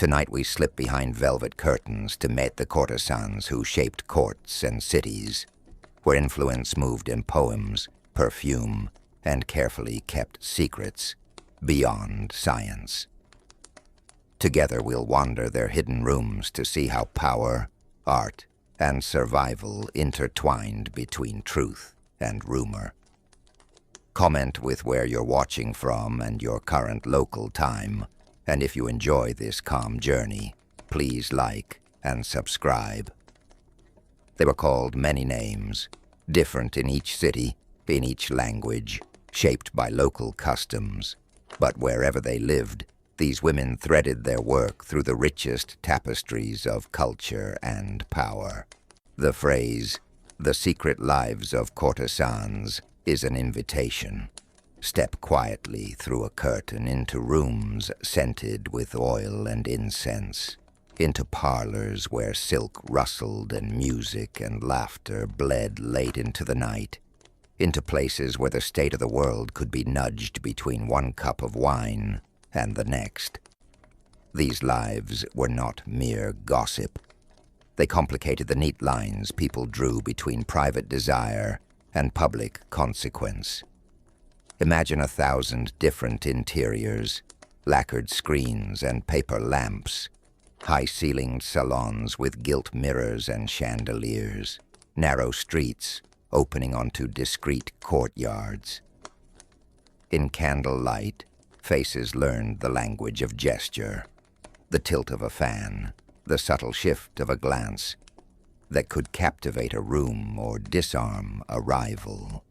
Tonight we slip behind velvet curtains to meet the courtesans who shaped courts and cities, where influence moved in poems, perfume, and carefully kept secrets beyond science. Together we'll wander their hidden rooms to see how power, art, and survival intertwined between truth and rumor. Comment with where you're watching from and your current local time, and if you enjoy this calm journey, please like and subscribe. They were called many names, different in each city, in each language, shaped by local customs. But wherever they lived, these women threaded their work through the richest tapestries of culture and power. The phrase, "The secret lives of courtesans," is an invitation. Step quietly through a curtain into rooms scented with oil and incense, into parlors where silk rustled and music and laughter bled late into the night, into places where the state of the world could be nudged between one cup of wine and the next. These lives were not mere gossip. They complicated the neat lines people drew between private desire and public consequence. Imagine 1,000 different interiors, lacquered screens and paper lamps, high-ceilinged salons with gilt mirrors and chandeliers, narrow streets opening onto discreet courtyards. In candlelight, faces learned the language of gesture, the tilt of a fan, the subtle shift of a glance that could captivate a room or disarm a rival.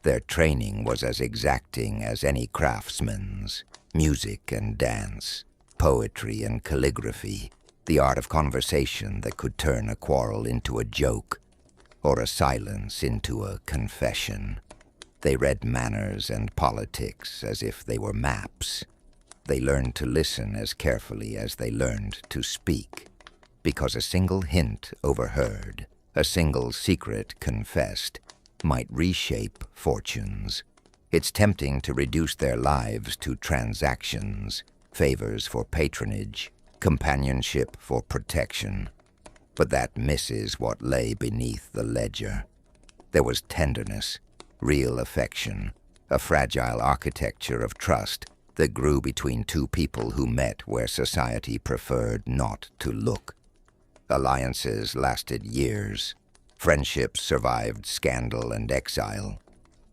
Their training was as exacting as any craftsman's: music and dance, poetry and calligraphy, the art of conversation that could turn a quarrel into a joke, or a silence into a confession. They read manners and politics as if they were maps. They learned to listen as carefully as they learned to speak, because a single hint overheard, a single secret confessed, might reshape fortunes. It's tempting to reduce their lives to transactions, favors for patronage, companionship for protection. But that misses what lay beneath the ledger. There was tenderness, real affection, a fragile architecture of trust that grew between two people who met where society preferred not to look. Alliances lasted years. Friendships survived scandal and exile.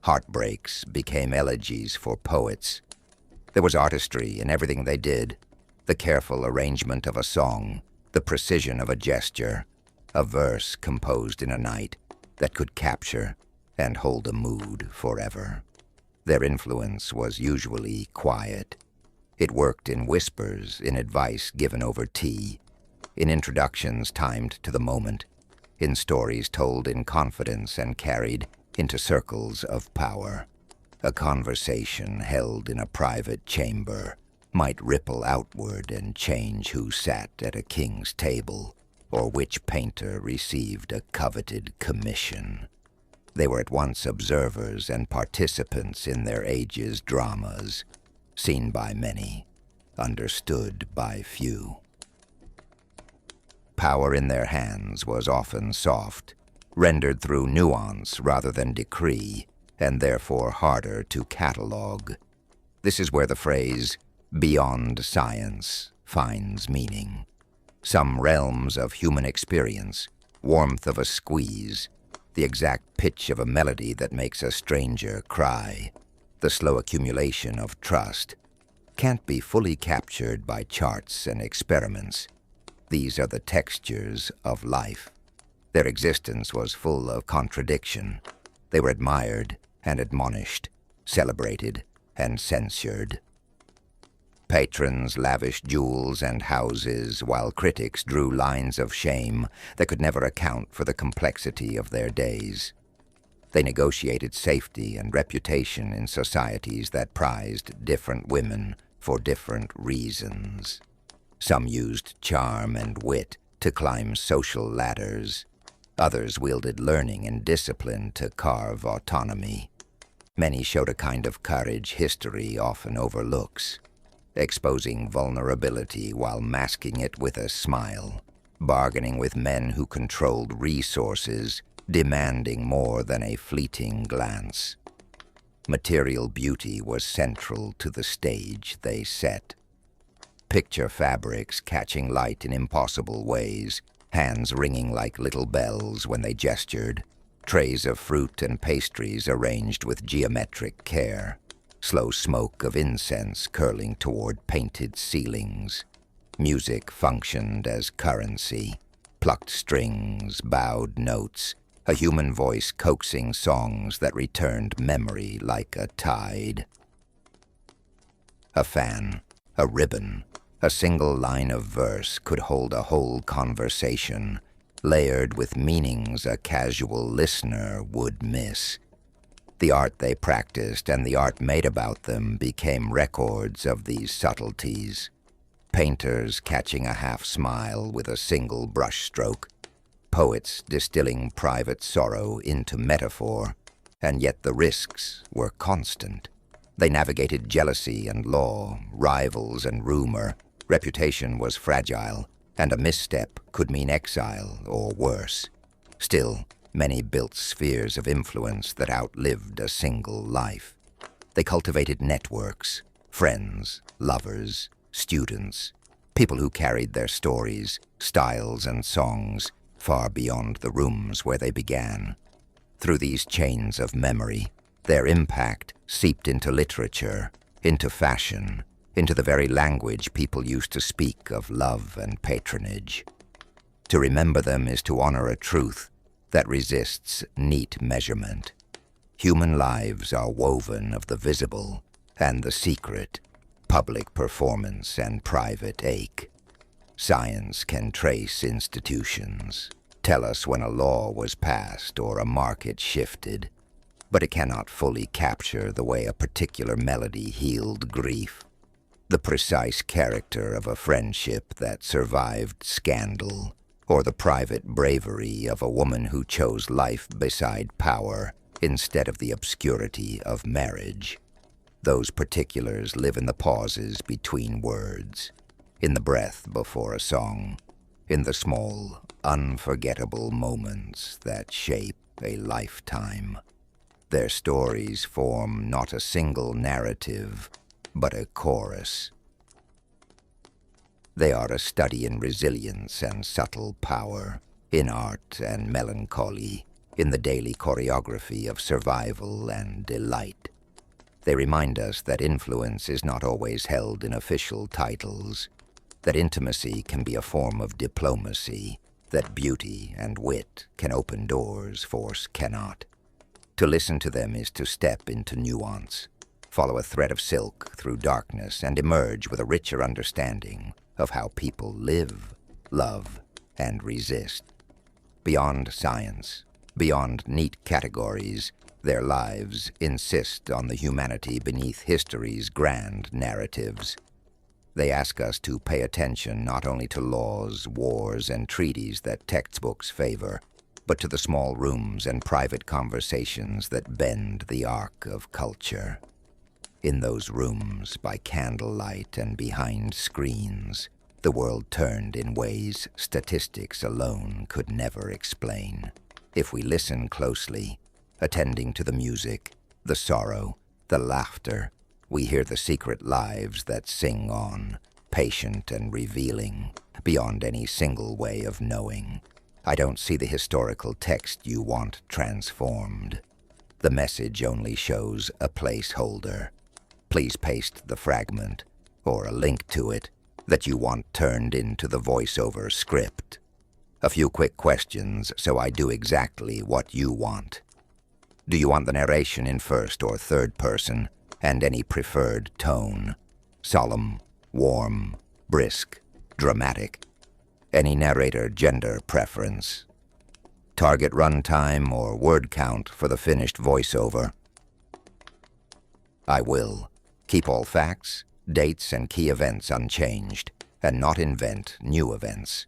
Heartbreaks became elegies for poets. There was artistry in everything they did, the careful arrangement of a song, the precision of a gesture, a verse composed in a night that could capture and hold a mood forever. Their influence was usually quiet. It worked in whispers, in advice given over tea, in introductions timed to the moment, in stories told in confidence and carried into circles of power. A conversation held in a private chamber might ripple outward and change who sat at a king's table, or which painter received a coveted commission. They were at once observers and participants in their age's dramas, seen by many, understood by few. Power in their hands was often soft, rendered through nuance rather than decree, and therefore harder to catalog. This is where the phrase, "beyond science," finds meaning. Some realms of human experience, warmth of a squeeze, the exact pitch of a melody that makes a stranger cry, the slow accumulation of trust, can't be fully captured by charts and experiments. These are the textures of life. Their existence was full of contradiction. They were admired and admonished, celebrated and censured. Patrons lavished jewels and houses, while critics drew lines of shame that could never account for the complexity of their days. They negotiated safety and reputation in societies that prized different women for different reasons. Some used charm and wit to climb social ladders. Others wielded learning and discipline to carve autonomy. Many showed a kind of courage history often overlooks. exposing vulnerability while masking it with a smile, bargaining with men who controlled resources, demanding more than a fleeting glance. Material beauty was central to the stage they set. Picture fabrics catching light in impossible ways, hands ringing like little bells when they gestured, trays of fruit and pastries arranged with geometric care, slow smoke of incense curling toward painted ceilings. Music functioned as currency, plucked strings, bowed notes, a human voice coaxing songs that returned memory like a tide. A fan, a ribbon, a single line of verse could hold a whole conversation, layered with meanings a casual listener would miss. The art they practiced and the art made about them became records of these subtleties. Painters catching a half smile with a single brushstroke, poets distilling private sorrow into metaphor, and yet the risks were constant. They navigated jealousy and law, rivals and rumor. Reputation was fragile, and a misstep could mean exile or worse. Still, many built spheres of influence that outlived a single life. They cultivated networks, friends, lovers, students, people who carried their stories, styles, and songs far beyond the rooms where they began. Through these chains of memory, their impact seeped into literature, into fashion, into the very language people used to speak of love and patronage. To remember them is to honor a truth that resists neat measurement. Human lives are woven of the visible and the secret, public performance and private ache. Science can trace institutions, tell us when a law was passed or a market shifted, but it cannot fully capture the way a particular melody healed grief, the precise character of a friendship that survived scandal, or the private bravery of a woman who chose life beside power instead of the obscurity of marriage. Those particulars live in the pauses between words, in the breath before a song, in the small, unforgettable moments that shape a lifetime. Their stories form not a single narrative, but a chorus. They are a study in resilience and subtle power, in art and melancholy, in the daily choreography of survival and delight. They remind us that influence is not always held in official titles, that intimacy can be a form of diplomacy, that beauty and wit can open doors force cannot. To listen to them is to step into nuance, follow a thread of silk through darkness, and emerge with a richer understanding of how people live, love, and resist. Beyond science, beyond neat categories, their lives insist on the humanity beneath history's grand narratives. They ask us to pay attention not only to laws, wars, and treaties that textbooks favor, but to the small rooms and private conversations that bend the arc of culture. In those rooms, by candlelight and behind screens, the world turned in ways statistics alone could never explain. If we listen closely, attending to the music, the sorrow, the laughter, we hear the secret lives that sing on, patient and revealing, beyond any single way of knowing. I don't see the historical text you want transformed. The message only shows a placeholder. Please paste the fragment, or a link to it, that you want turned into the voiceover script. A few quick questions so I do exactly what you want. Do you want the narration in first or third person, and any preferred tone? Solemn, warm, brisk, dramatic? Any narrator gender preference? Target runtime or word count for the finished voiceover? I will. Keep all facts, dates, and key events unchanged, and not invent new events.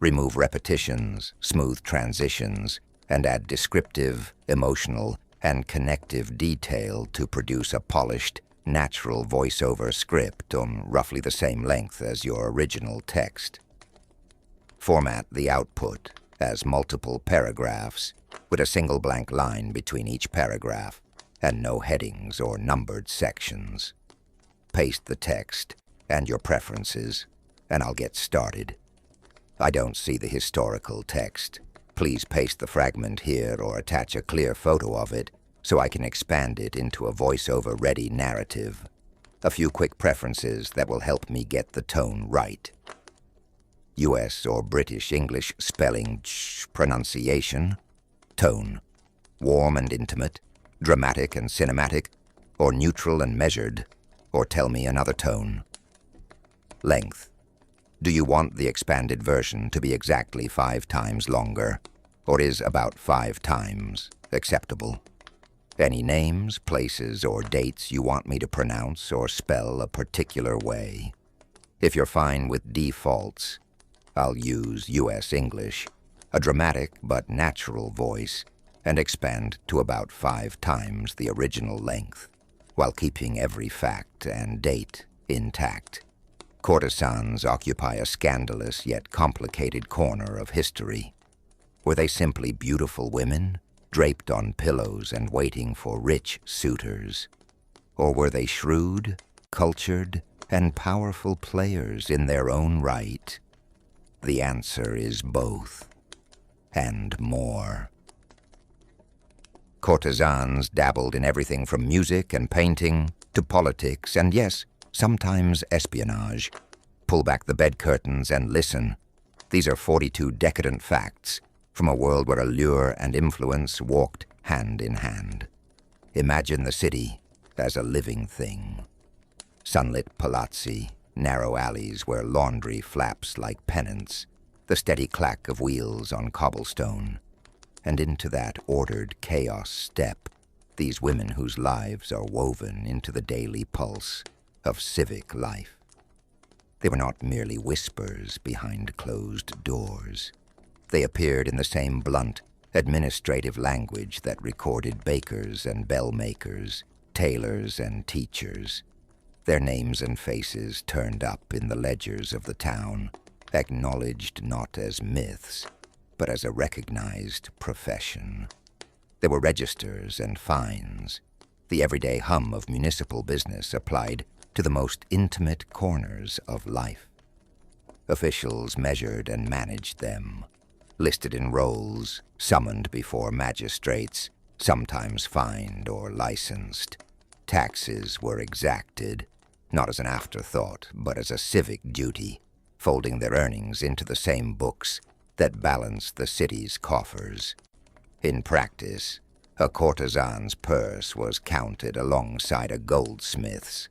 Remove repetitions, smooth transitions, and add descriptive, emotional, and connective detail to produce a polished, natural voiceover script on roughly the same length as your original text. Format the output as multiple paragraphs with a single blank line between each paragraph and no headings or numbered sections. Paste the text and your preferences, and I'll get started. I don't see the historical text. Please paste the fragment here or attach a clear photo of it so I can expand it into a voiceover-ready narrative. A few quick preferences that will help me get the tone right. US or British English spelling, pronunciation, tone, warm and intimate, dramatic and cinematic, or neutral and measured, or tell me another tone. Length. Do you want the expanded version to be exactly 5 times longer, or is about 5 times acceptable? Any names, places, or dates you want me to pronounce or spell a particular way? If you're fine with defaults, I'll use US English, a dramatic but natural voice, and expand to about 5 times the original length, while keeping every fact and date intact. Courtesans occupy a scandalous yet complicated corner of history. Were they simply beautiful women, draped on pillows and waiting for rich suitors? Or were they shrewd, cultured, and powerful players in their own right? The answer is both, and more. Courtesans dabbled in everything from music and painting to politics and, yes, sometimes espionage. Pull back the bed curtains and listen. These are 42 decadent facts from a world where allure and influence walked hand in hand. Imagine the city as a living thing. Sunlit palazzi, narrow alleys where laundry flaps like pennants, the steady clack of wheels on cobblestone, and into that ordered chaos step, these women whose lives are woven into the daily pulse of civic life. They were not merely whispers behind closed doors. They appeared in the same blunt, administrative language that recorded bakers and bell makers, tailors and teachers. Their names and faces turned up in the ledgers of the town, acknowledged not as myths, but as a recognized profession. There were registers and fines. The everyday hum of municipal business applied to the most intimate corners of life. Officials measured and managed them, listed in rolls, summoned before magistrates, sometimes fined or licensed. Taxes were exacted, not as an afterthought, but as a civic duty, folding their earnings into the same books that balanced the city's coffers. In practice, a courtesan's purse was counted alongside a goldsmith's,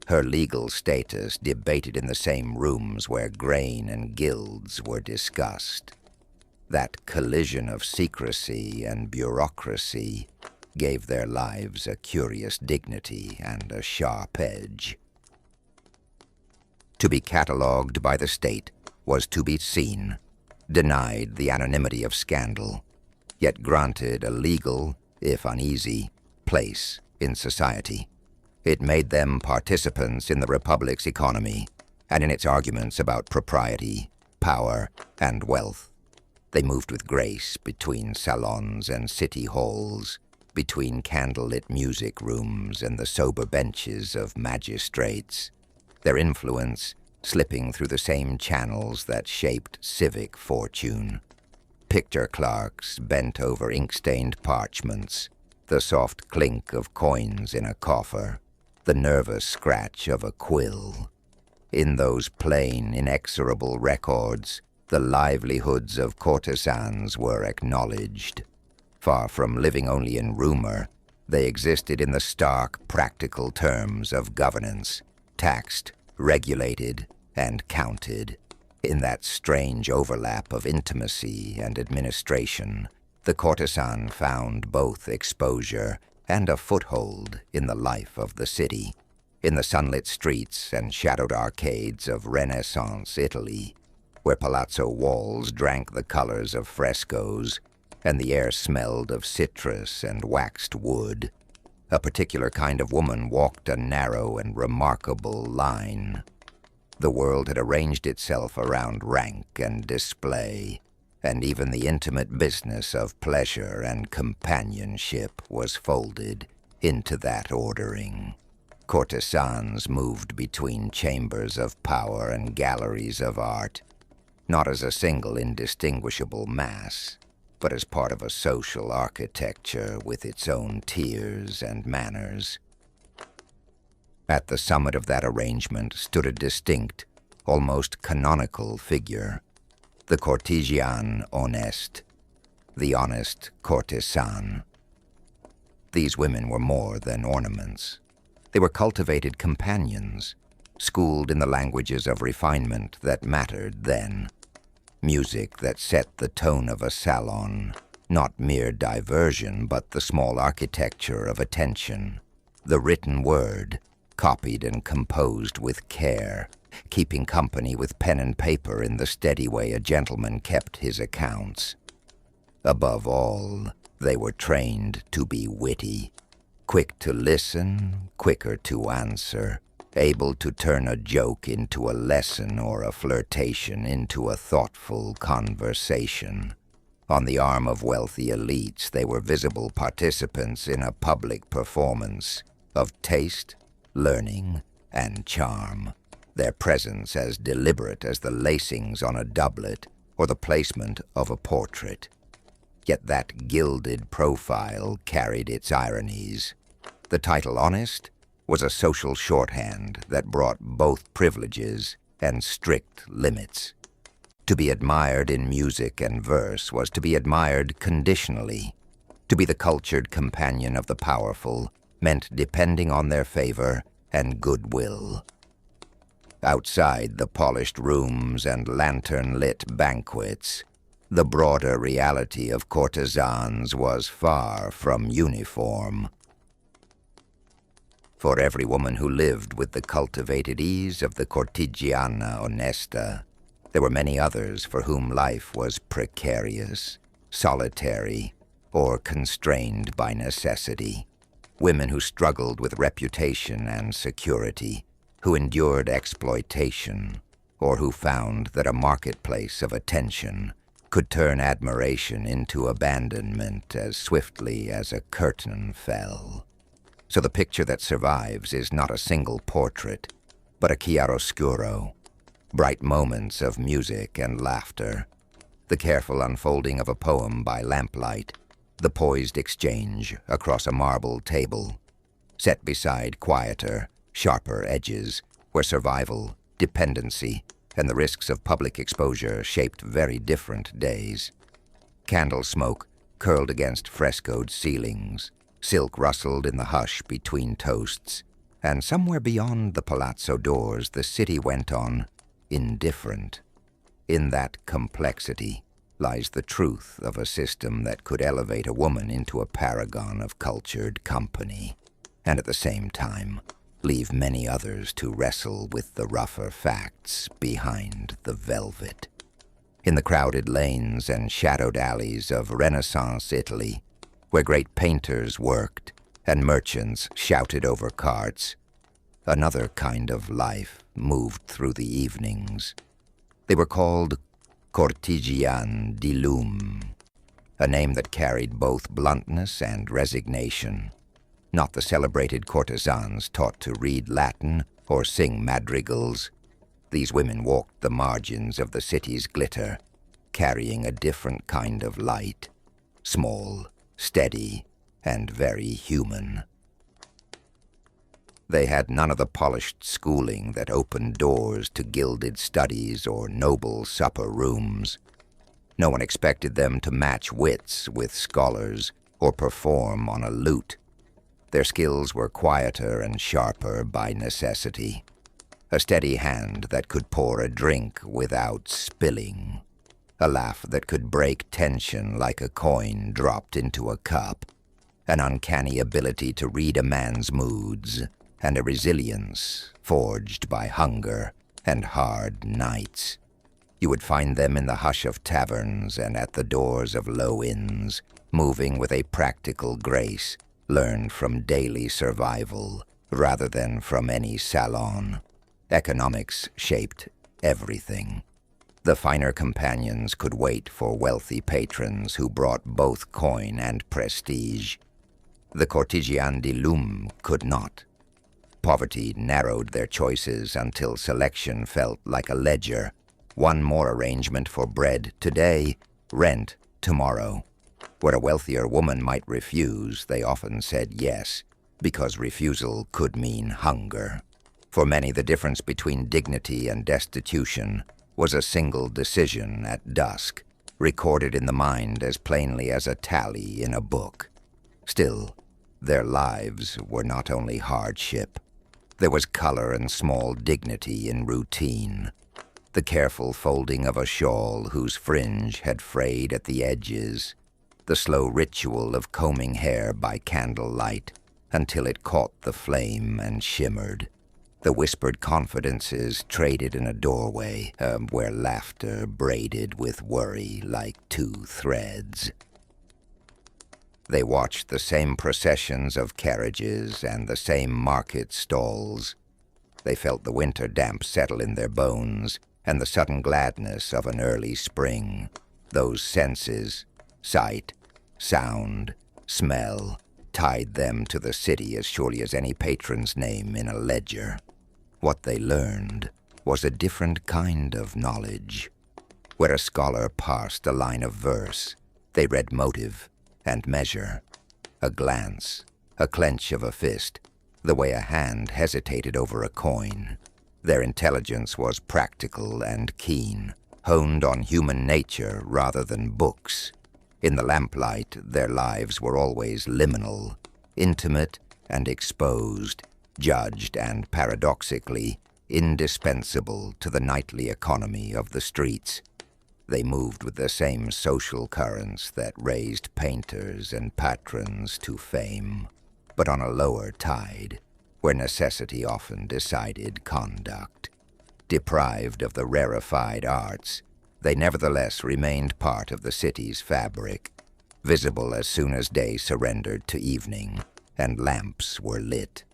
her legal status debated in the same rooms where grain and guilds were discussed. That collision of secrecy and bureaucracy gave their lives a curious dignity and a sharp edge. To be catalogued by the state was to be seen, denied the anonymity of scandal, yet granted a legal, if uneasy, place in society. It made them participants in the Republic's economy and in its arguments about propriety, power, and wealth. They moved with grace between salons and city halls, between candlelit music rooms and the sober benches of magistrates, their influence slipping through the same channels that shaped civic fortune. Picture clerks bent over ink-stained parchments, the soft clink of coins in a coffer, the nervous scratch of a quill. In those plain, inexorable records, the livelihoods of courtesans were acknowledged. Far from living only in rumor, they existed in the stark, practical terms of governance, taxed, regulated, and counted. In that strange overlap of intimacy and administration, the courtesan found both exposure and a foothold in the life of the city. In the sunlit streets and shadowed arcades of Renaissance Italy, where palazzo walls drank the colors of frescoes and the air smelled of citrus and waxed wood, A particular kind of woman walked a narrow and remarkable line. The world had arranged itself around rank and display, and even the intimate business of pleasure and companionship was folded into that ordering. Courtesans moved between chambers of power and galleries of art, not as a single indistinguishable mass, but as part of a social architecture with its own tiers and manners. At the summit of that arrangement stood a distinct, almost canonical figure, the courtisan honnête, the honest courtesan. These women were more than ornaments. They were cultivated companions, schooled in the languages of refinement that mattered then. Music that set the tone of a salon, not mere diversion, but the small architecture of attention. The written word, copied and composed with care, keeping company with pen and paper in the steady way a gentleman kept his accounts. Above all, they were trained to be witty, quick to listen, quicker to answer, able to turn a joke into a lesson or a flirtation into a thoughtful conversation. On the arm of wealthy elites, they were visible participants in a public performance of taste, learning, and charm, their presence as deliberate as the lacings on a doublet or the placement of a portrait. Yet that gilded profile carried its ironies. The title honest was a social shorthand that brought both privileges and strict limits. To be admired in music and verse was to be admired conditionally. To be the cultured companion of the powerful meant depending on their favor and goodwill. Outside the polished rooms and lantern-lit banquets, the broader reality of courtesans was far from uniform. For every woman who lived with the cultivated ease of the cortigiana onesta, there were many others for whom life was precarious, solitary, or constrained by necessity. Women who struggled with reputation and security, who endured exploitation, or who found that a marketplace of attention could turn admiration into abandonment as swiftly as a curtain fell. So the picture that survives is not a single portrait, but a chiaroscuro, bright moments of music and laughter, the careful unfolding of a poem by lamplight, the poised exchange across a marble table, set beside quieter, sharper edges where survival, dependency, and the risks of public exposure shaped very different days. Candle smoke curled against frescoed ceilings, silk rustled in the hush between toasts, and somewhere beyond the palazzo doors the city went on, indifferent. In that complexity lies the truth of a system that could elevate a woman into a paragon of cultured company, and at the same time leave many others to wrestle with the rougher facts behind the velvet. In the crowded lanes and shadowed alleys of Renaissance Italy, where great painters worked and merchants shouted over carts, another kind of life moved through the evenings. They were called courtesian di lume, a name that carried both bluntness and resignation. Not the celebrated courtesans taught to read Latin or sing madrigals. These women walked the margins of the city's glitter, carrying a different kind of light, small, steady, and very human. They had none of the polished schooling that opened doors to gilded studies or noble supper rooms. No one expected them to match wits with scholars or perform on a lute. Their skills were quieter and sharper by necessity. A steady hand that could pour a drink without spilling. A laugh that could break tension like a coin dropped into a cup. An uncanny ability to read a man's moods, and a resilience forged by hunger and hard nights. You would find them in the hush of taverns and at the doors of low inns, moving with a practical grace, learned from daily survival rather than from any salon. Economics shaped everything. The finer companions could wait for wealthy patrons who brought both coin and prestige. The courtisan de lume could not. Poverty narrowed their choices until selection felt like a ledger. One more arrangement for bread today, rent tomorrow. Where a wealthier woman might refuse, they often said yes, because refusal could mean hunger. For many, the difference between dignity and destitution was a single decision at dusk, recorded in the mind as plainly as a tally in a book. Still, their lives were not only hardship. There was color and small dignity in routine. The careful folding of a shawl whose fringe had frayed at the edges, the slow ritual of combing hair by candlelight until it caught the flame and shimmered, the whispered confidences traded in a doorway where laughter braided with worry like two threads. They watched the same processions of carriages and the same market stalls. They felt the winter damp settle in their bones and the sudden gladness of an early spring. Those senses, sight, sound, smell, tied them to the city as surely as any patron's name in a ledger. What they learned was a different kind of knowledge. Where a scholar parsed a line of verse, they read motive and measure, a glance, a clench of a fist, the way a hand hesitated over a coin. Their intelligence was practical and keen, honed on human nature rather than books. In the lamplight, their lives were always liminal, intimate and exposed, judged and paradoxically indispensable to the nightly economy of the streets. They moved with the same social currents that raised painters and patrons to fame, but on a lower tide, where necessity often decided conduct. Deprived of the rarefied arts, they nevertheless remained part of the city's fabric, visible as soon as day surrendered to evening and lamps were lit.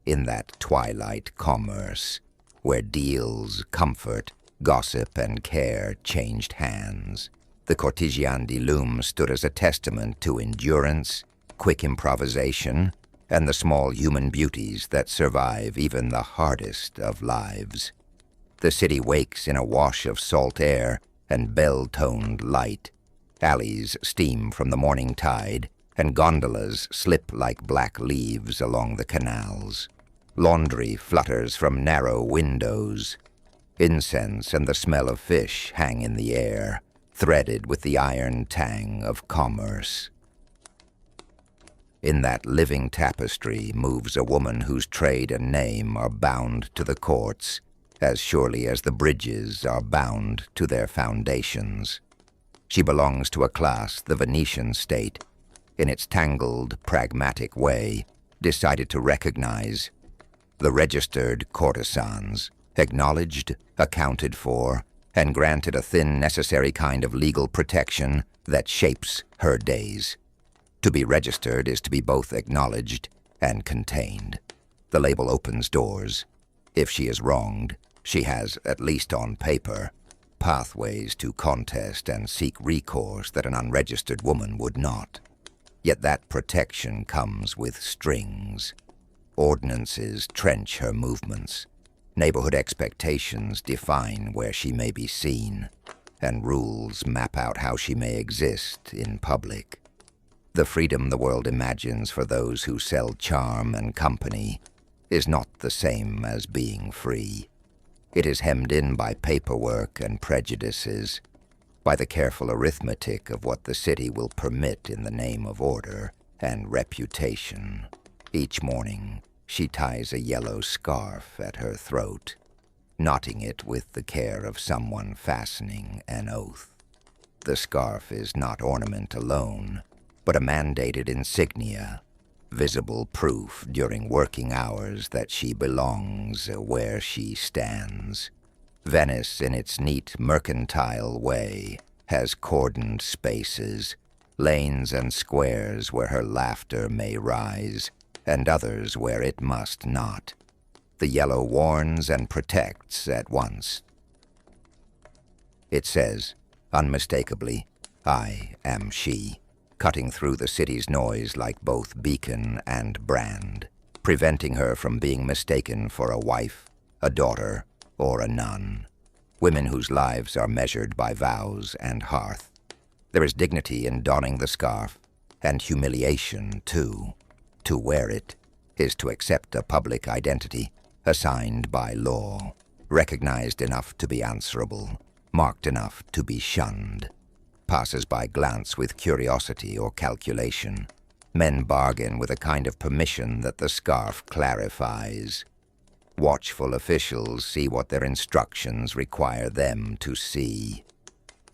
In that twilight commerce, where deals, comfort, gossip, and care changed hands, the courtesan de lume stood as a testament to endurance, quick improvisation, and the small human beauties that survive even the hardest of lives. The city wakes in a wash of salt air and bell-toned light. Alleys steam from the morning tide, and gondolas slip like black leaves along the canals. Laundry flutters from narrow windows. Incense and the smell of fish hang in the air, threaded with the iron tang of commerce. In that living tapestry moves a woman whose trade and name are bound to the courts, as surely as the bridges are bound to their foundations. She belongs to a class the Venetian state, in its tangled, pragmatic way, decided to recognize. The registered courtesans, acknowledged, accounted for, and granted a thin, necessary kind of legal protection that shapes her days. To be registered is to be both acknowledged and contained. The label opens doors. If she is wronged, she has, at least on paper, pathways to contest and seek recourse that an unregistered woman would not. Yet that protection comes with strings. Ordinances trench her movements. Neighborhood expectations define where she may be seen, and rules map out how she may exist in public. The freedom the world imagines for those who sell charm and company is not the same as being free. It is hemmed in by paperwork and prejudices, by the careful arithmetic of what the city will permit in the name of order and reputation. Each morning, she ties a yellow scarf at her throat, knotting it with the care of someone fastening an oath. The scarf is not ornament alone, but a mandated insignia, visible proof during working hours that she belongs where she stands. Venice, in its neat mercantile way, has cordoned spaces, lanes and squares where her laughter may rise, and others where it must not. The yellow warns and protects at once. It says, unmistakably, I am she, cutting through the city's noise like both beacon and brand, preventing her from being mistaken for a wife, a daughter, or a nun. Women whose lives are measured by vows and hearth. There is dignity in donning the scarf, and humiliation, too. To wear it is to accept a public identity assigned by law, recognized enough to be answerable, marked enough to be shunned. Passers-by glance with curiosity or calculation. Men bargain with a kind of permission that the scarf clarifies. Watchful officials see what their instructions require them to see.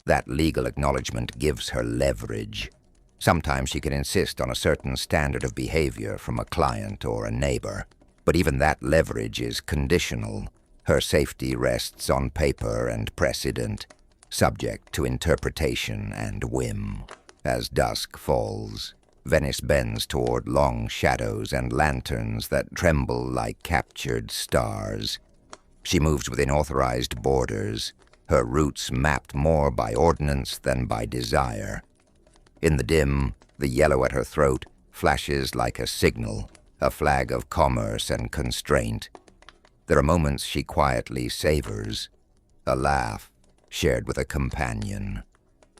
That legal acknowledgement gives her leverage. Sometimes she can insist on a certain standard of behavior from a client or a neighbor, but even that leverage is conditional. Her safety rests on paper and precedent, subject to interpretation and whim. As dusk falls, Venice bends toward long shadows and lanterns that tremble like captured stars. She moves within authorized borders, her routes mapped more by ordinance than by desire. In the dim, the yellow at her throat flashes like a signal, a flag of commerce and constraint. There are moments she quietly savors, a laugh shared with a companion,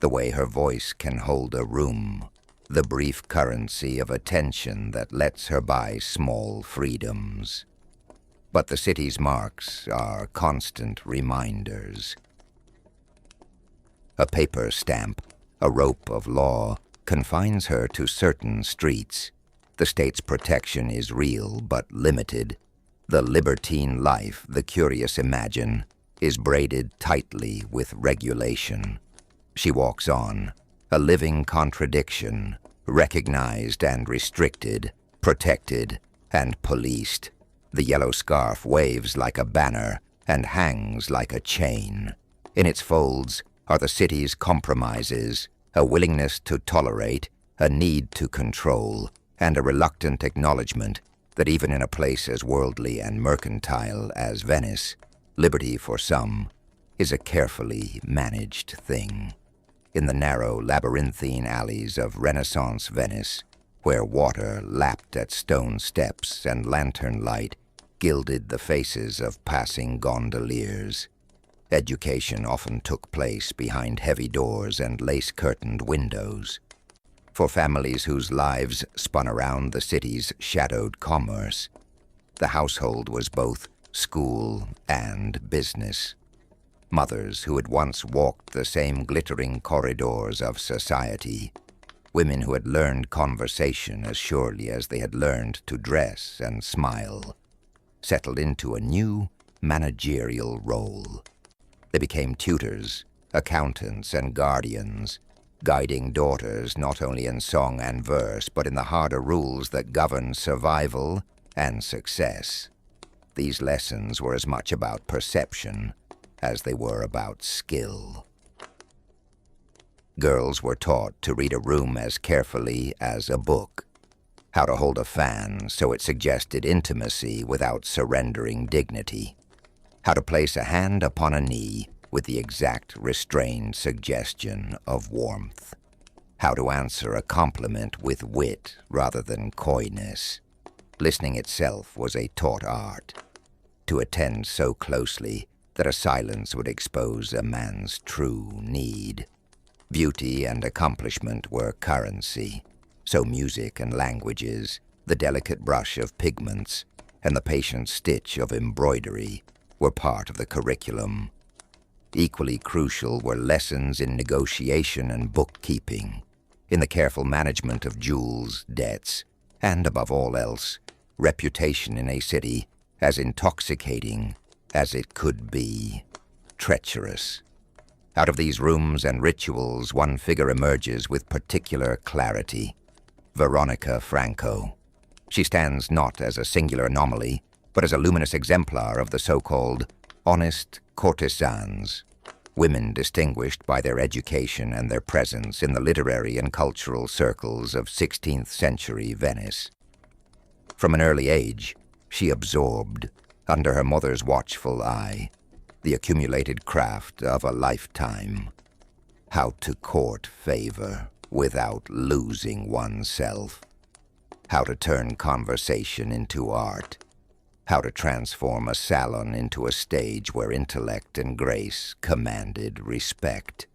the way her voice can hold a room, the brief currency of attention that lets her buy small freedoms. But the city's marks are constant reminders. A paper stamp, a rope of law, confines her to certain streets. The state's protection is real but limited. The libertine life the curious imagine is braided tightly with regulation. She walks on, a living contradiction, recognized and restricted, protected and policed. The yellow scarf waves like a banner and hangs like a chain. In its folds are the city's compromises, a willingness to tolerate, a need to control, and a reluctant acknowledgement that even in a place as worldly and mercantile as Venice, liberty for some is a carefully managed thing. In the narrow, labyrinthine alleys of Renaissance Venice, where water lapped at stone steps and lantern light gilded the faces of passing gondoliers, education often took place behind heavy doors and lace-curtained windows. For families whose lives spun around the city's shadowed commerce, the household was both school and business. Mothers who had once walked the same glittering corridors of society, women who had learned conversation as surely as they had learned to dress and smile, settled into a new managerial role. They became tutors, accountants, and guardians, guiding daughters not only in song and verse, but in the harder rules that govern survival and success. These lessons were as much about perception as they were about skill. Girls were taught to read a room as carefully as a book, how to hold a fan so it suggested intimacy without surrendering dignity, how to place a hand upon a knee with the exact restrained suggestion of warmth, how to answer a compliment with wit rather than coyness. Listening itself was a taught art, to attend so closely that a silence would expose a man's true need. Beauty and accomplishment were currency, so music and languages, the delicate brush of pigments, and the patient stitch of embroidery were part of the curriculum. Equally crucial were lessons in negotiation and bookkeeping, in the careful management of jewels, debts, and, above all else, reputation in a city as intoxicating as it could be treacherous. Out of these rooms and rituals, one figure emerges with particular clarity: Veronica Franco. She stands not as a singular anomaly, but as a luminous exemplar of the so-called honest courtesans. women distinguished by their education and their presence in the literary and cultural circles of 16th century Venice. From an early age, she absorbed, under her mother's watchful eye, the accumulated craft of a lifetime. How to court favor without losing oneself. How to turn conversation into art. How to transform a salon into a stage where intellect and grace commanded respect.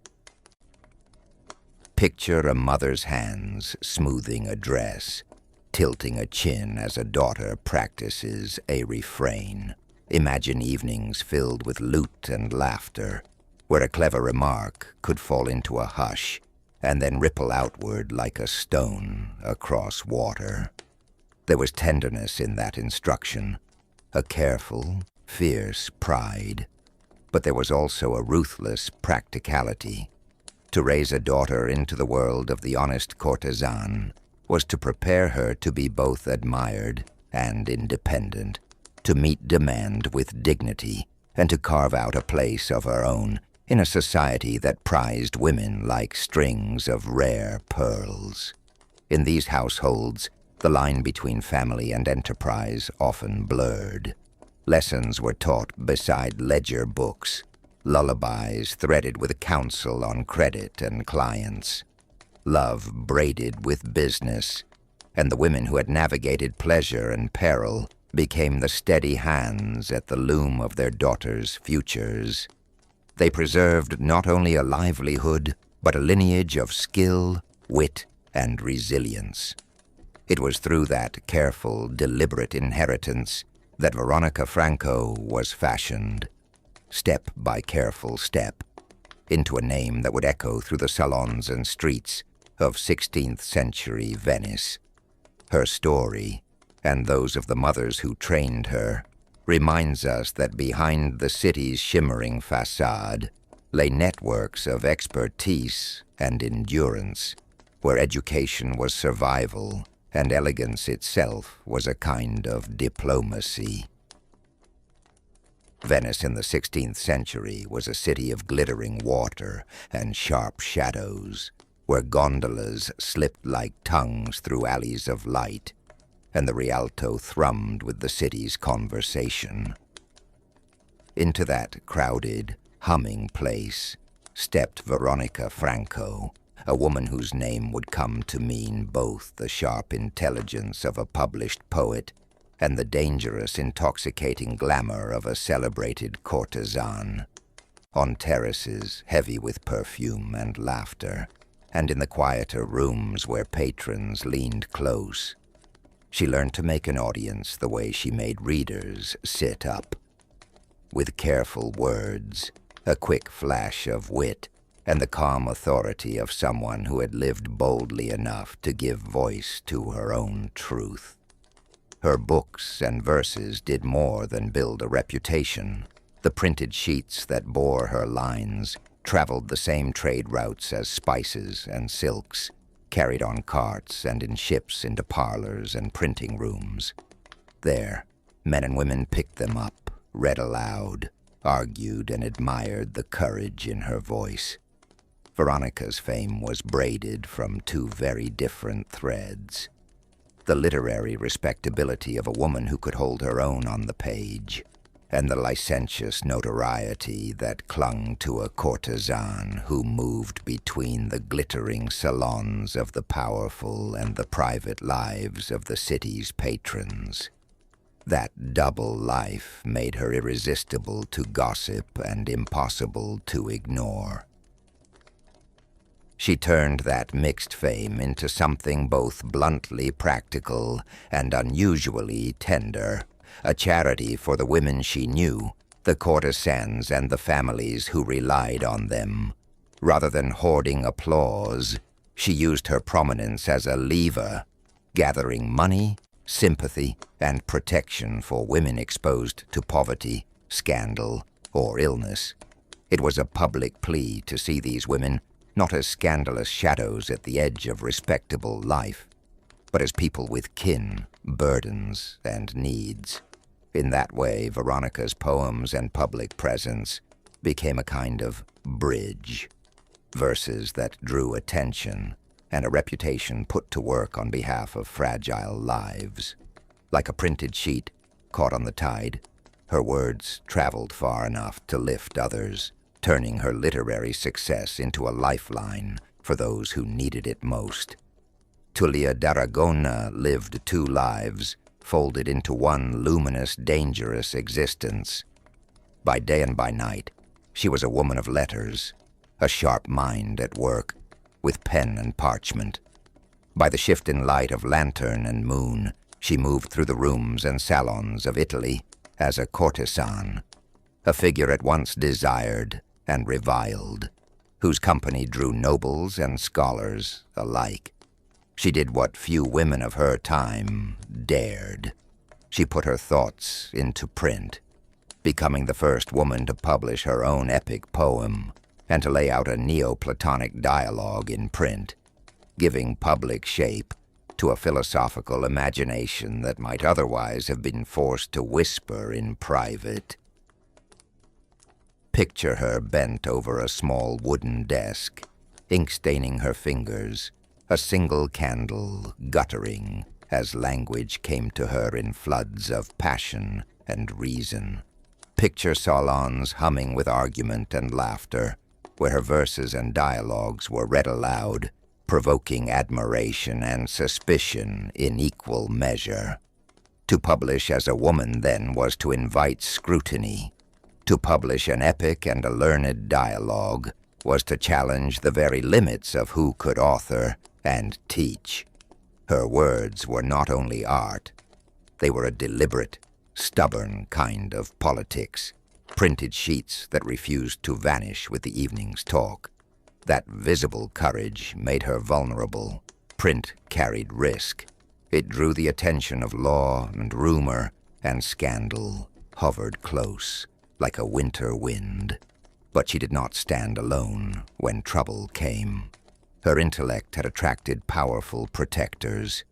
Picture a mother's hands smoothing a dress, tilting a chin as a daughter practices a refrain. Imagine evenings filled with lute and laughter, where a clever remark could fall into a hush and then ripple outward like a stone across water. There was tenderness in that instruction, a careful, fierce pride, but there was also a ruthless practicality. To raise a daughter into the world of the honest courtesan was to prepare her to be both admired and independent, to meet demand with dignity, and to carve out a place of her own in a society that prized women like strings of rare pearls. In these households, the line between family and enterprise often blurred. Lessons were taught beside ledger books, lullabies threaded with counsel on credit and clients, love braided with business, and the women who had navigated pleasure and peril became the steady hands at the loom of their daughters' futures. They preserved not only a livelihood, but a lineage of skill, wit, and resilience. It was through that careful, deliberate inheritance that Veronica Franco was fashioned, step by careful step, into a name that would echo through the salons and streets of 16th century Venice. Her story, and those of the mothers who trained her, reminds us that behind the city's shimmering facade lay networks of expertise and endurance, where education was survival and elegance itself was a kind of diplomacy. Venice in the 16th century was a city of glittering water and sharp shadows, where gondolas slipped like tongues through alleys of light, and the Rialto thrummed with the city's conversation. Into that crowded, humming place stepped Veronica Franco, a woman whose name would come to mean both the sharp intelligence of a published poet and the dangerous, intoxicating glamour of a celebrated courtesan. On terraces heavy with perfume and laughter, and in the quieter rooms where patrons leaned close, she learned to make an audience the way she made readers sit up. With careful words, a quick flash of wit, and the calm authority of someone who had lived boldly enough to give voice to her own truth. Her books and verses did more than build a reputation. The printed sheets that bore her lines traveled the same trade routes as spices and silks, carried on carts and in ships into parlors and printing rooms. There, men and women picked them up, read aloud, argued and admired the courage in her voice. Veronica's fame was braided from two very different threads. The literary respectability of a woman who could hold her own on the page, and the licentious notoriety that clung to a courtesan who moved between the glittering salons of the powerful and the private lives of the city's patrons. That double life made her irresistible to gossip and impossible to ignore. She turned that mixed fame into something both bluntly practical and unusually tender, a charity for the women she knew, the courtesans and the families who relied on them. Rather than hoarding applause, she used her prominence as a lever, gathering money, sympathy, and protection for women exposed to poverty, scandal, or illness. It was a public plea to see these women not as scandalous shadows at the edge of respectable life, but as people with kin, burdens, and needs. In that way, Veronica's poems and public presence became a kind of bridge, verses that drew attention and a reputation put to work on behalf of fragile lives. Like a printed sheet caught on the tide, her words traveled far enough to lift others, turning her literary success into a lifeline for those who needed it most. Tullia d'Aragona lived two lives, folded into one luminous, dangerous existence. By day and by night, she was a woman of letters, a sharp mind at work, with pen and parchment. By the shifting light of lantern and moon, she moved through the rooms and salons of Italy as a courtesan, a figure at once desired and reviled, whose company drew nobles and scholars alike. She did what few women of her time dared. She put her thoughts into print, becoming the first woman to publish her own epic poem and to lay out a Neoplatonic dialogue in print, giving public shape to a philosophical imagination that might otherwise have been forced to whisper in private. Picture her bent over a small wooden desk, ink staining her fingers, a single candle guttering as language came to her in floods of passion and reason. Picture salons humming with argument and laughter, where her verses and dialogues were read aloud, provoking admiration and suspicion in equal measure. To publish as a woman, then, was to invite scrutiny. To publish an epic and a learned dialogue was to challenge the very limits of who could author and teach. Her words were not only art, they were a deliberate, stubborn kind of politics, printed sheets that refused to vanish with the evening's talk. That visible courage made her vulnerable. Print carried risk. It drew the attention of law and rumor, and scandal hovered close, like a winter wind. But she did not stand alone when trouble came. Her intellect had attracted powerful protectors.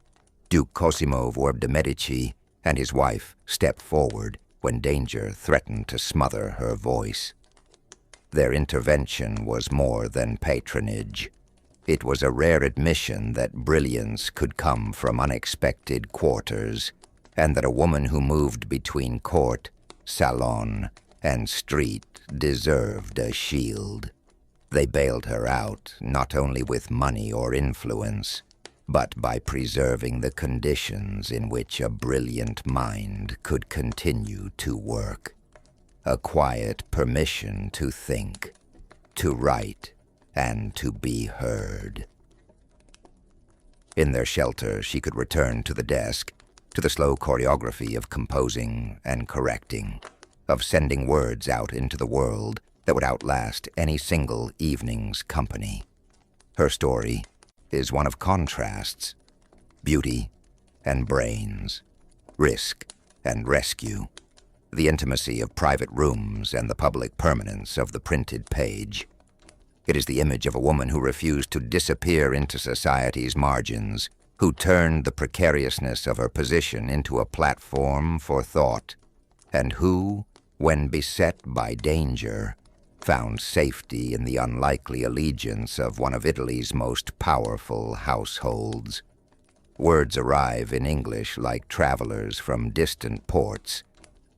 Duke Cosimo de' Medici and his wife stepped forward when danger threatened to smother her voice. Their intervention was more than patronage. It was a rare admission that brilliance could come from unexpected quarters, and that a woman who moved between court, salon, and street deserved a shield. They bailed her out not only with money or influence, but by preserving the conditions in which a brilliant mind could continue to work. A quiet permission to think, to write, and to be heard. In their shelter, she could return to the desk, to the slow choreography of composing and correcting, of sending words out into the world that would outlast any single evening's company. Her story is one of contrasts, beauty and brains, risk and rescue, the intimacy of private rooms and the public permanence of the printed page. It is the image of a woman who refused to disappear into society's margins, who turned the precariousness of her position into a platform for thought, and who, when beset by danger, found safety in the unlikely allegiance of one of Italy's most powerful households. Words arrive in English like travelers from distant ports,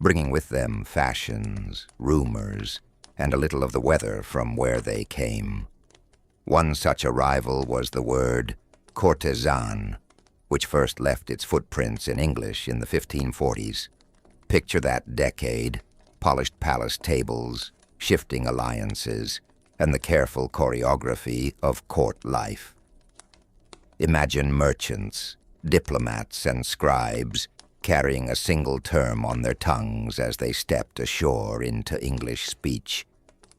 bringing with them fashions, rumors, and a little of the weather from where they came. One such arrival was the word courtesan, which first left its footprints in English in the 1540s. Picture that decade, polished palace tables, shifting alliances, and the careful choreography of court life. Imagine merchants, diplomats, and scribes carrying a single term on their tongues as they stepped ashore into English speech.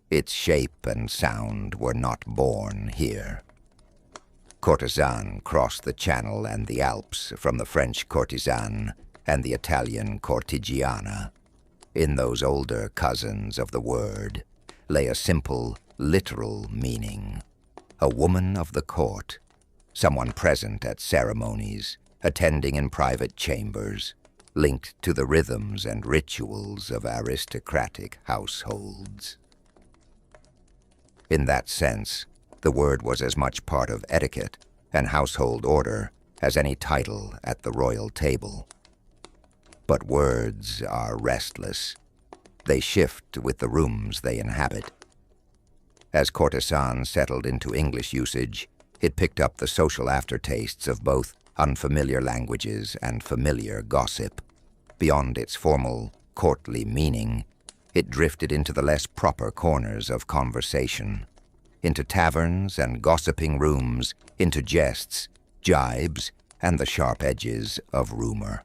Its shape and sound were not born here. Courtesan crossed the Channel and the Alps from the French courtesan and the Italian cortigiana. In those older cousins of the word lay a simple, literal meaning. A woman of the court, someone present at ceremonies, attending in private chambers, linked to the rhythms and rituals of aristocratic households. In that sense, the word was as much part of etiquette and household order as any title at the royal table. But words are restless. They shift with the rooms they inhabit. As courtesan settled into English usage, it picked up the social aftertastes of both unfamiliar languages and familiar gossip. Beyond its formal, courtly meaning, it drifted into the less proper corners of conversation, into taverns and gossiping rooms, into jests, jibes, and the sharp edges of rumor.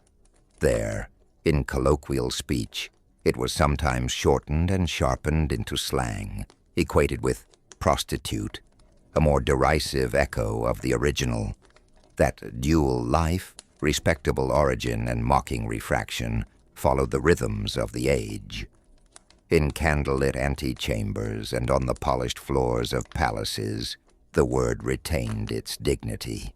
There, in colloquial speech, it was sometimes shortened and sharpened into slang, equated with prostitute, a more derisive echo of the original. That dual life, respectable origin, and mocking refraction followed the rhythms of the age. In candlelit antechambers and on the polished floors of palaces, the word retained its dignity.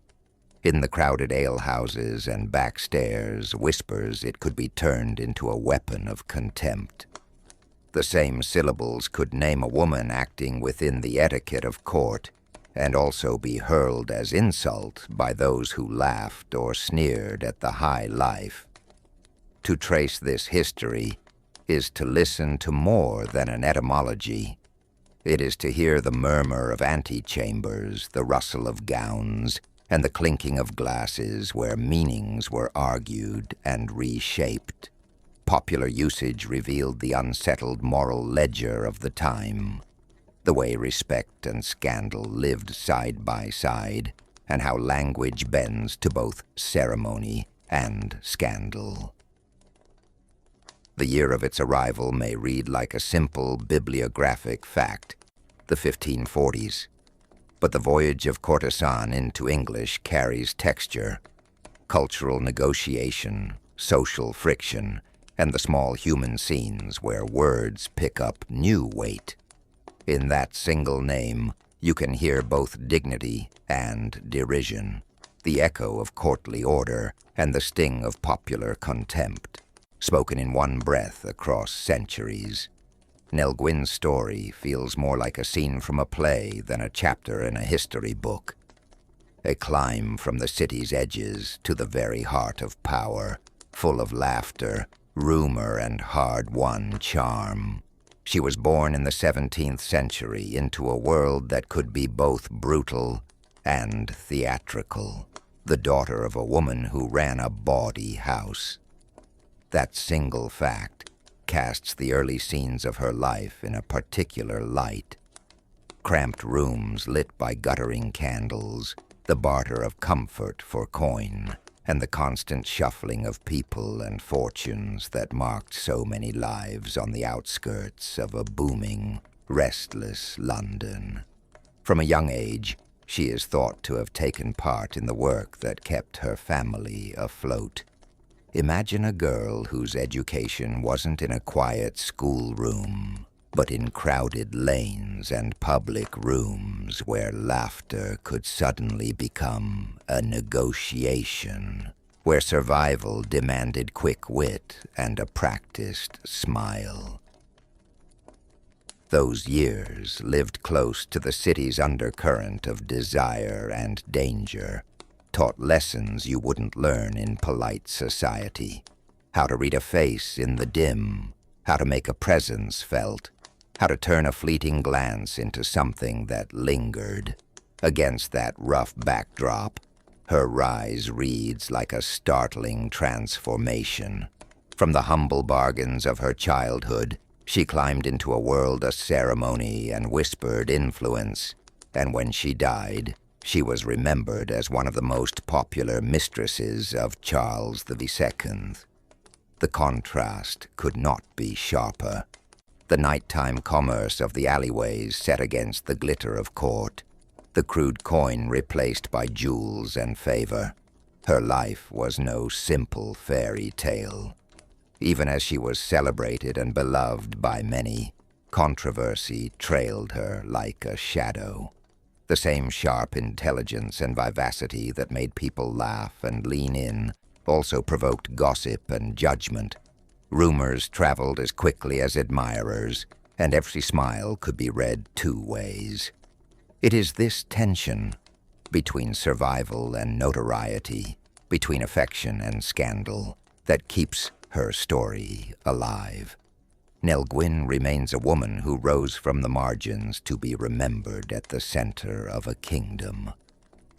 In the crowded alehouses and back stairs, whispers, it could be turned into a weapon of contempt. The same syllables could name a woman acting within the etiquette of court, and also be hurled as insult by those who laughed or sneered at the high life. To trace this history is to listen to more than an etymology. It is to hear the murmur of antechambers, the rustle of gowns, and the clinking of glasses where meanings were argued and reshaped. Popular usage revealed the unsettled moral ledger of the time, the way respect and scandal lived side by side, and how language bends to both ceremony and scandal. The year of its arrival may read like a simple bibliographic fact, the 1540s, but the voyage of courtesan into English carries texture, cultural negotiation, social friction, and the small human scenes where words pick up new weight. In that single name, you can hear both dignity and derision, the echo of courtly order and the sting of popular contempt, spoken in one breath across centuries. Nell Gwyn's story feels more like a scene from a play than a chapter in a history book. A climb from the city's edges to the very heart of power, full of laughter, rumor, and hard-won charm. She was born in the 17th century into a world that could be both brutal and theatrical, the daughter of a woman who ran a bawdy house. That single fact casts the early scenes of her life in a particular light. Cramped rooms lit by guttering candles, the barter of comfort for coin, and the constant shuffling of people and fortunes that marked so many lives on the outskirts of a booming, restless London. From a young age, she is thought to have taken part in the work that kept her family afloat. Imagine a girl whose education wasn't in a quiet schoolroom, but in crowded lanes and public rooms where laughter could suddenly become a negotiation, where survival demanded quick wit and a practiced smile. Those years lived close to the city's undercurrent of desire and danger, taught lessons you wouldn't learn in polite society. How to read a face in the dim, how to make a presence felt, how to turn a fleeting glance into something that lingered. Against that rough backdrop, her rise reads like a startling transformation. From the humble bargains of her childhood, she climbed into a world of ceremony and whispered influence, and when she died, she was remembered as one of the most popular mistresses of Charles II. The contrast could not be sharper. The nighttime commerce of the alleyways set against the glitter of court, the crude coin replaced by jewels and favor. Her life was no simple fairy tale. Even as she was celebrated and beloved by many, controversy trailed her like a shadow. The same sharp intelligence and vivacity that made people laugh and lean in also provoked gossip and judgment. Rumors traveled as quickly as admirers, and every smile could be read two ways. It is this tension between survival and notoriety, between affection and scandal, that keeps her story alive. Nell Gwyn remains a woman who rose from the margins to be remembered at the center of a kingdom,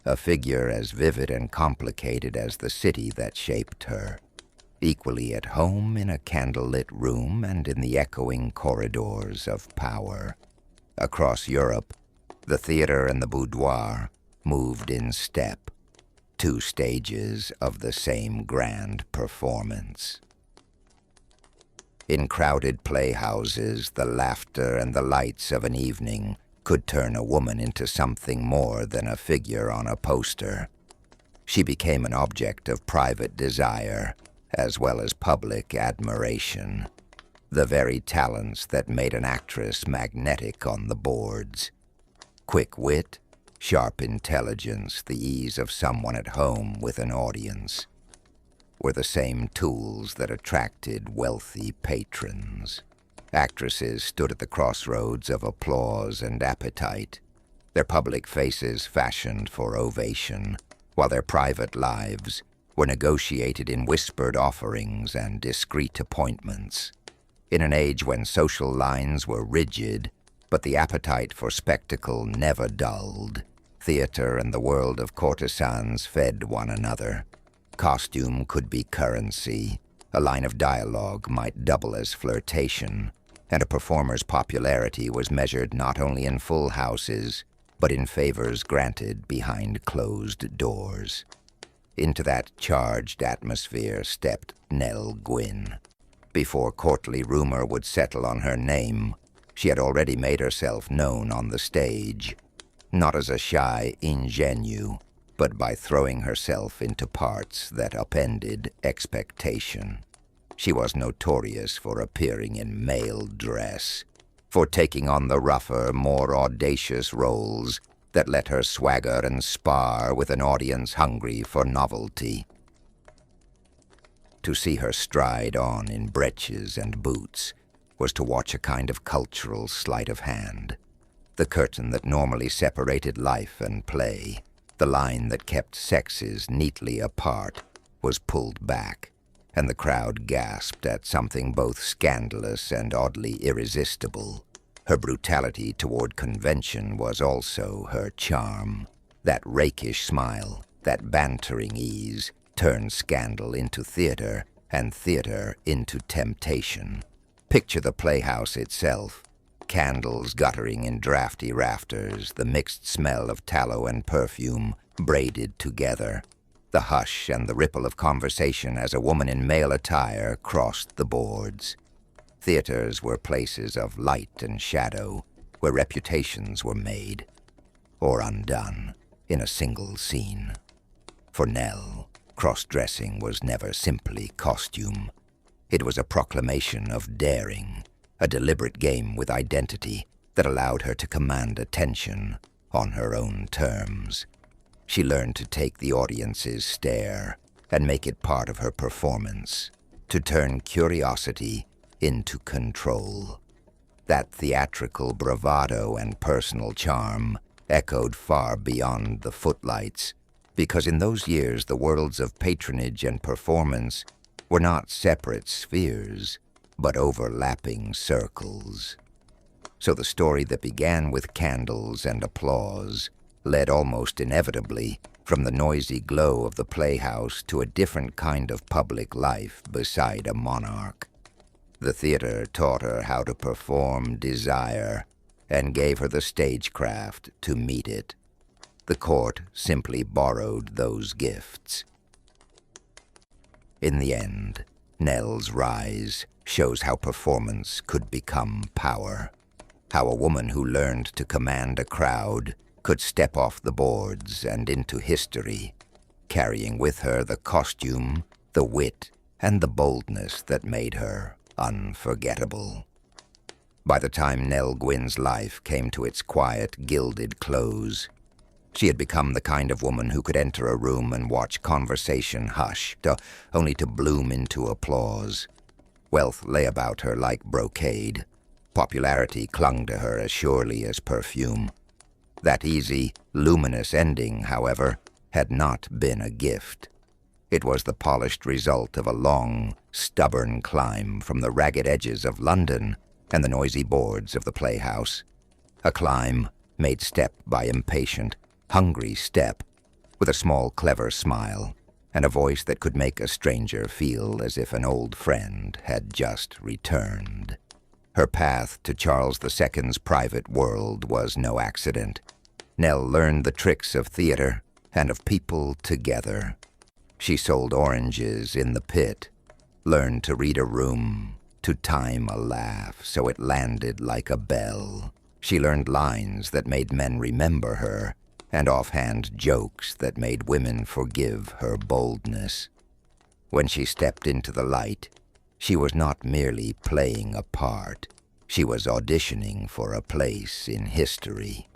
a figure as vivid and complicated as the city that shaped her, equally at home in a candlelit room and in the echoing corridors of power. Across Europe, the theater and the boudoir moved in step, two stages of the same grand performance. In crowded playhouses, the laughter and the lights of an evening could turn a woman into something more than a figure on a poster. She became an object of private desire, as well as public admiration, the very talents that made an actress magnetic on the boards. Quick wit, sharp intelligence, the ease of someone at home with an audience, were the same tools that attracted wealthy patrons. Actresses stood at the crossroads of applause and appetite, their public faces fashioned for ovation, while their private lives were negotiated in whispered offerings and discreet appointments. In an age when social lines were rigid, but the appetite for spectacle never dulled, theater and the world of courtesans fed one another. Costume could be currency, a line of dialogue might double as flirtation, and a performer's popularity was measured not only in full houses, but in favors granted behind closed doors. Into that charged atmosphere stepped Nell Gwyn. Before courtly rumor would settle on her name, she had already made herself known on the stage, not as a shy ingenue, but by throwing herself into parts that upended expectation. She was notorious for appearing in male dress, for taking on the rougher, more audacious roles that let her swagger and spar with an audience hungry for novelty. To see her stride on in breeches and boots was to watch a kind of cultural sleight of hand. The curtain that normally separated life and play, the line that kept sexes neatly apart, was pulled back, and the crowd gasped at something both scandalous and oddly irresistible. Her brutality toward convention was also her charm. That rakish smile, that bantering ease, turned scandal into theater and theater into temptation. Picture the playhouse itself. Candles guttering in drafty rafters, the mixed smell of tallow and perfume braided together, the hush and the ripple of conversation as a woman in male attire crossed the boards. Theaters were places of light and shadow, where reputations were made, or undone, in a single scene. For Nell, cross-dressing was never simply costume. It was a proclamation of daring, a deliberate game with identity that allowed her to command attention on her own terms. She learned to take the audience's stare and make it part of her performance, to turn curiosity into control. That theatrical bravado and personal charm echoed far beyond the footlights, because in those years the worlds of patronage and performance were not separate spheres, but overlapping circles. So the story that began with candles and applause led almost inevitably from the noisy glow of the playhouse to a different kind of public life beside a monarch. The theater taught her how to perform desire and gave her the stagecraft to meet it. The court simply borrowed those gifts. In the end, Nell's rise shows how performance could become power, how a woman who learned to command a crowd could step off the boards and into history, carrying with her the costume, the wit, and the boldness that made her unforgettable. By the time Nell Gwyn's life came to its quiet, gilded close, she had become the kind of woman who could enter a room and watch conversation hushed, only to bloom into applause. Wealth lay about her like brocade, Popularity clung to her as surely as perfume. That easy, luminous ending, however, had not been a gift. It was the polished result of a long, stubborn climb from the ragged edges of London and the noisy boards of the playhouse. A climb made step by impatient, hungry step, with a small, clever smile, and a voice that could make a stranger feel as if an old friend had just returned. Her path to Charles II's private world was no accident. Nell learned the tricks of theater and of people together. She sold oranges in the pit, learned to read a room, to time a laugh so it landed like a bell. She learned lines that made men remember her, and offhand jokes that made women forgive her boldness. When she stepped into the light, she was not merely playing a part. She was auditioning for a place in history.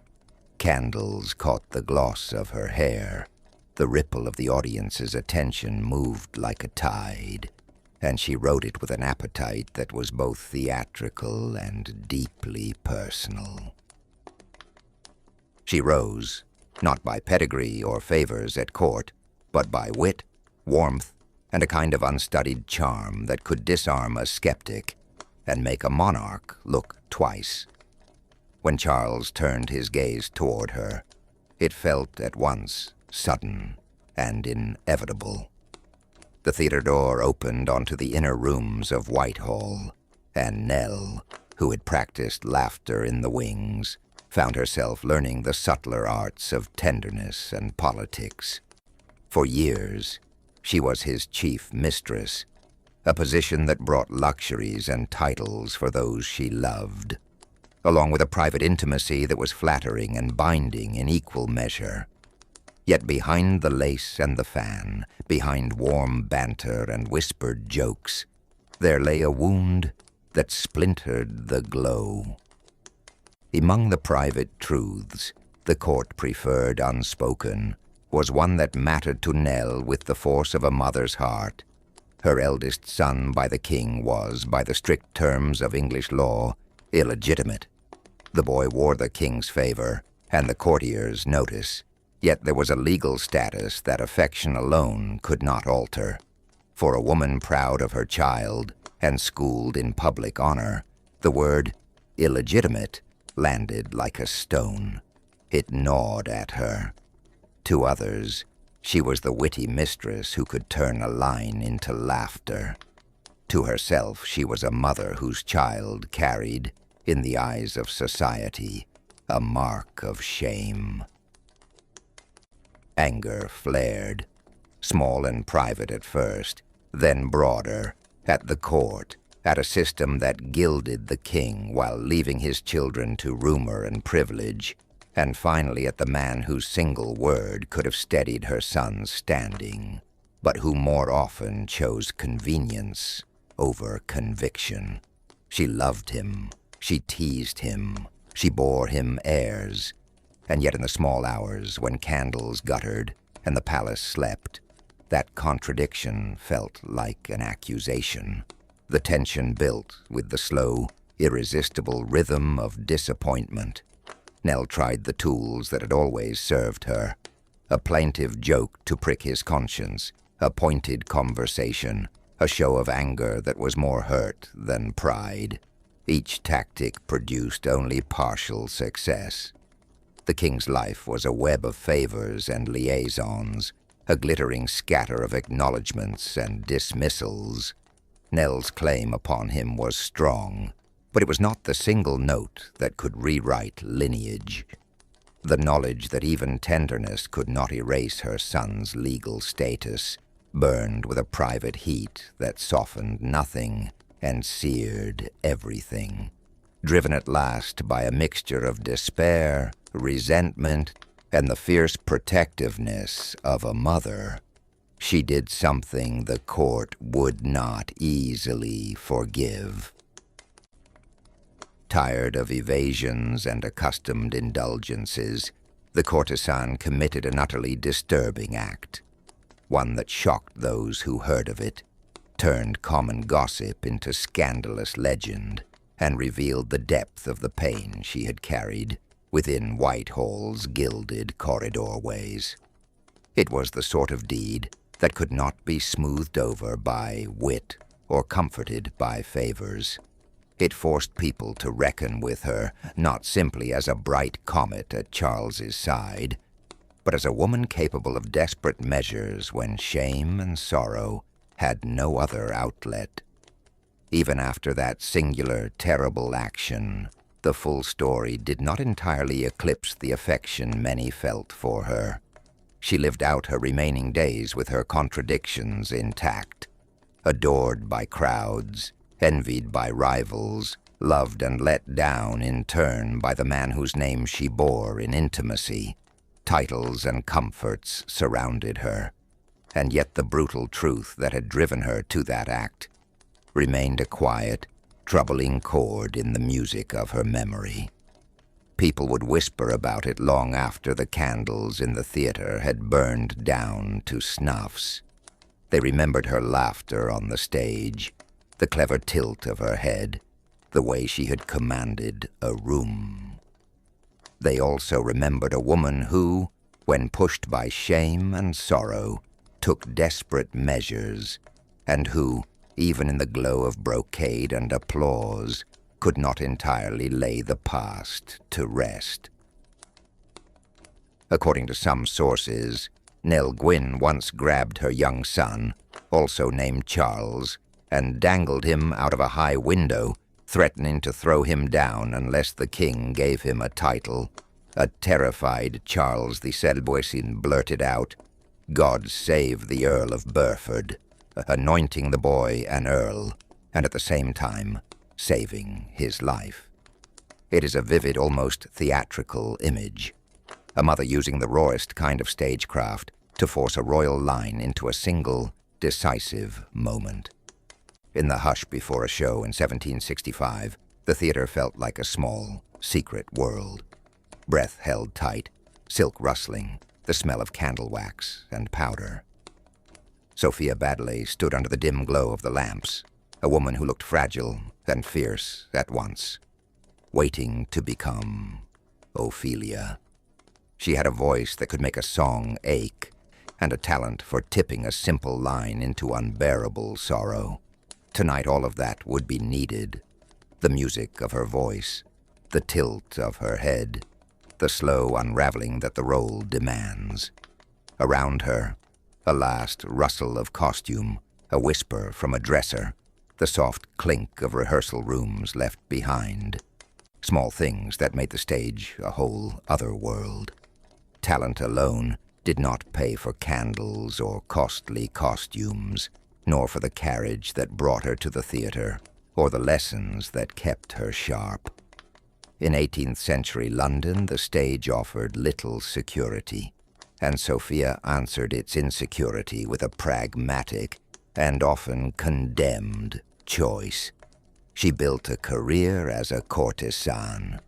Candles caught the gloss of her hair. The ripple of the audience's attention moved like a tide, and she wrote it with an appetite that was both theatrical and deeply personal. She rose, not by pedigree or favors at court, but by wit, warmth, and a kind of unstudied charm that could disarm a skeptic and make a monarch look twice. When Charles turned his gaze toward her, it felt at once sudden and inevitable. The theater door opened onto the inner rooms of Whitehall, and Nell, who had practiced laughter in the wings, found herself learning the subtler arts of tenderness and politics. For years, she was his chief mistress, a position that brought luxuries and titles for those she loved, along with a private intimacy that was flattering and binding in equal measure. Yet behind the lace and the fan, behind warm banter and whispered jokes, there lay a wound that splintered the glow. Among the private truths the court preferred unspoken was one that mattered to Nell with the force of a mother's heart. Her eldest son by the king was, by the strict terms of English law, illegitimate. The boy wore the king's favor and the courtiers' notice, yet there was a legal status that affection alone could not alter. For a woman proud of her child and schooled in public honor, the word illegitimate landed like a stone. It gnawed at her. To others, she was the witty mistress who could turn a line into laughter. To herself, she was a mother whose child carried, in the eyes of society, a mark of shame. Anger flared, small and private at first, then broader, at the court, at a system that gilded the king while leaving his children to rumor and privilege, and finally at the man whose single word could have steadied her son's standing, but who more often chose convenience over conviction. She loved him, she teased him, she bore him airs, and yet in the small hours when candles guttered and the palace slept, that contradiction felt like an accusation. The tension built with the slow, irresistible rhythm of disappointment. Nell tried the tools that had always served her. A plaintive joke to prick his conscience, a pointed conversation, a show of anger that was more hurt than pride. Each tactic produced only partial success. The king's life was a web of favors and liaisons, a glittering scatter of acknowledgments and dismissals. Nell's claim upon him was strong, but it was not the single note that could rewrite lineage. The knowledge that even tenderness could not erase her son's legal status burned with a private heat that softened nothing and seared everything. Driven at last by a mixture of despair, resentment, and the fierce protectiveness of a mother, she did something the court would not easily forgive. Tired of evasions and accustomed indulgences, the courtesan committed an utterly disturbing act, one that shocked those who heard of it, turned common gossip into scandalous legend, and revealed the depth of the pain she had carried within Whitehall's gilded corridor ways. It was the sort of deed that could not be smoothed over by wit or comforted by favors. It forced people to reckon with her not simply as a bright comet at Charles's side, but as a woman capable of desperate measures when shame and sorrow had no other outlet. Even after that singular, terrible action, the full story did not entirely eclipse the affection many felt for her. She lived out her remaining days with her contradictions intact, adored by crowds, envied by rivals, loved and let down in turn by the man whose name she bore in intimacy. Titles and comforts surrounded her, and yet the brutal truth that had driven her to that act remained a quiet, troubling chord in the music of her memory. People would whisper about it long after the candles in the theater had burned down to snuffs. They remembered her laughter on the stage, the clever tilt of her head, the way she had commanded a room. They also remembered a woman who, when pushed by shame and sorrow, took desperate measures, and who, even in the glow of brocade and applause, could not entirely lay the past to rest. According to some sources, Nell Gwynn once grabbed her young son, also named Charles, and dangled him out of a high window, threatening to throw him down unless the king gave him a title. A terrified Charles the Selboisin blurted out, "God save the Earl of Burford," anointing the boy an earl, and at the same time saving his life. It is a vivid, almost theatrical image. A mother using the rawest kind of stagecraft to force a royal line into a single, decisive moment. In the hush before a show in 1765, the theater felt like a small, secret world. Breath held tight, silk rustling, the smell of candle wax and powder. Sophia Baddeley stood under the dim glow of the lamps, a woman who looked fragile and fierce at once, waiting to become Ophelia. She had a voice that could make a song ache, and a talent for tipping a simple line into unbearable sorrow. Tonight all of that would be needed. The music of her voice, the tilt of her head, the slow unraveling that the role demands. Around her, a last rustle of costume, a whisper from a dresser, the soft clink of rehearsal rooms left behind. Small things that made the stage a whole other world. Talent alone did not pay for candles or costly costumes, nor for the carriage that brought her to the theater, or the lessons that kept her sharp. In 18th century London, the stage offered little security, and Sophia answered its insecurity with a pragmatic and often condemned choice. She built a career as a courtesan.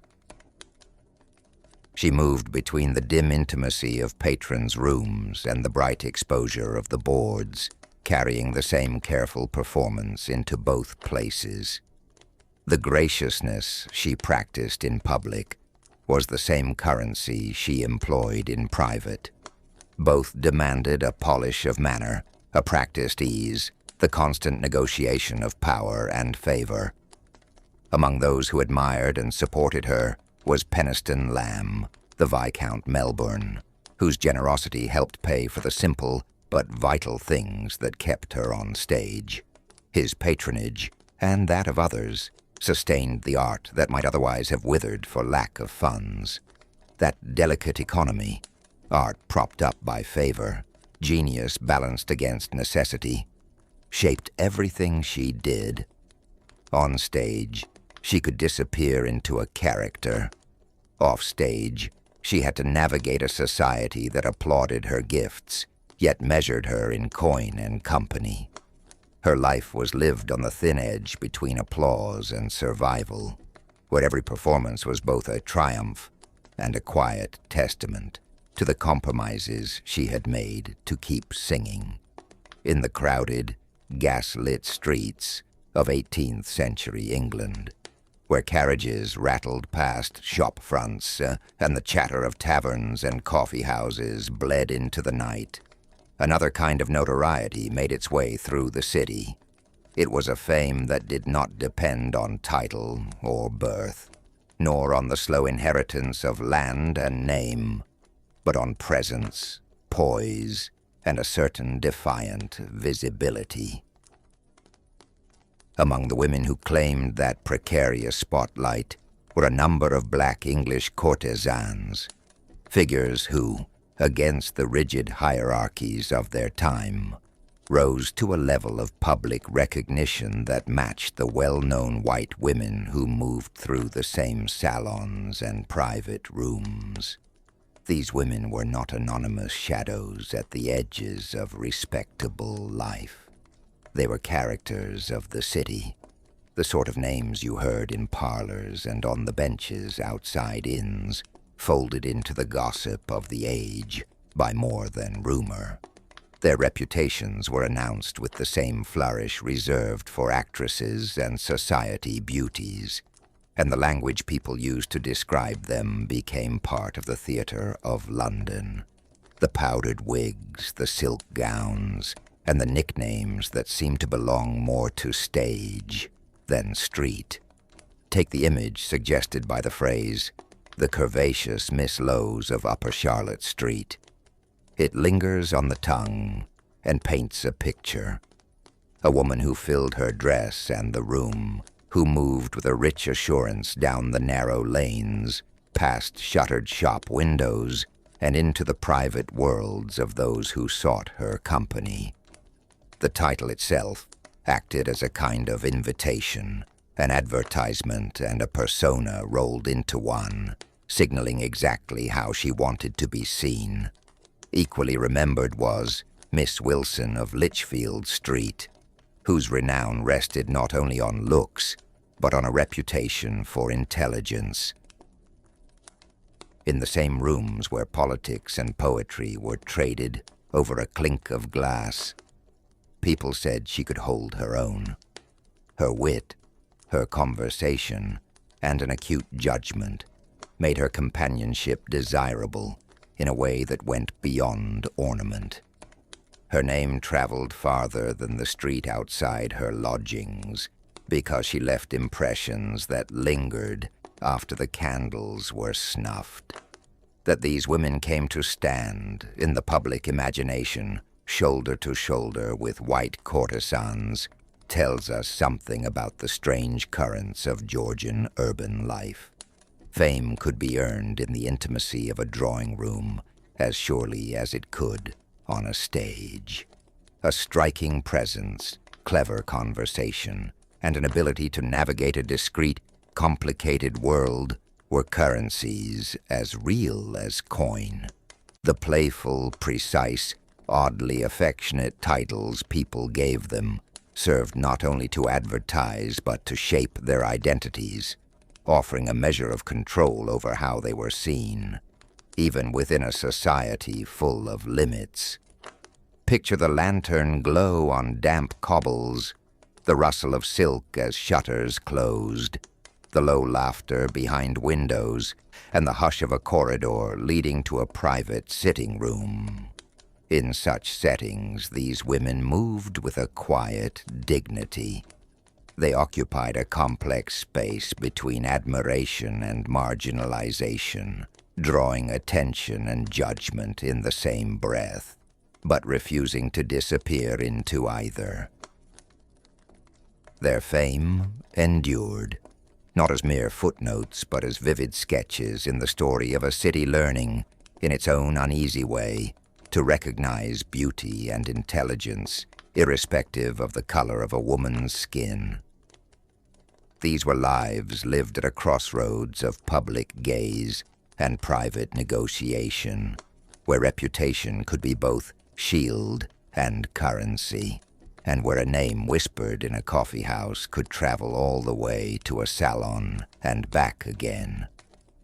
She moved between the dim intimacy of patrons' rooms and the bright exposure of the boards, carrying the same careful performance into both places. The graciousness she practiced in public was the same currency she employed in private. Both demanded a polish of manner, a practiced ease, the constant negotiation of power and favor. Among those who admired and supported her was Penistone Lamb, the Viscount Melbourne, whose generosity helped pay for the simple but vital things that kept her on stage. His patronage, and that of others, sustained the art that might otherwise have withered for lack of funds. That delicate economy, art propped up by favor, genius balanced against necessity, shaped everything she did. On stage, she could disappear into a character. Off stage, she had to navigate a society that applauded her gifts, yet measured her in coin and company. Her life was lived on the thin edge between applause and survival, where every performance was both a triumph and a quiet testament to the compromises she had made to keep singing. In the crowded, gas-lit streets of 18th century England, where carriages rattled past shop fronts and the chatter of taverns and coffee houses bled into the night. Another kind of notoriety made its way through the city. It was a fame that did not depend on title or birth, nor on the slow inheritance of land and name, but on presence, poise, and a certain defiant visibility. Among the women who claimed that precarious spotlight were a number of black English courtesans, figures who, against the rigid hierarchies of their time, rose to a level of public recognition that matched the well-known white women who moved through the same salons and private rooms. These women were not anonymous shadows at the edges of respectable life. They were characters of the city, the sort of names you heard in parlors and on the benches outside inns, folded into the gossip of the age by more than rumor. Their reputations were announced with the same flourish reserved for actresses and society beauties, and the language people used to describe them became part of the theater of London. The powdered wigs, the silk gowns, and the nicknames that seemed to belong more to stage than street. Take the image suggested by the phrase, the curvaceous Miss Lowe's of Upper Charlotte Street. It lingers on the tongue and paints a picture. A woman who filled her dress and the room, who moved with a rich assurance down the narrow lanes, past shuttered shop windows, and into the private worlds of those who sought her company. The title itself acted as a kind of invitation, an advertisement and a persona rolled into one, signaling exactly how she wanted to be seen. Equally remembered was Miss Wilson of Lichfield Street, whose renown rested not only on looks, but on a reputation for intelligence. In the same rooms where politics and poetry were traded over a clink of glass, people said she could hold her own. Her wit, her conversation, and an acute judgment made her companionship desirable in a way that went beyond ornament. Her name traveled farther than the street outside her lodgings because she left impressions that lingered after the candles were snuffed. That these women came to stand in the public imagination shoulder to shoulder with white courtesans tells us something about the strange currents of Georgian urban life. Fame could be earned in the intimacy of a drawing room as surely as it could on a stage. A striking presence, clever conversation, and an ability to navigate a discreet, complicated world were currencies as real as coin. The playful, precise, oddly affectionate titles people gave them served not only to advertise but to shape their identities, offering a measure of control over how they were seen, even within a society full of limits. Picture the lantern glow on damp cobbles, the rustle of silk as shutters closed, the low laughter behind windows, and the hush of a corridor leading to a private sitting room. In such settings, these women moved with a quiet dignity. They occupied a complex space between admiration and marginalization, drawing attention and judgment in the same breath, but refusing to disappear into either. Their fame endured, not as mere footnotes, but as vivid sketches in the story of a city learning, in its own uneasy way, to recognize beauty and intelligence, irrespective of the color of a woman's skin. These were lives lived at a crossroads of public gaze and private negotiation, where reputation could be both shield and currency, and where a name whispered in a coffee house could travel all the way to a salon and back again.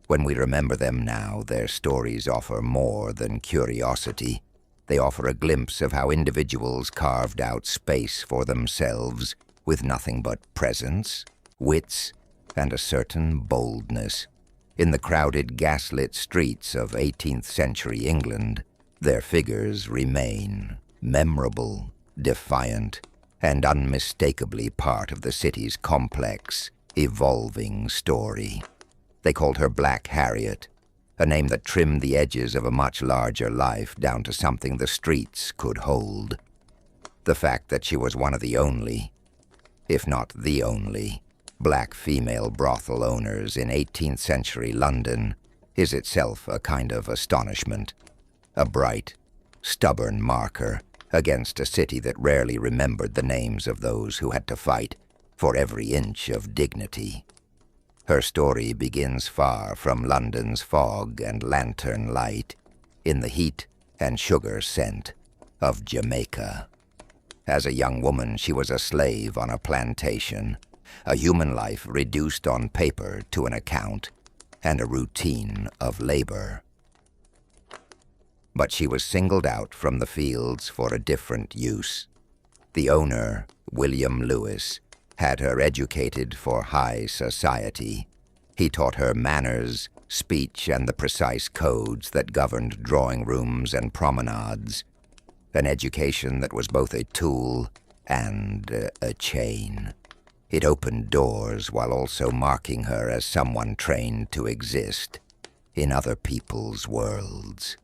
When we remember them now, their stories offer more than curiosity. They offer a glimpse of how individuals carved out space for themselves with nothing but presence, wits, and a certain boldness. In the crowded gaslit streets of 18th century England, their figures remain memorable, defiant, and unmistakably part of the city's complex, evolving story. They called her Black Harriet, a name that trimmed the edges of a much larger life down to something the streets could hold. The fact that she was one of the only, if not the only, black female brothel owners in 18th century London is itself a kind of astonishment, a bright, stubborn marker against a city that rarely remembered the names of those who had to fight for every inch of dignity. Her story begins far from London's fog and lantern light, in the heat and sugar scent of Jamaica. As a young woman, she was a slave on a plantation, a human life reduced on paper to an account and a routine of labor. But she was singled out from the fields for a different use. The owner, William Lewis, had her educated for high society. He taught her manners, speech, and the precise codes that governed drawing rooms and promenades, an education that was both a tool and a chain. It opened doors while also marking her as someone trained to exist in other people's worlds.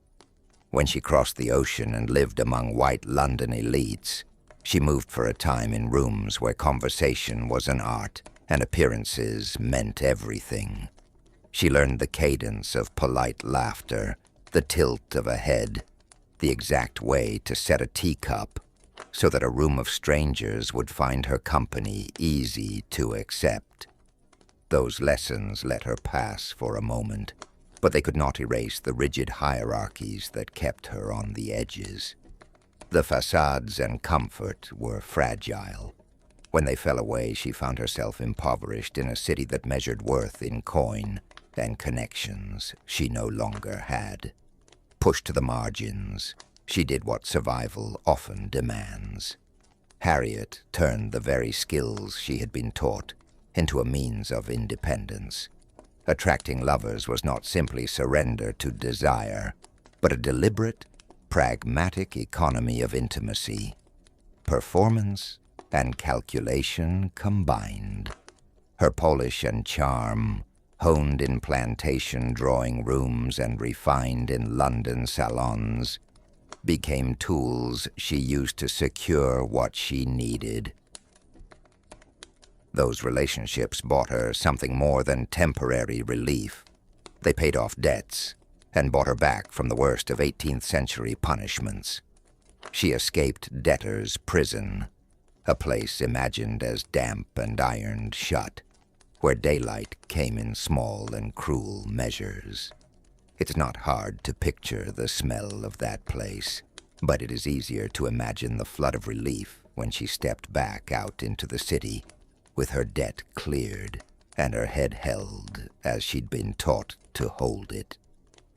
When she crossed the ocean and lived among white London elites, she moved for a time in rooms where conversation was an art and appearances meant everything. She learned the cadence of polite laughter, the tilt of a head, the exact way to set a teacup, so that a room of strangers would find her company easy to accept. Those lessons let her pass for a moment, but they could not erase the rigid hierarchies that kept her on the edges. The facades and comfort were fragile. When they fell away, she found herself impoverished in a city that measured worth in coin and connections she no longer had. Pushed to the margins, she did what survival often demands. Harriet turned the very skills she had been taught into a means of independence. Attracting lovers was not simply surrender to desire, but a deliberate, pragmatic economy of intimacy. Performance and calculation combined. Her polish and charm, honed in plantation drawing rooms and refined in London salons, became tools she used to secure what she needed. Those relationships bought her something more than temporary relief. They paid off debts and bought her back from the worst of 18th century punishments. She escaped debtor's prison, a place imagined as damp and ironed shut, where daylight came in small and cruel measures. It's not hard to picture the smell of that place, but it is easier to imagine the flood of relief when she stepped back out into the city, with her debt cleared and her head held as she'd been taught to hold it.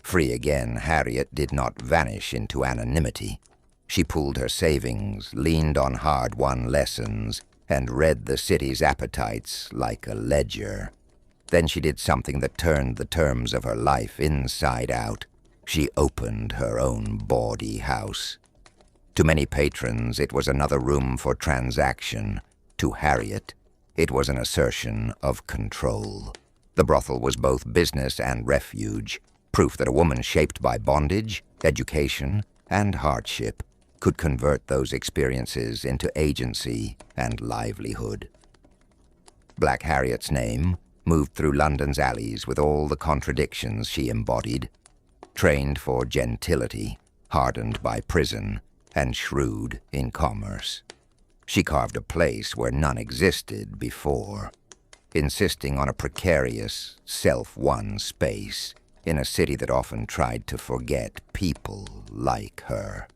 Free again, Harriet did not vanish into anonymity. She pooled her savings, leaned on hard-won lessons, and read the city's appetites like a ledger. Then she did something that turned the terms of her life inside out. She opened her own bawdy house. To many patrons, it was another room for transaction. To Harriet, it was an assertion of control. The brothel was both business and refuge, proof that a woman shaped by bondage, education, and hardship could convert those experiences into agency and livelihood. Black Harriet's name moved through London's alleys with all the contradictions she embodied, trained for gentility, hardened by prison, and shrewd in commerce. She carved a place where none existed before, insisting on a precarious, self-won space in a city that often tried to forget people like her.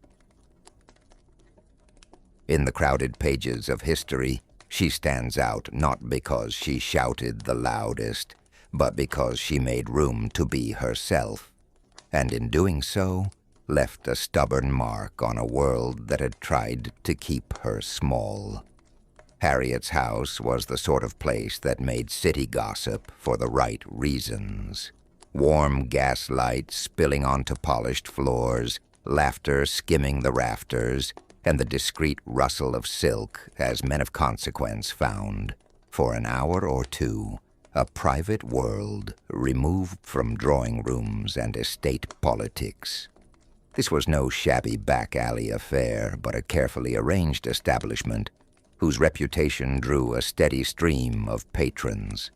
In the crowded pages of history, she stands out not because she shouted the loudest, but because she made room to be herself, and in doing so, left a stubborn mark on a world that had tried to keep her small. Harriet's house was the sort of place that made city gossip for the right reasons. Warm gaslight spilling onto polished floors, laughter skimming the rafters, and the discreet rustle of silk as men of consequence found, for an hour or two, a private world removed from drawing rooms and estate politics. This was no shabby back-alley affair, but a carefully arranged establishment whose reputation drew a steady stream of patrons.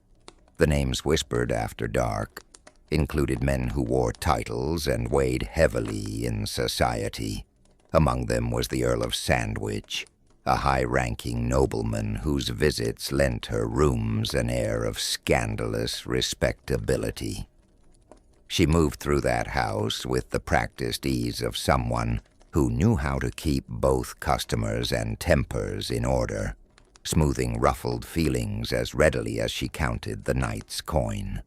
The names whispered after dark included men who wore titles and weighed heavily in society. Among them was the Earl of Sandwich, a high-ranking nobleman whose visits lent her rooms an air of scandalous respectability. She moved through that house with the practiced ease of someone who knew how to keep both customers and tempers in order, smoothing ruffled feelings as readily as she counted the night's coin.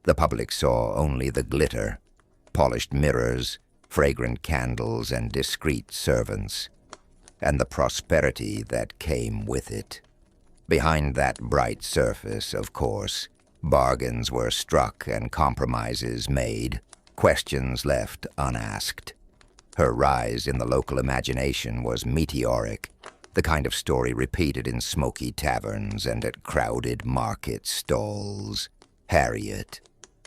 The public saw only the glitter, polished mirrors, fragrant candles, and discreet servants, and the prosperity that came with it. Behind that bright surface, of course, bargains were struck and compromises made, questions left unasked. Her rise in the local imagination was meteoric, the kind of story repeated in smoky taverns and at crowded market stalls. Harriet,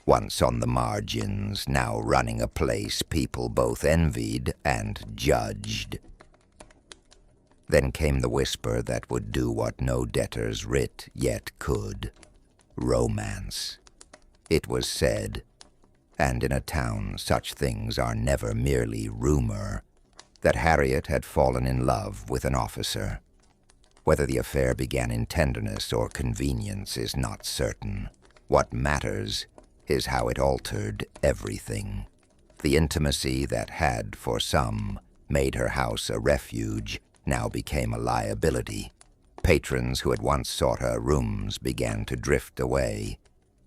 once on the margins, now running a place people both envied and judged. Then came the whisper that would do what no debtor's writ yet could. Romance. It was said, and in a town such things are never merely rumor, that Harriet had fallen in love with an officer. Whether the affair began in tenderness or convenience is not certain. What matters is how it altered everything. The intimacy that had, for some, made her house a refuge now became a liability. Patrons who had once sought her rooms began to drift away,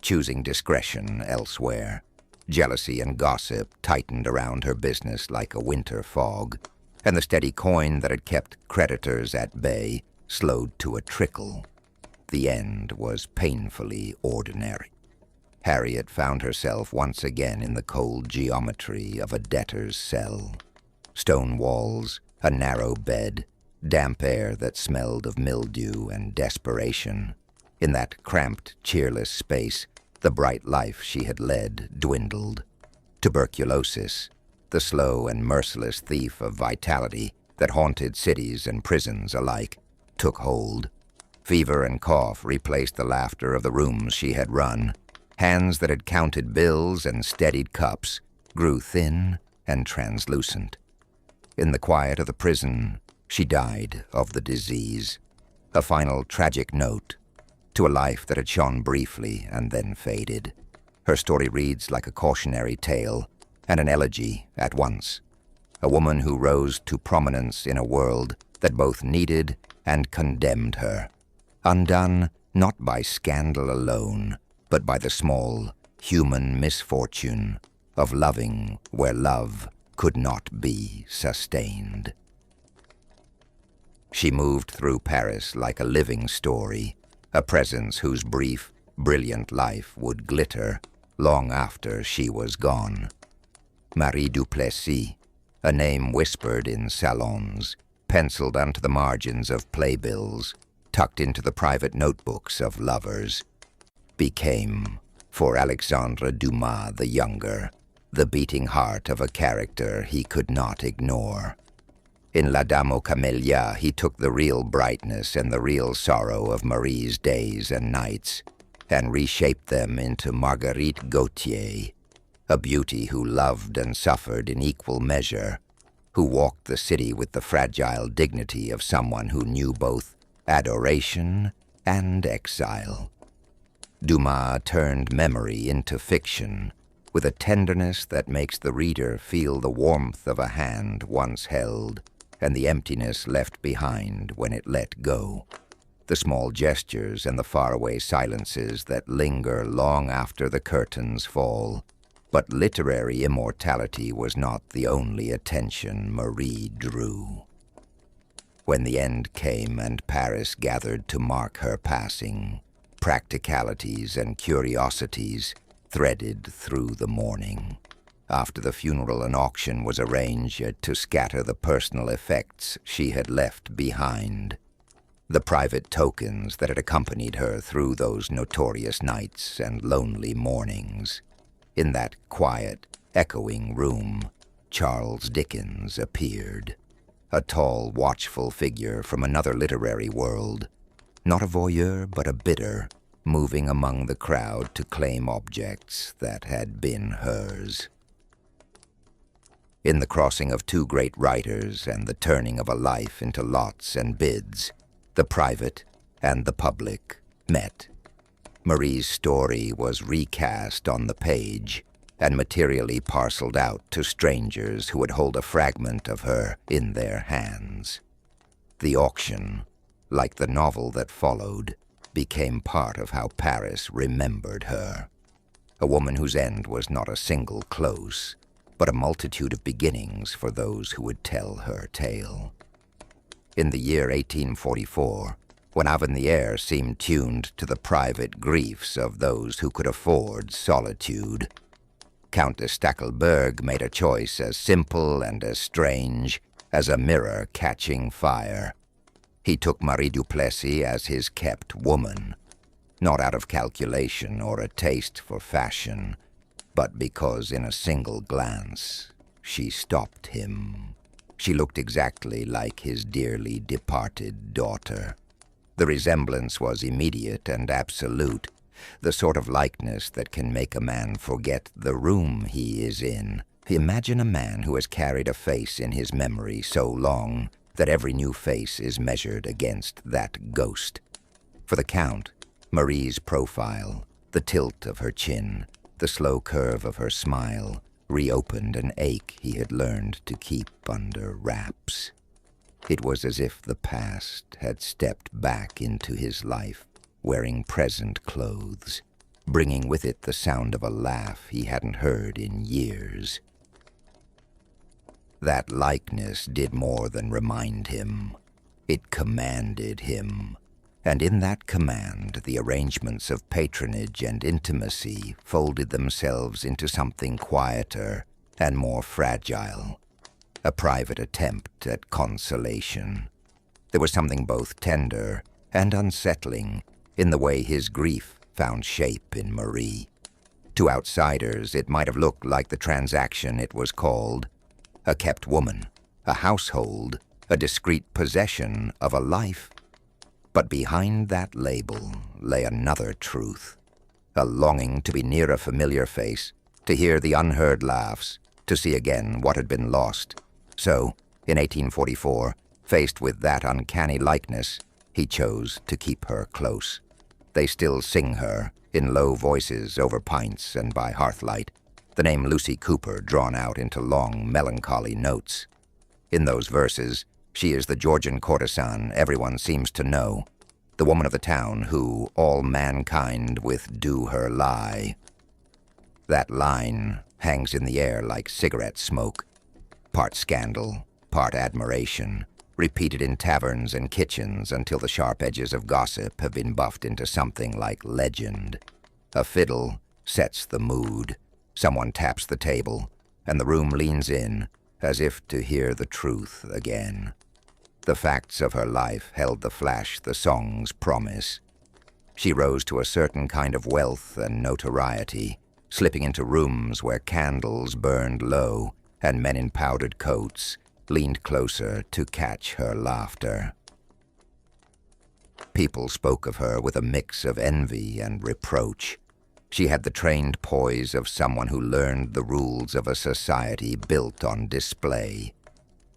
choosing discretion elsewhere. Jealousy and gossip tightened around her business like a winter fog, and the steady coin that had kept creditors at bay slowed to a trickle. The end was painfully ordinary. Harriet found herself once again in the cold geometry of a debtor's cell. Stone walls, a narrow bed, damp air that smelled of mildew and desperation. In that cramped, cheerless space, the bright life she had led dwindled. Tuberculosis, the slow and merciless thief of vitality that haunted cities and prisons alike, took hold. Fever and cough replaced the laughter of the rooms she had run. Hands that had counted bills and steadied cups grew thin and translucent. In the quiet of the prison, she died of the disease, a final tragic note to a life that had shone briefly and then faded. Her story reads like a cautionary tale and an elegy at once. A woman who rose to prominence in a world that both needed and condemned her. Undone not by scandal alone, but by the small, human misfortune of loving where love could not be sustained. She moved through Paris like a living story, a presence whose brief, brilliant life would glitter long after she was gone. Marie Duplessis, a name whispered in salons, penciled onto the margins of playbills, tucked into the private notebooks of lovers, became, for Alexandre Dumas the Younger, the beating heart of a character he could not ignore. In La Dame aux Camélias, he took the real brightness and the real sorrow of Marie's days and nights and reshaped them into Marguerite Gautier, a beauty who loved and suffered in equal measure, who walked the city with the fragile dignity of someone who knew both adoration and exile. Dumas turned memory into fiction with a tenderness that makes the reader feel the warmth of a hand once held and the emptiness left behind when it let go. The small gestures and the faraway silences that linger long after the curtains fall. But literary immortality was not the only attention Marie drew. When the end came and Paris gathered to mark her passing, practicalities and curiosities threaded through the mourning. After the funeral, an auction was arranged to scatter the personal effects she had left behind, the private tokens that had accompanied her through those notorious nights and lonely mornings. In that quiet, echoing room, Charles Dickens appeared, a tall, watchful figure from another literary world, not a voyeur but a bidder, moving among the crowd to claim objects that had been hers. In the crossing of two great writers and the turning of a life into lots and bids, the private and the public met. Marie's story was recast on the page and materially parceled out to strangers who would hold a fragment of her in their hands. The auction, like the novel that followed, became part of how Paris remembered her. A woman whose end was not a single close, but a multitude of beginnings for those who would tell her tale. In the year 1844, when Avenir seemed tuned to the private griefs of those who could afford solitude, Count de Stackelberg made a choice as simple and as strange as a mirror catching fire. He took Marie Duplessis as his kept woman, not out of calculation or a taste for fashion, but because in a single glance she stopped him. She looked exactly like his dearly departed daughter. The resemblance was immediate and absolute, the sort of likeness that can make a man forget the room he is in. Imagine a man who has carried a face in his memory so long that every new face is measured against that ghost. For the Count, Marie's profile, the tilt of her chin, the slow curve of her smile, reopened an ache he had learned to keep under wraps. It was as if the past had stepped back into his life, wearing present clothes, bringing with it the sound of a laugh he hadn't heard in years. That likeness did more than remind him. It commanded him, and in that command the arrangements of patronage and intimacy folded themselves into something quieter and more fragile, a private attempt at consolation. There was something both tender and unsettling in the way his grief found shape in Marie. To outsiders, it might have looked like the transaction it was called: a kept woman, a household, a discreet possession of a life. But behind that label lay another truth, a longing to be near a familiar face, to hear the unheard laughs, to see again what had been lost. So, in 1844, faced with that uncanny likeness, he chose to keep her close. They still sing her, in low voices over pints and by hearthlight, the name Lucy Cooper drawn out into long, melancholy notes. In those verses, she is the Georgian courtesan everyone seems to know, the woman of the town who all mankind with do her lie. That line hangs in the air like cigarette smoke, part scandal, part admiration, repeated in taverns and kitchens until the sharp edges of gossip have been buffed into something like legend. A fiddle sets the mood, someone taps the table, and the room leans in as if to hear the truth again. The facts of her life held the flash the songs promise. She rose to a certain kind of wealth and notoriety, slipping into rooms where candles burned low and men in powdered coats leaned closer to catch her laughter. People spoke of her with a mix of envy and reproach. She had the trained poise of someone who learned the rules of a society built on display,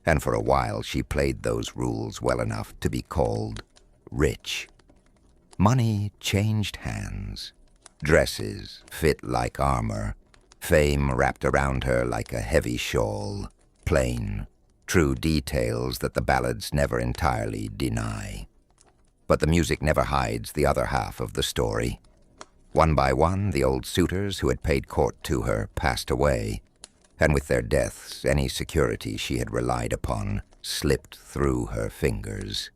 and for a while she played those rules well enough to be called rich. Money changed hands. Dresses fit like armor. Fame wrapped around her like a heavy shawl. Plain, true details that the ballads never entirely deny. But the music never hides the other half of the story. One by one, the old suitors who had paid court to her passed away, and with their deaths, any security she had relied upon slipped through her fingers.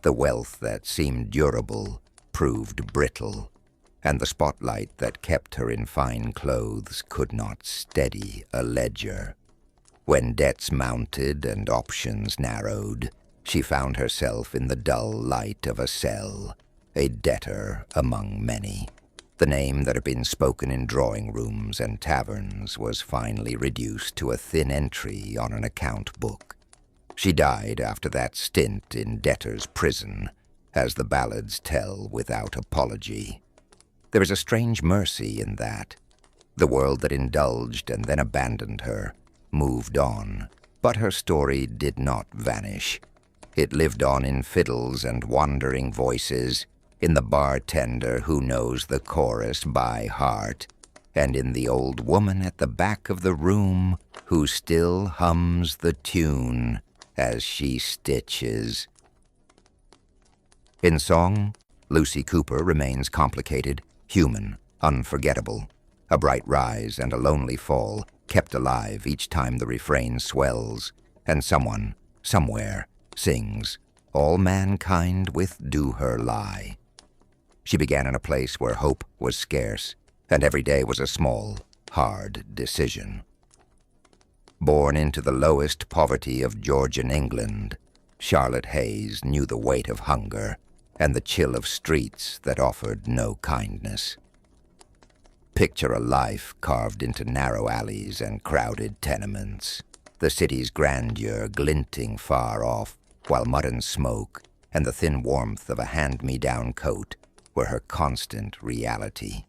The wealth that seemed durable proved brittle, and the spotlight that kept her in fine clothes could not steady a ledger. When debts mounted and options narrowed, she found herself in the dull light of a cell, a debtor among many. The name that had been spoken in drawing rooms and taverns was finally reduced to a thin entry on an account book. She died after that stint in debtor's prison, as the ballads tell without apology. There is a strange mercy in that. The world that indulged and then abandoned her moved on, but her story did not vanish. It lived on in fiddles and wandering voices, in the bartender who knows the chorus by heart, and in the old woman at the back of the room who still hums the tune as she stitches. In song, Lucy Cooper remains complicated, human, unforgettable. A bright rise and a lonely fall, kept alive each time the refrain swells, and someone, somewhere, sings, "All mankind with do her lie." She began in a place where hope was scarce, and every day was a small, hard decision. Born into the lowest poverty of Georgian England, Charlotte Hayes knew the weight of hunger and the chill of streets that offered no kindness. Picture a life carved into narrow alleys and crowded tenements, the city's grandeur glinting far off, while mud and smoke and the thin warmth of a hand-me-down coat were her constant reality.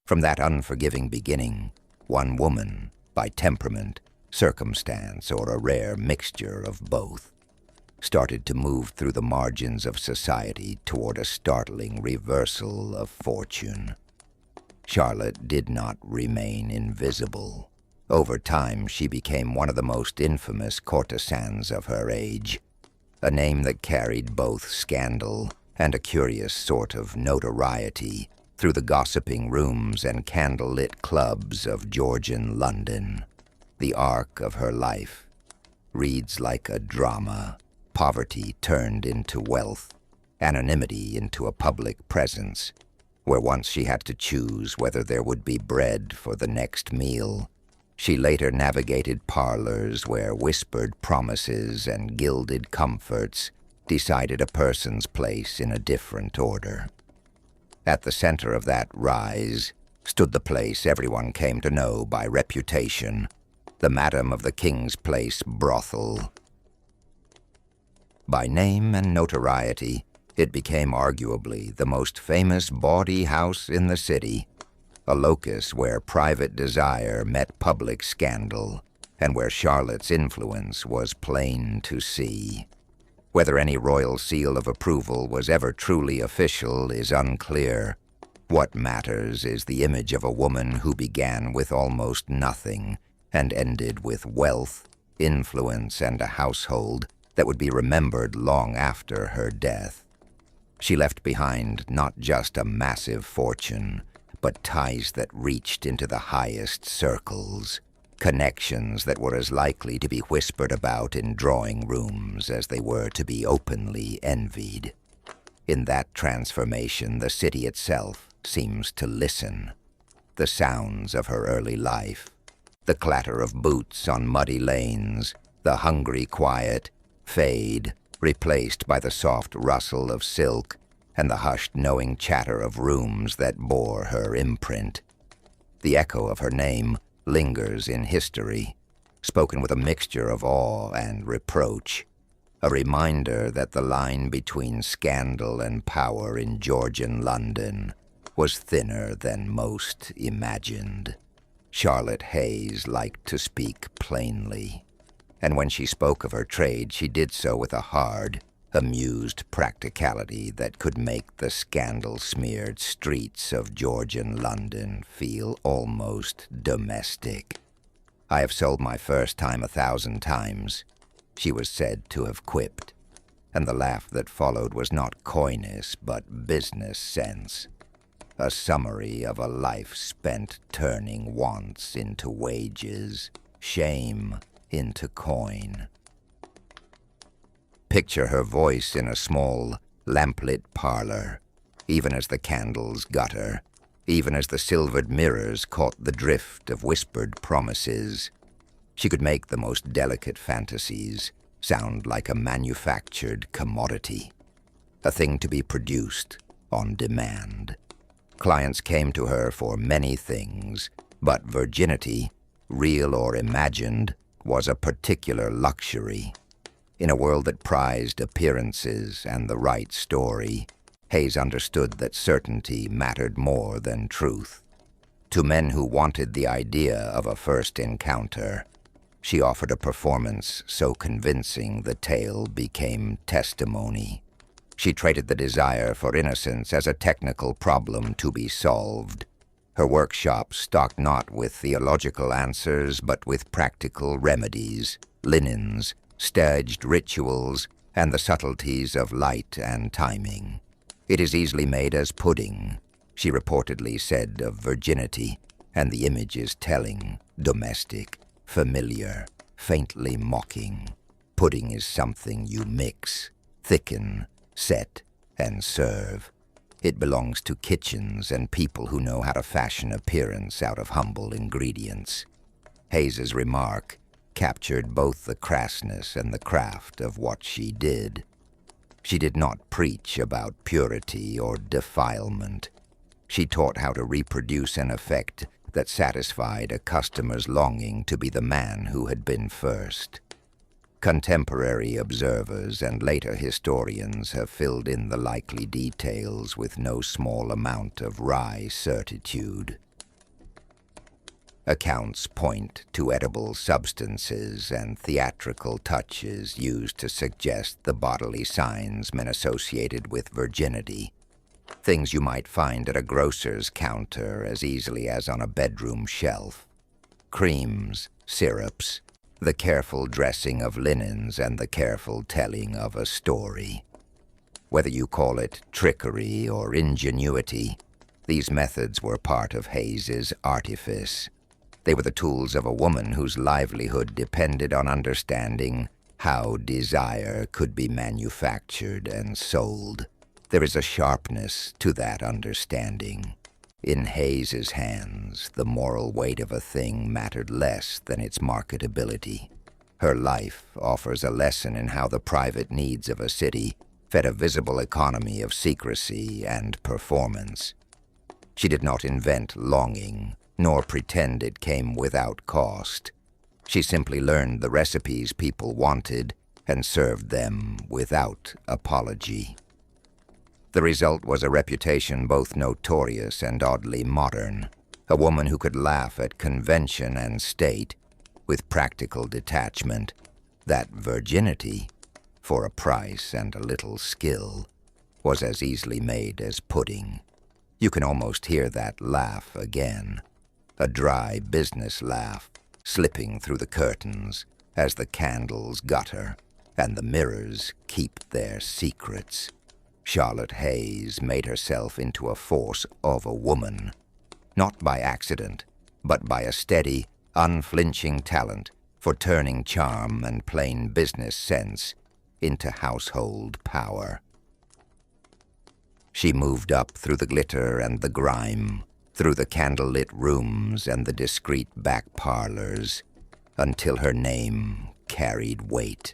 From that unforgiving beginning, one woman, by temperament, circumstance, or a rare mixture of both, started to move through the margins of society toward a startling reversal of fortune. Charlotte did not remain invisible. Over time, she became one of the most infamous courtesans of her age, a name that carried both scandal and a curious sort of notoriety through the gossiping rooms and candlelit clubs of Georgian London. The arc of her life reads like a drama, poverty turned into wealth, anonymity into a public presence, where once she had to choose whether there would be bread for the next meal. She later navigated parlors where whispered promises and gilded comforts decided a person's place in a different order. At the center of that rise stood the place everyone came to know by reputation, the Madam of the King's Place brothel. By name and notoriety, it became arguably the most famous bawdy house in the city, a locus where private desire met public scandal, and where Charlotte's influence was plain to see. Whether any royal seal of approval was ever truly official is unclear. What matters is the image of a woman who began with almost nothing and ended with wealth, influence, and a household that would be remembered long after her death. She left behind not just a massive fortune, but ties that reached into the highest circles. Connections that were as likely to be whispered about in drawing rooms as they were to be openly envied. In that transformation, the city itself seems to listen. The sounds of her early life, the clatter of boots on muddy lanes, the hungry quiet, fade, replaced by the soft rustle of silk and the hushed knowing chatter of rooms that bore her imprint. The echo of her name lingers in history, spoken with a mixture of awe and reproach, a reminder that the line between scandal and power in Georgian London was thinner than most imagined. Charlotte Hayes liked to speak plainly, and when she spoke of her trade, she did so with a hard, amused practicality that could make the scandal-smeared streets of Georgian London feel almost domestic. "I have sold my first time 1,000 times," she was said to have quipped, and the laugh that followed was not coyness but business sense, a summary of a life spent turning wants into wages, shame into coin, Picture her voice in a small, lamplit parlor, even as the candles gutter, even as the silvered mirrors caught the drift of whispered promises. She could make the most delicate fantasies sound like a manufactured commodity, a thing to be produced on demand. Clients came to her for many things, but virginity, real or imagined, was a particular luxury. In a world that prized appearances and the right story, Hayes understood that certainty mattered more than truth. To men who wanted the idea of a first encounter, she offered a performance so convincing the tale became testimony. She traded the desire for innocence as a technical problem to be solved. Her workshop stocked not with theological answers, but with practical remedies, linens, staged rituals, and the subtleties of light and timing. "It is easily made as pudding," she reportedly said of virginity, and the image is telling, domestic, familiar, faintly mocking. Pudding is something you mix, thicken, set, and serve. It belongs to kitchens and people who know how to fashion appearance out of humble ingredients. Hayes's remark captured both the crassness and the craft of what she did. She did not preach about purity or defilement. She taught how to reproduce an effect that satisfied a customer's longing to be the man who had been first. Contemporary observers and later historians have filled in the likely details with no small amount of wry certitude. Accounts point to edible substances and theatrical touches used to suggest the bodily signs men associated with virginity. Things you might find at a grocer's counter as easily as on a bedroom shelf. Creams, syrups, the careful dressing of linens, and the careful telling of a story. Whether you call it trickery or ingenuity, these methods were part of Hayes's artifice. They were the tools of a woman whose livelihood depended on understanding how desire could be manufactured and sold. There is a sharpness to that understanding. In Hayes's hands, the moral weight of a thing mattered less than its marketability. Her life offers a lesson in how the private needs of a city fed a visible economy of secrecy and performance. She did not invent longing, nor pretend it came without cost. She simply learned the recipes people wanted and served them without apology. The result was a reputation both notorious and oddly modern, a woman who could laugh at convention and state with practical detachment, that virginity, for a price and a little skill, was as easily made as pudding. You can almost hear that laugh again. A dry business laugh, slipping through the curtains as the candles gutter and the mirrors keep their secrets. Charlotte Hayes made herself into a force of a woman, not by accident, but by a steady, unflinching talent for turning charm and plain business sense into household power. She moved up through the glitter and the grime, through the candlelit rooms and the discreet back parlors, until her name carried weight.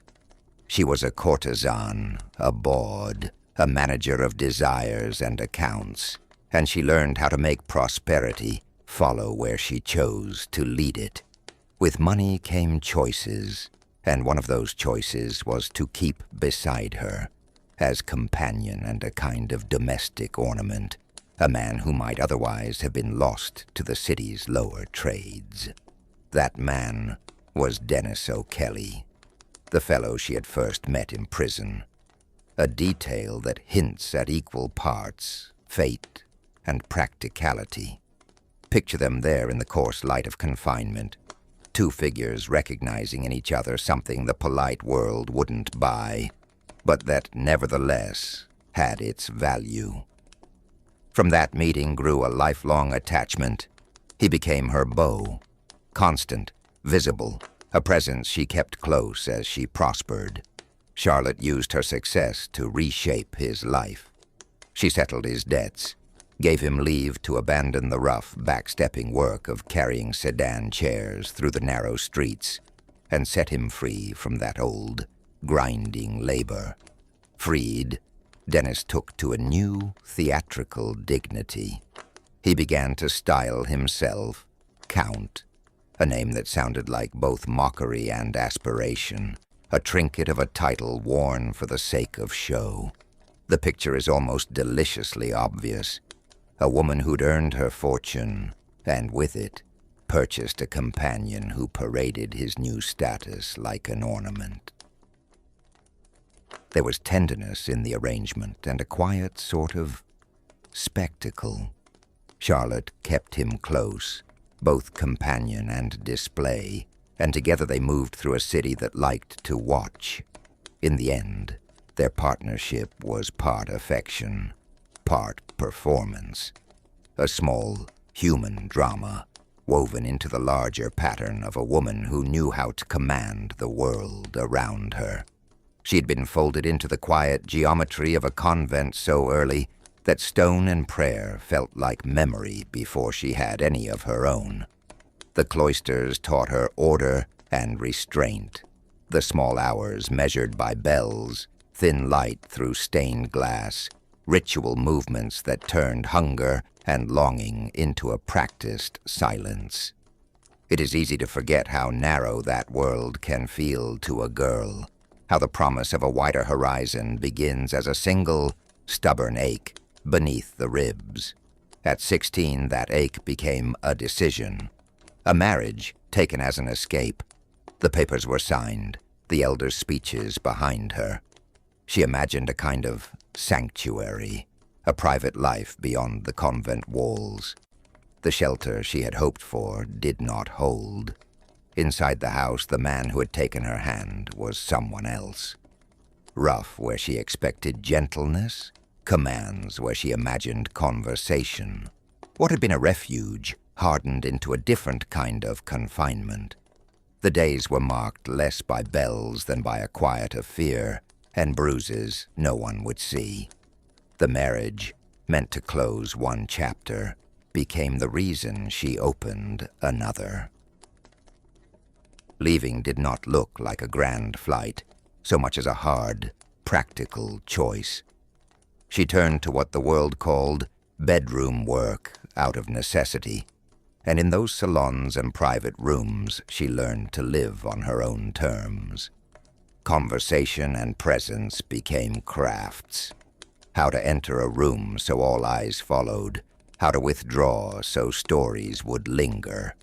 She was a courtesan, a bawd, a manager of desires and accounts, and she learned how to make prosperity follow where she chose to lead it. With money came choices, and one of those choices was to keep beside her, as companion and a kind of domestic ornament, a man who might otherwise have been lost to the city's lower trades. That man was Dennis O'Kelly, the fellow she had first met in prison, a detail that hints at equal parts fate and practicality. Picture them there in the coarse light of confinement, two figures recognizing in each other something the polite world wouldn't buy, but that nevertheless had its value. From that meeting grew a lifelong attachment. He became her beau, constant, visible, a presence she kept close as she prospered. Charlotte used her success to reshape his life. She settled his debts, gave him leave to abandon the rough, backstepping work of carrying sedan chairs through the narrow streets, and set him free from that old, grinding labor. Freed, Dennis took to a new, theatrical dignity. He began to style himself Count, a name that sounded like both mockery and aspiration, a trinket of a title worn for the sake of show. The picture is almost deliciously obvious. A woman who'd earned her fortune, and with it, purchased a companion who paraded his new status like an ornament. There was tenderness in the arrangement and a quiet sort of spectacle. Charlotte kept him close, both companion and display, and together they moved through a city that liked to watch. In the end, their partnership was part affection, part performance. A small, human drama woven into the larger pattern of a woman who knew how to command the world around her. She had been folded into the quiet geometry of a convent so early that stone and prayer felt like memory before she had any of her own. The cloisters taught her order and restraint, the small hours measured by bells, thin light through stained glass, ritual movements that turned hunger and longing into a practiced silence. It is easy to forget how narrow that world can feel to a girl, how the promise of a wider horizon begins as a single, stubborn ache beneath the ribs. At 16, that ache became a decision, a marriage taken as an escape. The papers were signed, the elders' speeches behind her. She imagined a kind of sanctuary, a private life beyond the convent walls. The shelter she had hoped for did not hold. Inside the house, the man who had taken her hand was someone else. Rough where she expected gentleness, commands where she imagined conversation. What had been a refuge hardened into a different kind of confinement. The days were marked less by bells than by a quiet of fear and bruises no one would see. The marriage, meant to close one chapter, became the reason she opened another. Leaving did not look like a grand flight, so much as a hard, practical choice. She turned to what the world called bedroom work out of necessity, and in those salons and private rooms she learned to live on her own terms. Conversation and presence became crafts. How to enter a room so all eyes followed, how to withdraw so stories would linger.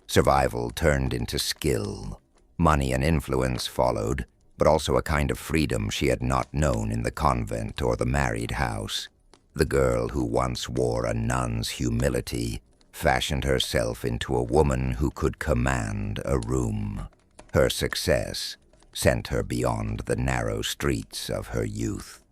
Survival turned into skill. Money and influence followed, but also a kind of freedom she had not known in the convent or the married house. The girl who once wore a nun's humility fashioned herself into a woman who could command a room. Her success sent her beyond the narrow streets of her youth.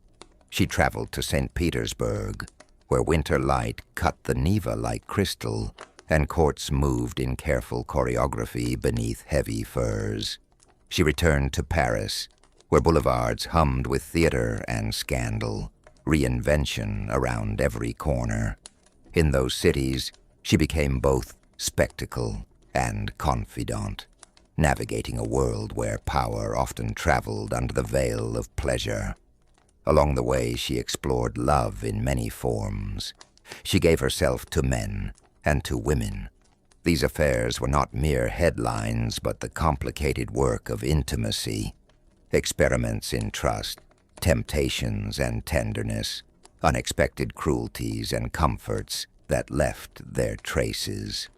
She traveled to St. Petersburg, where winter light cut the Neva like crystal, and courts moved in careful choreography beneath heavy furs. She returned to Paris, where boulevards hummed with theater and scandal, reinvention around every corner. In those cities, she became both spectacle and confidant, navigating a world where power often traveled under the veil of pleasure. Along the way, she explored love in many forms. She gave herself to men and to women. These affairs were not mere headlines, but the complicated work of intimacy, experiments in trust, temptations and tenderness, unexpected cruelties and comforts that left their traces.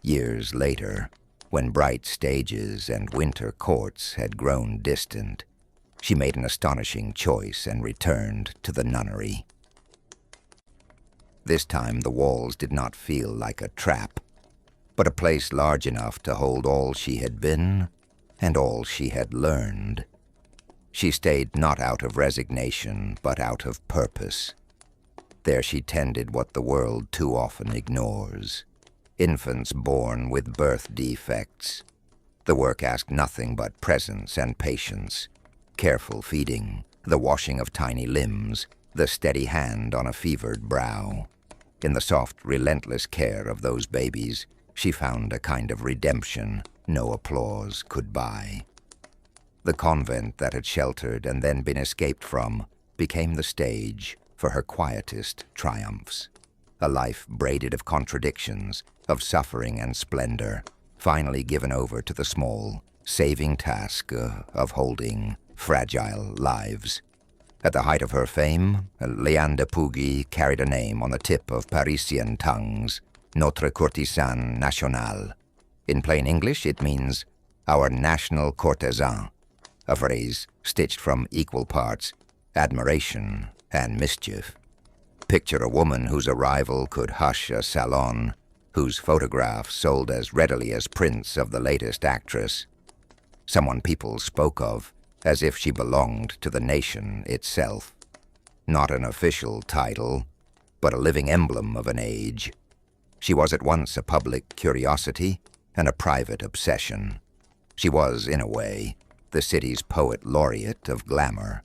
Years later, when bright stages and winter courts had grown distant, she made an astonishing choice and returned to the nunnery. This time the walls did not feel like a trap, but a place large enough to hold all she had been and all she had learned. She stayed not out of resignation, but out of purpose. There she tended what the world too often ignores: infants born with birth defects. The work asked nothing but presence and patience. Careful feeding, the washing of tiny limbs, the steady hand on a fevered brow. In the soft, relentless care of those babies, she found a kind of redemption no applause could buy. The convent that had sheltered and then been escaped from became the stage for her quietest triumphs. A life braided of contradictions, of suffering and splendor, finally given over to the small, saving task of holding fragile lives. At the height of her fame, Liane de Pougy carried a name on the tip of Parisian tongues, Notre Courtesan National. In plain English, it means our national courtesan, a phrase stitched from equal parts admiration and mischief. Picture a woman whose arrival could hush a salon, whose photograph sold as readily as prints of the latest actress. Someone people spoke of as if she belonged to the nation itself. Not an official title, but a living emblem of an age. She was at once a public curiosity and a private obsession. She was, in a way, the city's poet laureate of glamour.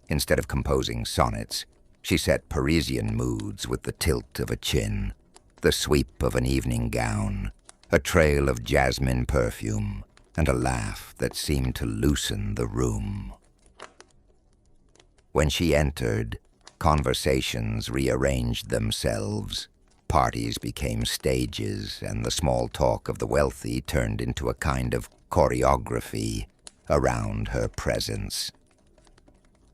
Instead of composing sonnets, she set Parisian moods with the tilt of a chin, the sweep of an evening gown, a trail of jasmine perfume, and a laugh that seemed to loosen the room. When she entered, conversations rearranged themselves. Parties became stages, and the small talk of the wealthy turned into a kind of choreography around her presence.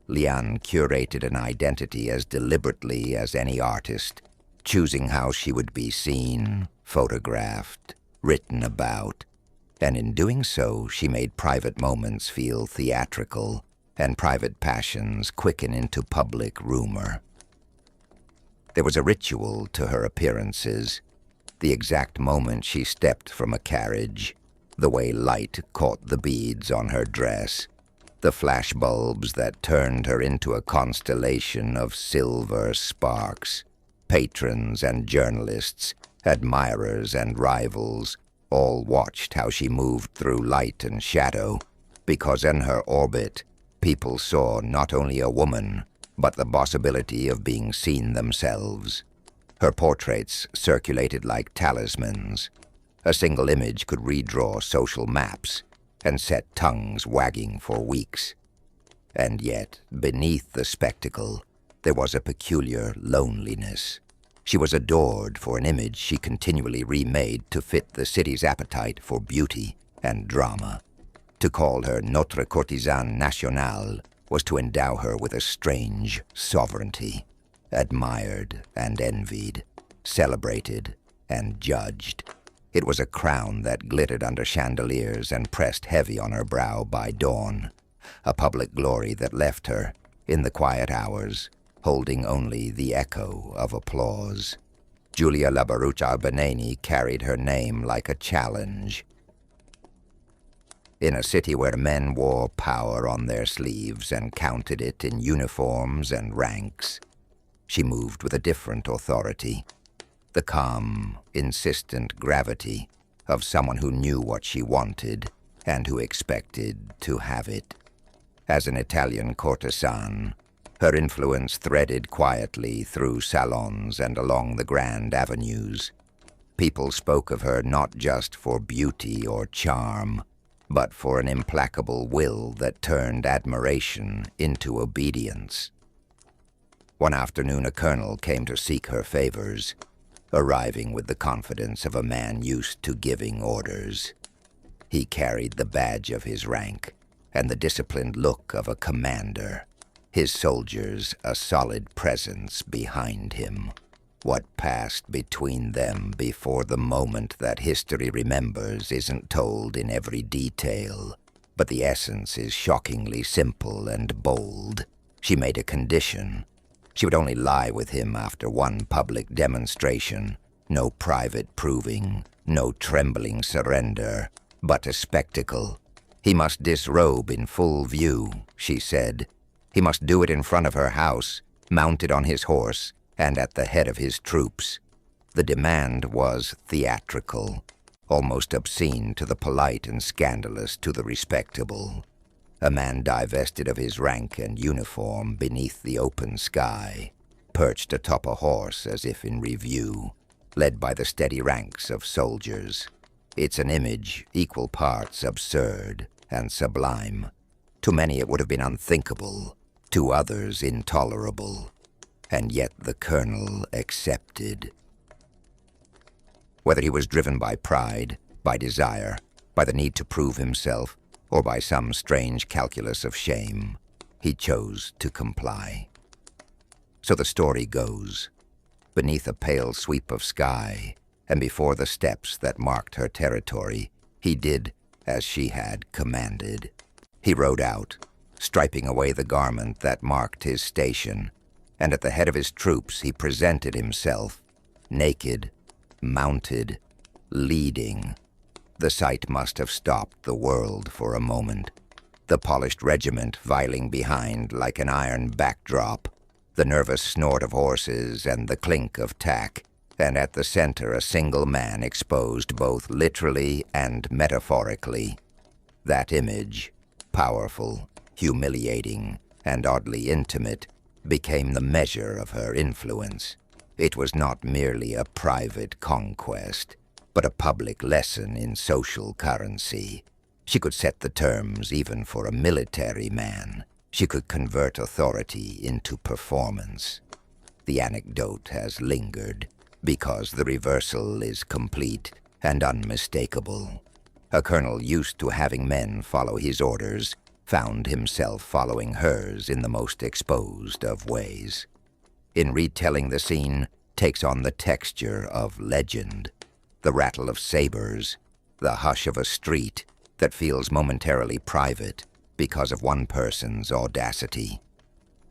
Liane curated an identity as deliberately as any artist, choosing how she would be seen, photographed, written about, and in doing so she made private moments feel theatrical and private passions quicken into public rumor. There was a ritual to her appearances, the exact moment she stepped from a carriage, the way light caught the beads on her dress, the flashbulbs that turned her into a constellation of silver sparks. Patrons and journalists, admirers and rivals, all watched how she moved through light and shadow, because in her orbit, people saw not only a woman, but the possibility of being seen themselves. Her portraits circulated like talismans. A single image could redraw social maps and set tongues wagging for weeks. And yet, beneath the spectacle, there was a peculiar loneliness. She was adored for an image she continually remade to fit the city's appetite for beauty and drama. To call her Notre Courtesan National was to endow her with a strange sovereignty, admired and envied, celebrated and judged. It was a crown that glittered under chandeliers and pressed heavy on her brow by dawn, a public glory that left her, in the quiet hours, holding only the echo of applause. Julia Labaruccia Beneni carried her name like a challenge. In a city where men wore power on their sleeves and counted it in uniforms and ranks, she moved with a different authority, the calm, insistent gravity of someone who knew what she wanted and who expected to have it. As an Italian courtesan, her influence threaded quietly through salons and along the grand avenues. People spoke of her not just for beauty or charm, but for an implacable will that turned admiration into obedience. One afternoon, a colonel came to seek her favors, arriving with the confidence of a man used to giving orders. He carried the badge of his rank and the disciplined look of a commander, his soldiers a solid presence behind him. What passed between them before the moment that history remembers isn't told in every detail, but the essence is shockingly simple and bold. She made a condition. She would only lie with him after one public demonstration, no private proving, no trembling surrender, but a spectacle. He must disrobe in full view, she said. He must do it in front of her house, mounted on his horse, and at the head of his troops. The demand was theatrical, almost obscene to the polite and scandalous to the respectable. a man divested of his rank and uniform beneath the open sky, perched atop a horse as if in review, led by the steady ranks of soldiers. It's an image equal parts absurd and sublime. To many it would have been unthinkable, to others intolerable, and yet the colonel accepted. Whether he was driven by pride, by desire, by the need to prove himself, or by some strange calculus of shame, he chose to comply. So the story goes. Beneath a pale sweep of sky, and before the steps that marked her territory, he did as she had commanded. He rode out, striping away the garment that marked his station, and at the head of his troops he presented himself, naked, mounted, leading. The sight must have stopped the world for a moment. The polished regiment filing behind like an iron backdrop, the nervous snort of horses and the clink of tack, and at the center a single man exposed both literally and metaphorically. That image, powerful, humiliating, and oddly intimate, became the measure of her influence. It was not merely a private conquest, but a public lesson in social currency. She could set the terms even for a military man. She could convert authority into performance. The anecdote has lingered because the reversal is complete and unmistakable. A colonel used to having men follow his orders found himself following hers in the most exposed of ways. In retelling the scene, takes on the texture of legend, the rattle of sabers, the hush of a street that feels momentarily private because of one person's audacity.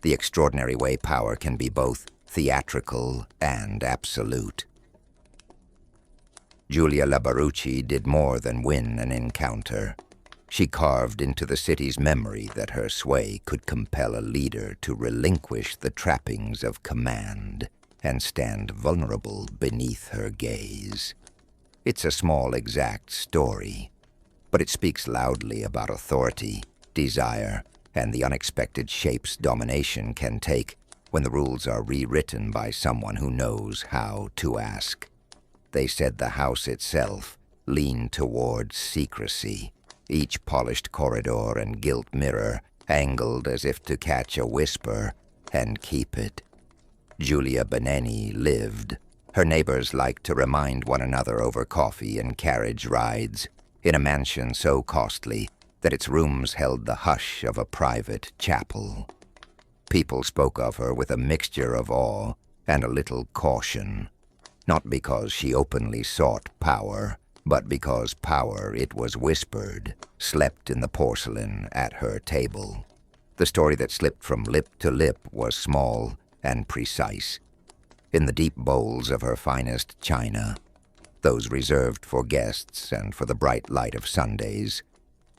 The extraordinary way power can be both theatrical and absolute. Giulia Labarucci did more than win an encounter. She carved into the city's memory that her sway could compel a leader to relinquish the trappings of command and stand vulnerable beneath her gaze. It's a small, exact story, but it speaks loudly about authority, desire, and the unexpected shapes domination can take when the rules are rewritten by someone who knows how to ask. They said the house itself leaned towards secrecy, each polished corridor and gilt mirror angled as if to catch a whisper and keep it. Giulia Beneni lived. Her neighbors liked to remind one another over coffee and carriage rides, in a mansion so costly that its rooms held the hush of a private chapel. People spoke of her with a mixture of awe and a little caution, not because she openly sought power, but because power, it was whispered, slept in the porcelain at her table. The story that slipped from lip to lip was small and precise. In the deep bowls of her finest china, those reserved for guests and for the bright light of Sundays,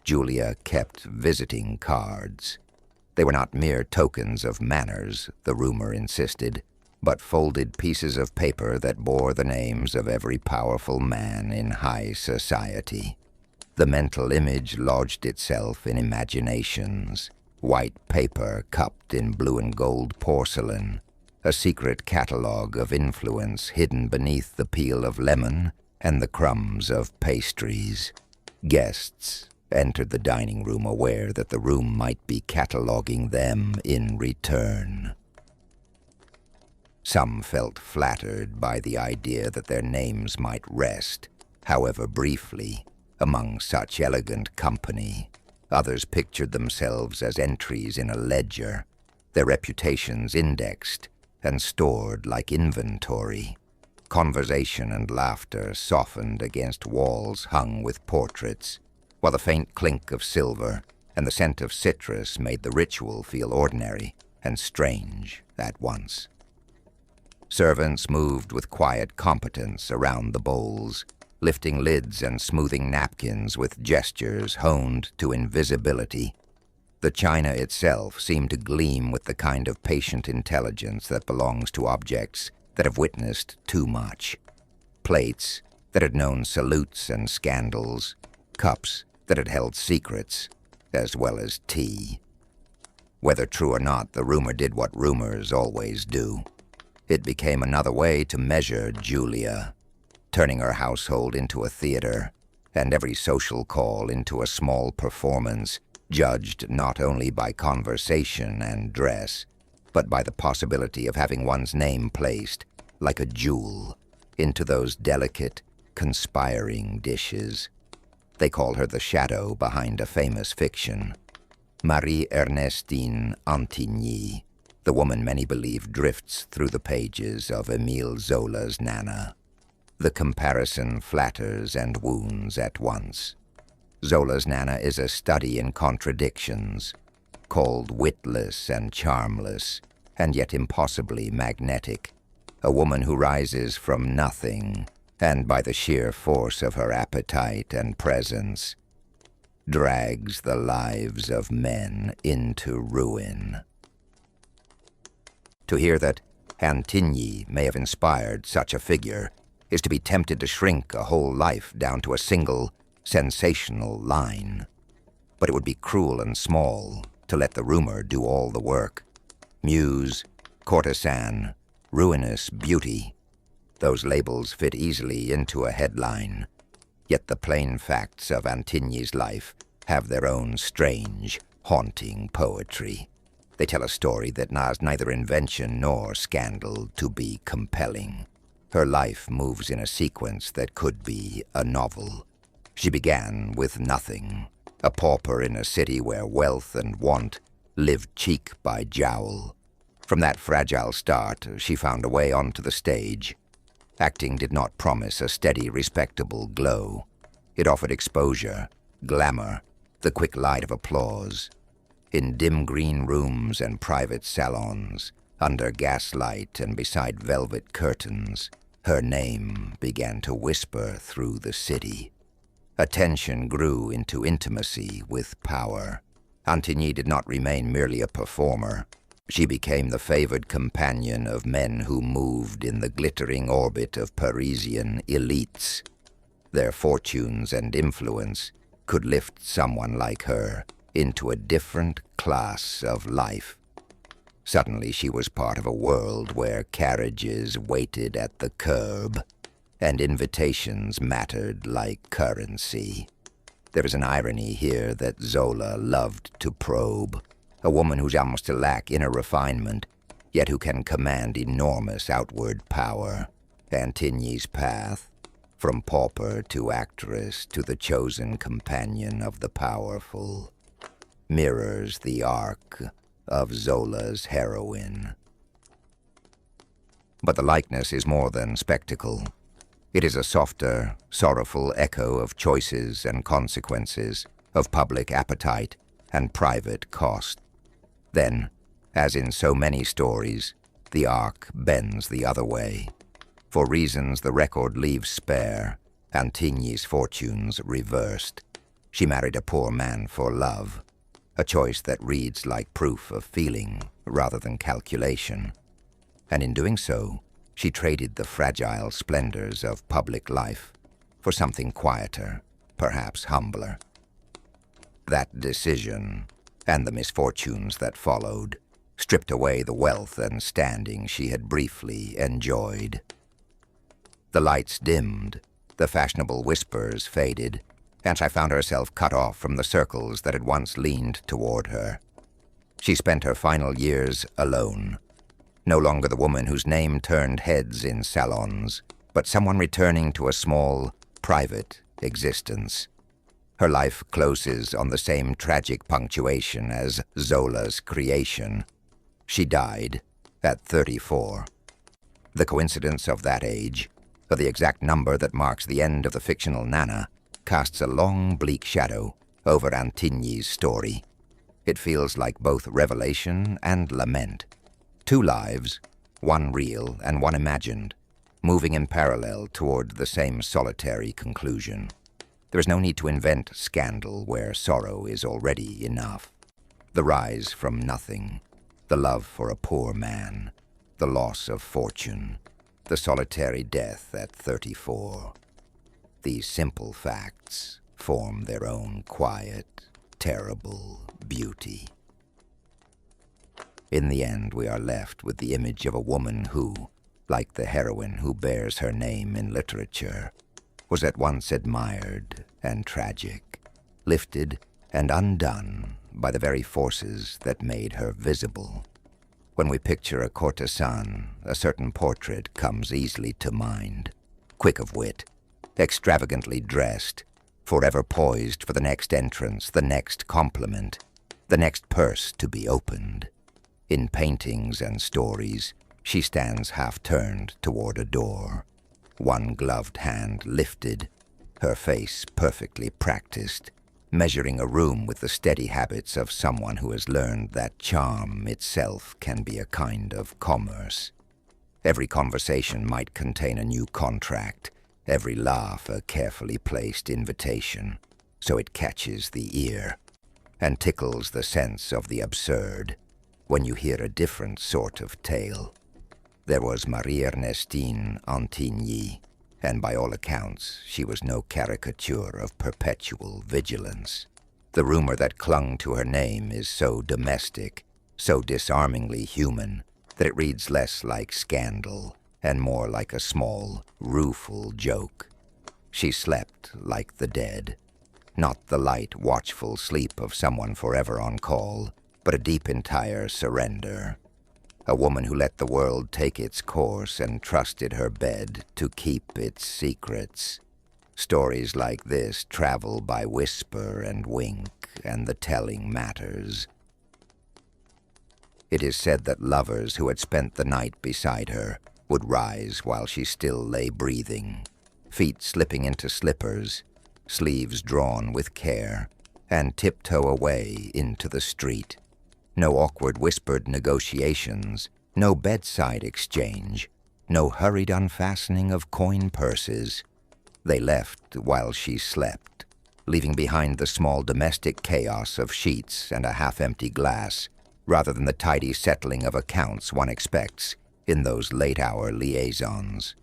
Giulia kept visiting cards. They were not mere tokens of manners, the rumor insisted, but folded pieces of paper that bore the names of every powerful man in high society. The mental image lodged itself in imaginations, white paper cupped in blue and gold porcelain, a secret catalogue of influence hidden beneath the peel of lemon and the crumbs of pastries. Guests entered the dining room aware that the room might be cataloguing them in return. Some felt flattered by the idea that their names might rest, however briefly, among such elegant company. Others pictured themselves as entries in a ledger, their reputations indexed and stored like inventory. Conversation and laughter softened against walls hung with portraits, while the faint clink of silver and the scent of citrus made the ritual feel ordinary and strange at once. Servants moved with quiet competence around the bowls, lifting lids and smoothing napkins with gestures honed to invisibility. The china itself seemed to gleam with the kind of patient intelligence that belongs to objects that have witnessed too much. Plates that had known salutes and scandals, cups that had held secrets, as well as tea. Whether true or not, the rumor did what rumors always do. It became another way to measure Julia, turning her household into a theater, and every social call into a small performance, judged not only by conversation and dress, but by the possibility of having one's name placed, like a jewel, into those delicate, conspiring dishes. They call her the shadow behind a famous fiction. Marie-Ernestine Antigny, the woman many believe drifts through the pages of Émile Zola's Nana. The comparison flatters and wounds at once. Zola's Nana is a study in contradictions, called witless and charmless, and yet impossibly magnetic. A woman who rises from nothing, and by the sheer force of her appetite and presence, drags the lives of men into ruin. To hear that Antigny may have inspired such a figure is to be tempted to shrink a whole life down to a single, sensational line. But it would be cruel and small to let the rumor do all the work. Muse, courtesan, ruinous beauty. Those labels fit easily into a headline. Yet the plain facts of Antigny's life have their own strange, haunting poetry. They tell a story that has neither invention nor scandal to be compelling. Her life moves in a sequence that could be a novel. She began with nothing, a pauper in a city where wealth and want lived cheek by jowl. From that fragile start, she found a way onto the stage. Acting did not promise a steady, respectable glow. It offered exposure, glamour, the quick light of applause. In dim green rooms and private salons, under gaslight and beside velvet curtains, her name began to whisper through the city. Attention grew into intimacy with power. Antigny did not remain merely a performer. She became the favored companion of men who moved in the glittering orbit of Parisian elites. Their fortunes and influence could lift someone like her into a different class of life. Suddenly she was part of a world where carriages waited at the curb, and invitations mattered like currency. There is an irony here that Zola loved to probe. A woman who seems to lack inner refinement, yet who can command enormous outward power. Antigny's path, from pauper to actress to the chosen companion of the powerful, mirrors the arc of Zola's heroine. But the likeness is more than spectacle. It is a softer, sorrowful echo of choices and consequences, of public appetite and private cost. Then, as in so many stories, the arc bends the other way. For reasons the record leaves spare, Antigny's fortunes reversed. She married a poor man for love, a choice that reads like proof of feeling rather than calculation. And in doing so, she traded the fragile splendors of public life for something quieter, perhaps humbler. That decision, and the misfortunes that followed, stripped away the wealth and standing she had briefly enjoyed. The lights dimmed, the fashionable whispers faded, and she found herself cut off from the circles that had once leaned toward her. She spent her final years alone, no longer the woman whose name turned heads in salons, but someone returning to a small, private existence. Her life closes on the same tragic punctuation as Zola's creation. She died at 34. The coincidence of that age, or the exact number that marks the end of the fictional Nana, casts a long, bleak shadow over Antigny's story. It feels like both revelation and lament. Two lives, one real and one imagined, moving in parallel toward the same solitary conclusion. There is no need to invent scandal where sorrow is already enough. The rise from nothing, the love for a poor man, the loss of fortune, the solitary death at 34. These simple facts form their own quiet terrible beauty. In the end, we are left with the image of a woman who, like the heroine who bears her name in literature, was at once admired and tragic, lifted and undone by the very forces that made her visible. When we picture a courtesan, a certain portrait comes easily to mind, quick of wit, extravagantly dressed, forever poised for the next entrance, the next compliment, the next purse to be opened. In paintings and stories, she stands half-turned toward a door, one gloved hand lifted, her face perfectly practiced, measuring a room with the steady habits of someone who has learned that charm itself can be a kind of commerce. Every conversation might contain a new contract, every laugh a carefully placed invitation, so it catches the ear and tickles the sense of the absurd when you hear a different sort of tale. There was Marie Ernestine Antigny, and by all accounts she was no caricature of perpetual vigilance. The rumor that clung to her name is so domestic, so disarmingly human, that it reads less like scandal and more like a small, rueful joke. She slept like the dead, not the light, watchful sleep of someone forever on call, but a deep, entire surrender. A woman who let the world take its course and trusted her bed to keep its secrets. Stories like this travel by whisper and wink, and the telling matters. It is said that lovers who had spent the night beside her would rise while she still lay breathing, feet slipping into slippers, sleeves drawn with care, and tiptoe away into the street. No awkward whispered negotiations, no bedside exchange, no hurried unfastening of coin purses. They left while she slept, leaving behind the small domestic chaos of sheets and a half-empty glass, rather than the tidy settling of accounts one expects in those late-hour liaisons.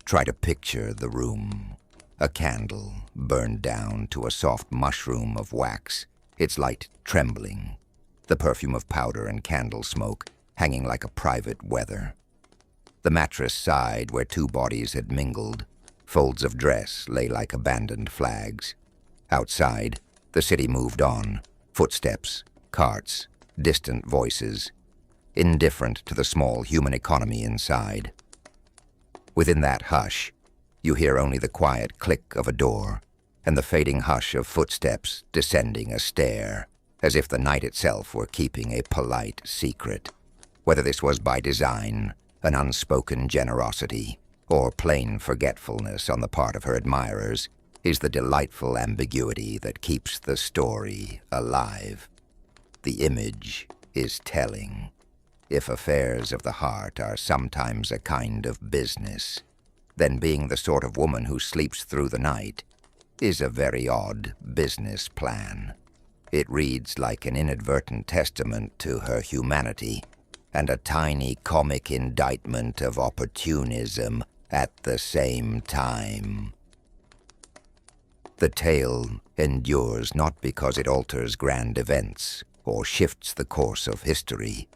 Try to picture the room. A candle burned down to a soft mushroom of wax, its light trembling, the perfume of powder and candle smoke hanging like a private weather. The mattress side where two bodies had mingled, folds of dress lay like abandoned flags. Outside, the city moved on, footsteps, carts, distant voices, indifferent to the small human economy inside. Within that hush, you hear only the quiet click of a door and the fading hush of footsteps descending a stair, as if the night itself were keeping a polite secret. Whether this was by design, an unspoken generosity, or plain forgetfulness on the part of her admirers, is the delightful ambiguity that keeps the story alive. The image is telling. If affairs of the heart are sometimes a kind of business, then being the sort of woman who sleeps through the night is a very odd business plan. It reads like an inadvertent testament to her humanity and a tiny comic indictment of opportunism at the same time. The tale endures not because it alters grand events or shifts the course of history,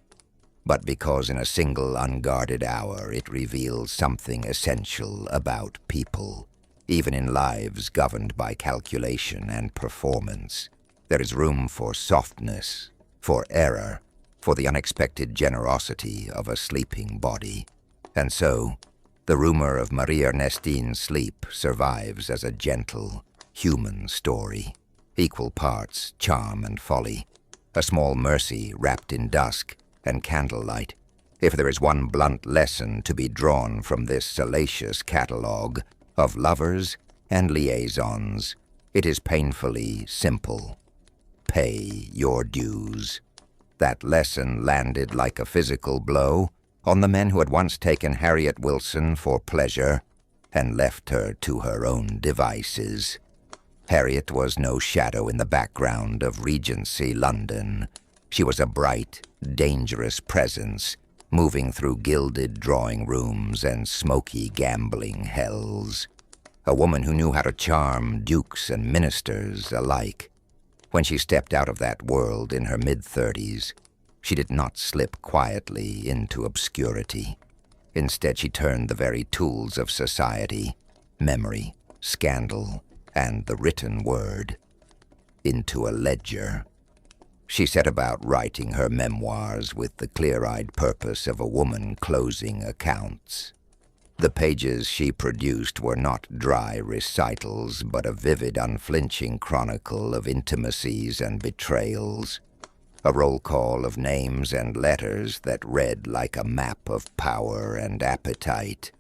but because in a single unguarded hour it reveals something essential about people. Even in lives governed by calculation and performance, there is room for softness, for error, for the unexpected generosity of a sleeping body. And so, the rumor of Marie Ernestine's sleep survives as a gentle, human story, equal parts charm and folly, a small mercy wrapped in dusk and candlelight. If there is one blunt lesson to be drawn from this salacious catalogue of lovers and liaisons, it is painfully simple. Pay your dues. That lesson landed like a physical blow on the men who had once taken Harriet Wilson for pleasure and left her to her own devices. Harriet was no shadow in the background of Regency London. She was a bright, dangerous presence, moving through gilded drawing rooms and smoky gambling hells. A woman who knew how to charm dukes and ministers alike. When she stepped out of that world in her mid-30s, she did not slip quietly into obscurity. Instead, she turned the very tools of society, memory, scandal, and the written word, into a ledger. She set about writing her memoirs with the clear-eyed purpose of a woman closing accounts. The pages she produced were not dry recitals, but a vivid, unflinching chronicle of intimacies and betrayals, a roll call of names and letters that read like a map of power and appetite.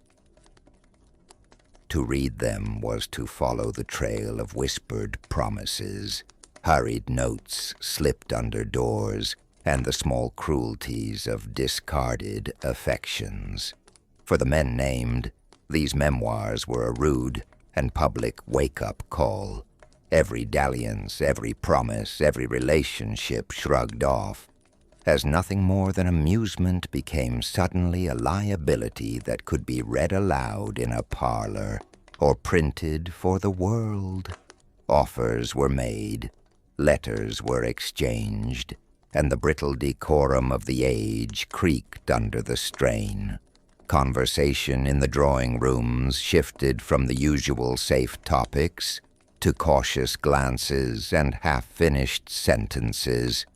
To read them was to follow the trail of whispered promises, hurried notes slipped under doors, and the small cruelties of discarded affections. For the men named, these memoirs were a rude and public wake-up call. Every dalliance, every promise, every relationship shrugged off, as nothing more than amusement became suddenly a liability that could be read aloud in a parlor or printed for the world. Offers were made, letters were exchanged, and the brittle decorum of the age creaked under the strain. Conversation in the drawing rooms shifted from the usual safe topics to cautious glances and half-finished sentences.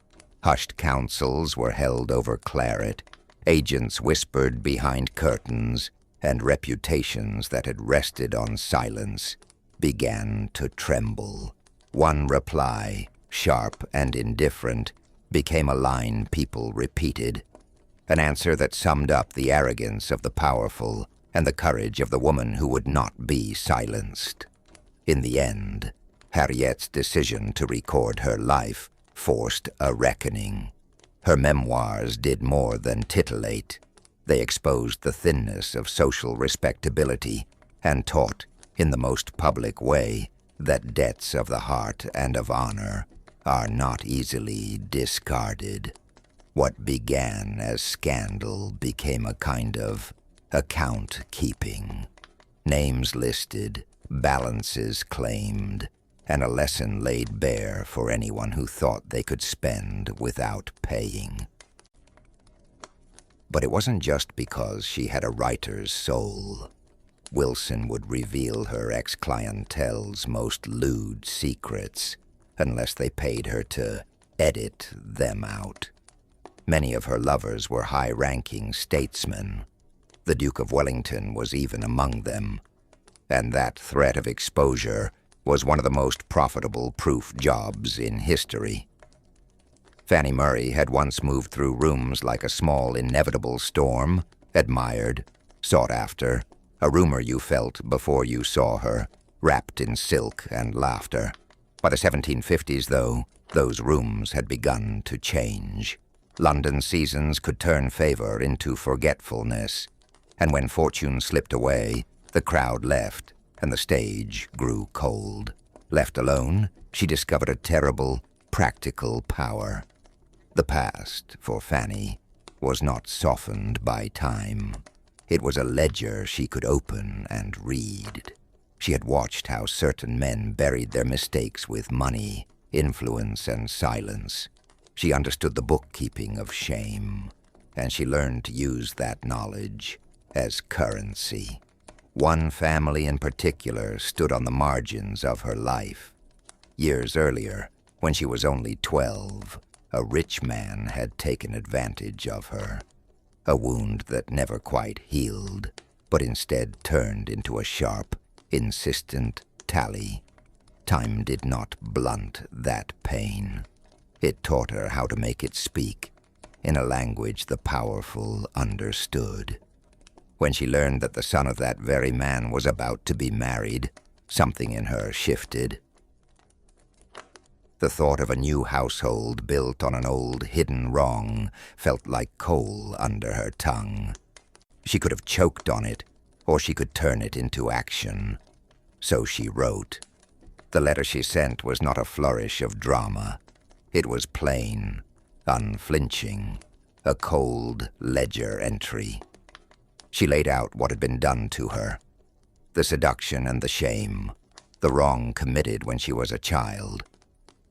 Hushed councils were held over claret, agents whispered behind curtains, and reputations that had rested on silence began to tremble. One reply, sharp and indifferent, became a line people repeated, an answer that summed up the arrogance of the powerful and the courage of the woman who would not be silenced. In the end, Harriet's decision to record her life forced a reckoning. Her memoirs did more than titillate. They exposed the thinness of social respectability and taught, in the most public way, that debts of the heart and of honor are not easily discarded. What began as scandal became a kind of account-keeping. Names listed, balances claimed, and a lesson laid bare for anyone who thought they could spend without paying. But it wasn't just because she had a writer's soul. Wilson would reveal her ex-clientele's most lewd secrets unless they paid her to edit them out. Many of her lovers were high-ranking statesmen. The Duke of Wellington was even among them, and that threat of exposure was one of the most profitable proof jobs in history. Fanny Murray had once moved through rooms like a small, inevitable storm, admired, sought after, a rumor you felt before you saw her, wrapped in silk and laughter. By the 1750s, though, those rooms had begun to change. London seasons could turn favor into forgetfulness, and when fortune slipped away, the crowd left, and the stage grew cold. Left alone, she discovered a terrible, practical power. The past, for Fanny, was not softened by time. It was a ledger she could open and read. She had watched how certain men buried their mistakes with money, influence, and silence. She understood the bookkeeping of shame, and she learned to use that knowledge as currency. One family in particular stood on the margins of her life. Years earlier, when she was only 12, a rich man had taken advantage of her. A wound that never quite healed, but instead turned into a sharp, insistent tally. Time did not blunt that pain. It taught her how to make it speak in a language the powerful understood. When she learned that the son of that very man was about to be married, something in her shifted. The thought of a new household built on an old hidden wrong felt like coal under her tongue. She could have choked on it, or she could turn it into action. So she wrote. The letter she sent was not a flourish of drama. It was plain, unflinching, a cold ledger entry. She laid out what had been done to her, the seduction and the shame, the wrong committed when she was a child,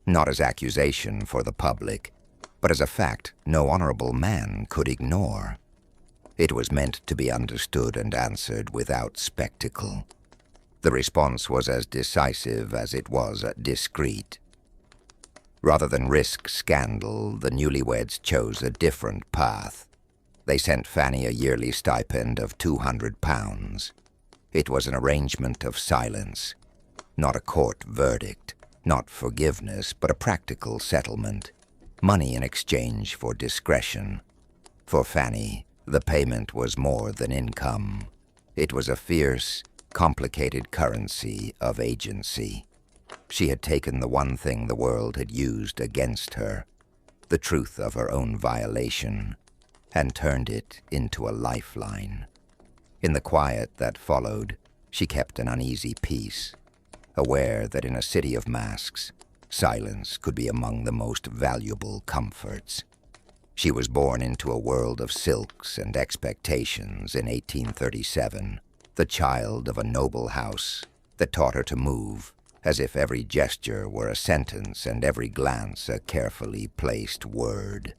not as accusation for the public, but as a fact no honorable man could ignore. It was meant to be understood and answered without spectacle. The response was as decisive as it was discreet. Rather than risk scandal, the newlyweds chose a different path. They sent Fanny a yearly stipend of £200. It was an arrangement of silence, not a court verdict, not forgiveness, but a practical settlement, money in exchange for discretion. For Fanny, the payment was more than income. It was a fierce, complicated currency of agency. She had taken the one thing the world had used against her, the truth of her own violation, and turned it into a lifeline. In the quiet that followed, she kept an uneasy peace, aware that in a city of masks, silence could be among the most valuable comforts. She was born into a world of silks and expectations in 1837, the child of a noble house that taught her to move, as if every gesture were a sentence and every glance a carefully placed word.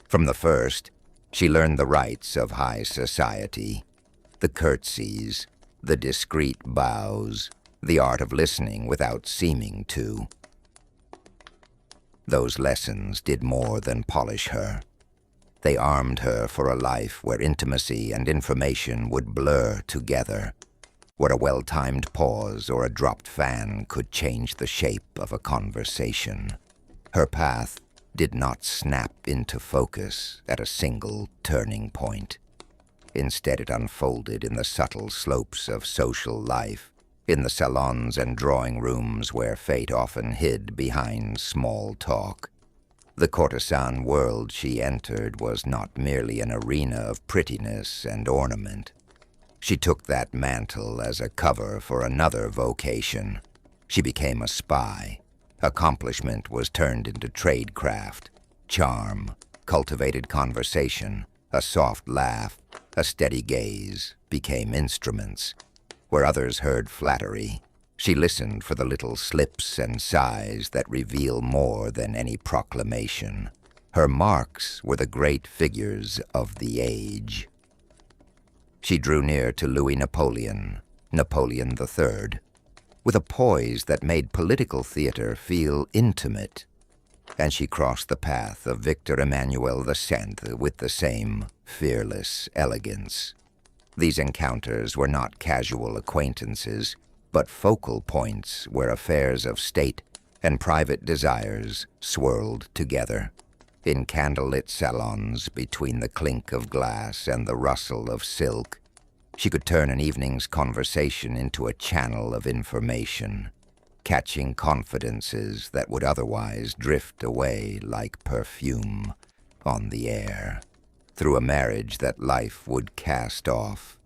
From the first, she learned the rites of high society, the curtsies, the discreet bows, the art of listening without seeming to. Those lessons did more than polish her. They armed her for a life where intimacy and information would blur together, where a well-timed pause or a dropped fan could change the shape of a conversation. Her path did not snap into focus at a single turning point. Instead, it unfolded in the subtle slopes of social life, in the salons and drawing rooms where fate often hid behind small talk. The courtesan world she entered was not merely an arena of prettiness and ornament. She took that mantle as a cover for another vocation. She became a spy. Accomplishment was turned into tradecraft. Charm, cultivated conversation, a soft laugh, a steady gaze became instruments. Where others heard flattery, she listened for the little slips and sighs that reveal more than any proclamation. Her marks were the great figures of the age. She drew near to Louis Napoleon, Napoleon III, with a poise that made political theater feel intimate, and she crossed the path of Victor Emmanuel VI with the same fearless elegance. These encounters were not casual acquaintances, but focal points where affairs of state and private desires swirled together. In candlelit salons, between the clink of glass and the rustle of silk, she could turn an evening's conversation into a channel of information, catching confidences that would otherwise drift away like perfume on the air. Through a marriage that life would cast off,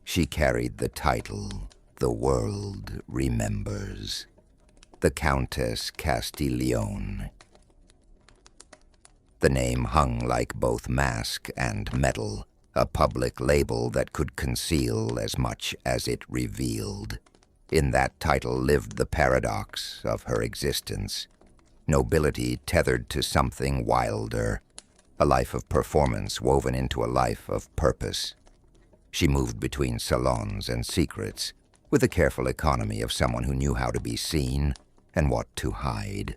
she carried the title the world remembers, the Countess Castiglione. The name hung like both mask and medal, a public label that could conceal as much as it revealed. In that title lived the paradox of her existence. Nobility tethered to something wilder, a life of performance woven into a life of purpose. She moved between salons and secrets, with the careful economy of someone who knew how to be seen and what to hide.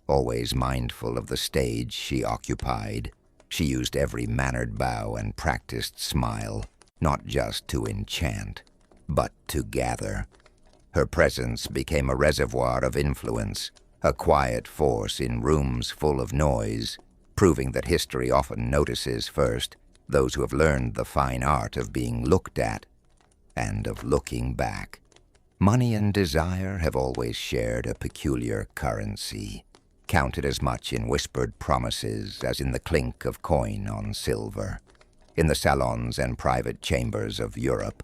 Always mindful of the stage she occupied, she used every mannered bow and practiced smile, not just to enchant, but to gather. Her presence became a reservoir of influence, a quiet force in rooms full of noise, proving that history often notices first those who have learned the fine art of being looked at and of looking back. Money and desire have always shared a peculiar currency, counted as much in whispered promises as in the clink of coin on silver. In the salons and private chambers of Europe,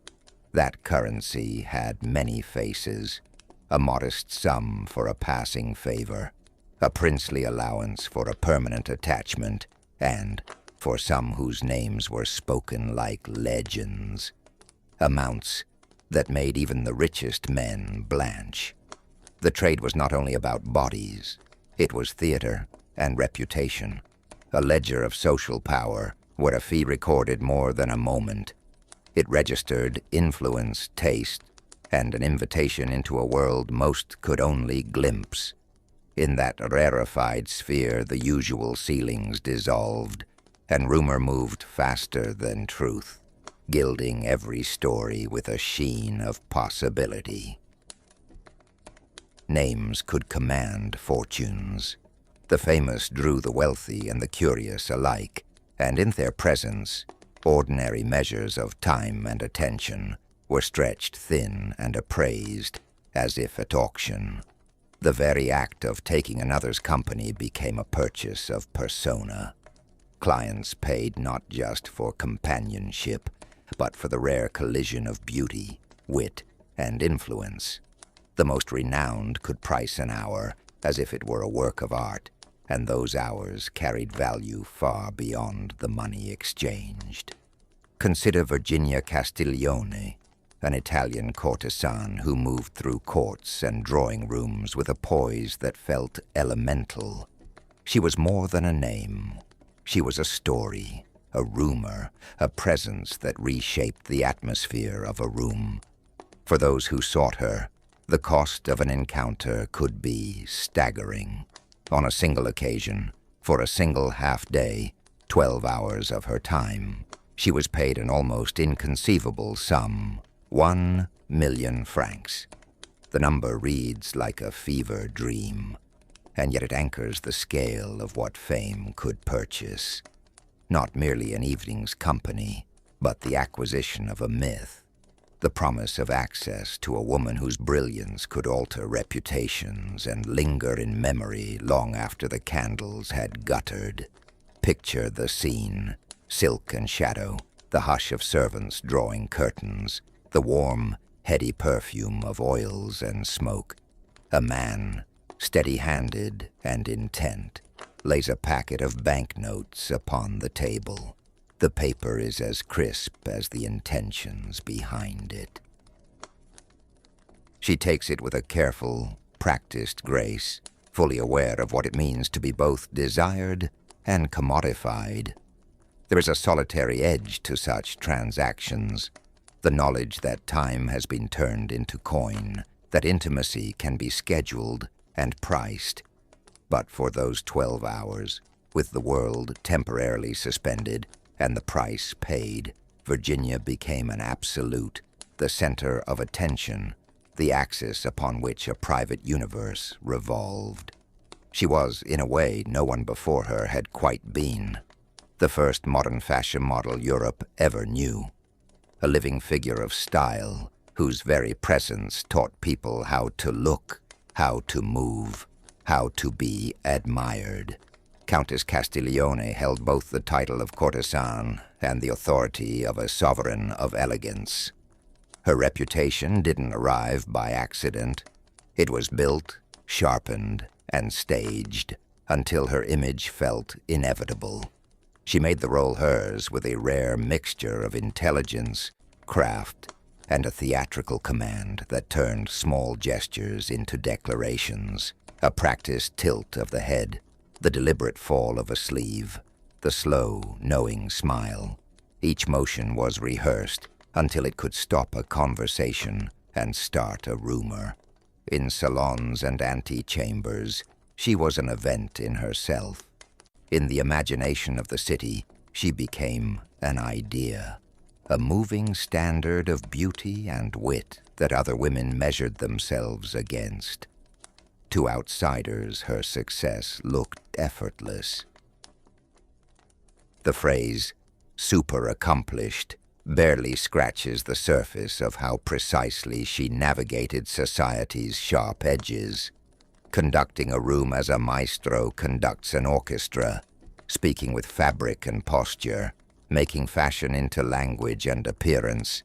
that currency had many faces, a modest sum for a passing favor, a princely allowance for a permanent attachment, and, for some whose names were spoken like legends, amounts that made even the richest men blanch. The trade was not only about bodies, It was theater and reputation, a ledger of social power where a fee recorded more than a moment. It registered influence, taste, and an invitation into a world most could only glimpse. In that rarefied sphere, the usual ceilings dissolved, and rumor moved faster than truth, gilding every story with a sheen of possibility. Names could command fortunes. The famous drew the wealthy and the curious alike, and in their presence, ordinary measures of time and attention were stretched thin and appraised, as if at auction. The very act of taking another's company became a purchase of persona. Clients paid not just for companionship, but for the rare collision of beauty, wit, and influence. The most renowned could price an hour as if it were a work of art, and those hours carried value far beyond the money exchanged. Consider Virginia Castiglione, an Italian courtesan who moved through courts and drawing rooms with a poise that felt elemental. She was more than a name. She was a story, a rumor, a presence that reshaped the atmosphere of a room. For those who sought her, the cost of an encounter could be staggering. On a single occasion, for a single half-day, 12 hours of her time, she was paid an almost inconceivable sum, 1 million francs. The number reads like a fever dream, and yet it anchors the scale of what fame could purchase. Not merely an evening's company, but the acquisition of a myth, the promise of access to a woman whose brilliance could alter reputations and linger in memory long after the candles had guttered. Picture the scene, silk and shadow, the hush of servants drawing curtains, the warm, heady perfume of oils and smoke. A man, steady-handed and intent, lays a packet of banknotes upon the table. The paper is as crisp as the intentions behind it. She takes it with a careful, practiced grace, fully aware of what it means to be both desired and commodified. There is a solitary edge to such transactions, the knowledge that time has been turned into coin, that intimacy can be scheduled and priced. But for those 12 hours, with the world temporarily suspended and the price paid, Virginia became an absolute, the center of attention, the axis upon which a private universe revolved. She was, in a way, no one before her had quite been. The first modern fashion model Europe ever knew. A living figure of style, whose very presence taught people how to look, how to move, how to be admired. Countess Castiglione held both the title of courtesan and the authority of a sovereign of elegance. Her reputation didn't arrive by accident. It was built, sharpened, and staged until her image felt inevitable. She made the role hers with a rare mixture of intelligence, craft, and a theatrical command that turned small gestures into declarations, a practiced tilt of the head, the deliberate fall of a sleeve, the slow, knowing smile. Each motion was rehearsed until it could stop a conversation and start a rumor. In salons and antechambers, she was an event in herself. In the imagination of the city, she became an idea, a moving standard of beauty and wit that other women measured themselves against. To outsiders, her success looked effortless. The phrase, super accomplished, barely scratches the surface of how precisely she navigated society's sharp edges, conducting a room as a maestro conducts an orchestra, speaking with fabric and posture, making fashion into language and appearance,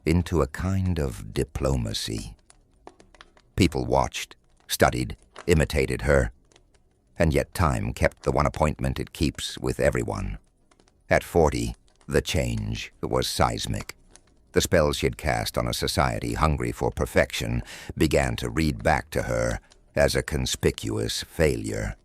into a kind of diplomacy. People watched, studied, imitated her, and yet time kept the one appointment it keeps with everyone. At 40, the change was seismic. The spell she had cast on a society hungry for perfection began to read back to her, as a conspicuous failure.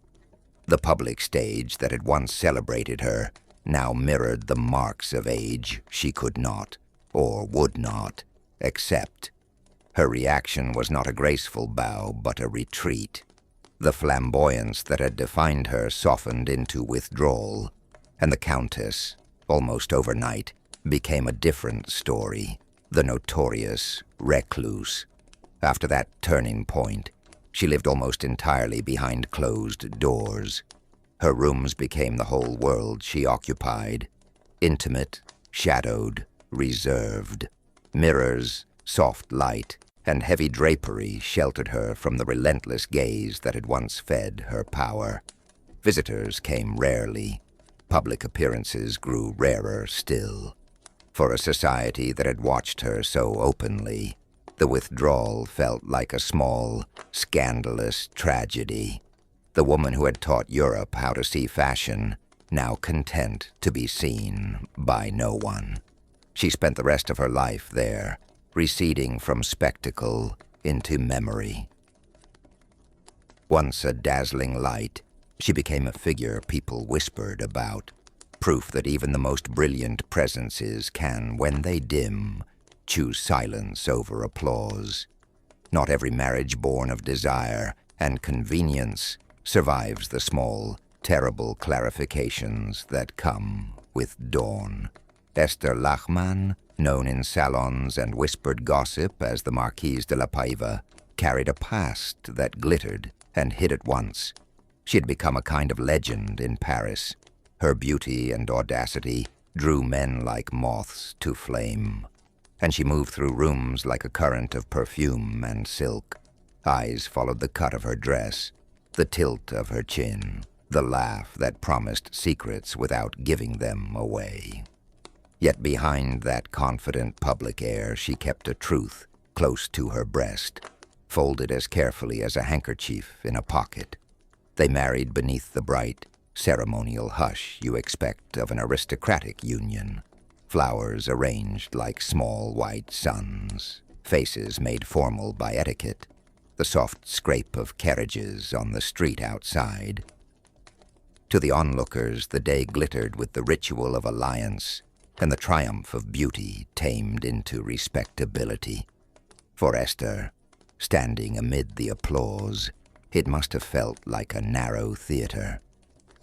The public stage that had once celebrated her now mirrored the marks of age she could not, or would not, accept. Her reaction was not a graceful bow, but a retreat. The flamboyance that had defined her softened into withdrawal, and the Countess, almost overnight, became a different story, the notorious recluse. After that turning point, she lived almost entirely behind closed doors. Her rooms became the whole world she occupied, intimate, shadowed, reserved. Mirrors, soft light, and heavy drapery sheltered her from the relentless gaze that had once fed her power. Visitors came rarely. Public appearances grew rarer still. For a society that had watched her so openly, the withdrawal felt like a small, scandalous tragedy. The woman who had taught Europe how to see fashion, now content to be seen by no one. She spent the rest of her life there, receding from spectacle into memory. Once a dazzling light, she became a figure people whispered about, proof that even the most brilliant presences can, when they dim, choose silence over applause. Not every marriage born of desire and convenience survives the small, terrible clarifications that come with dawn. Esther Lachmann, known in salons and whispered gossip as the Marquise de la Paiva, carried a past that glittered and hid at once. She had become a kind of legend in Paris. Her beauty and audacity drew men like moths to flame, and she moved through rooms like a current of perfume and silk. Eyes followed the cut of her dress, the tilt of her chin, the laugh that promised secrets without giving them away. Yet behind that confident public air she kept a truth close to her breast, folded as carefully as a handkerchief in a pocket. They married beneath the bright, ceremonial hush you expect of an aristocratic union. Flowers arranged like small white suns, faces made formal by etiquette, the soft scrape of carriages on the street outside. To the onlookers, the day glittered with the ritual of alliance and the triumph of beauty tamed into respectability. For Esther, standing amid the applause, it must have felt like a narrow theater.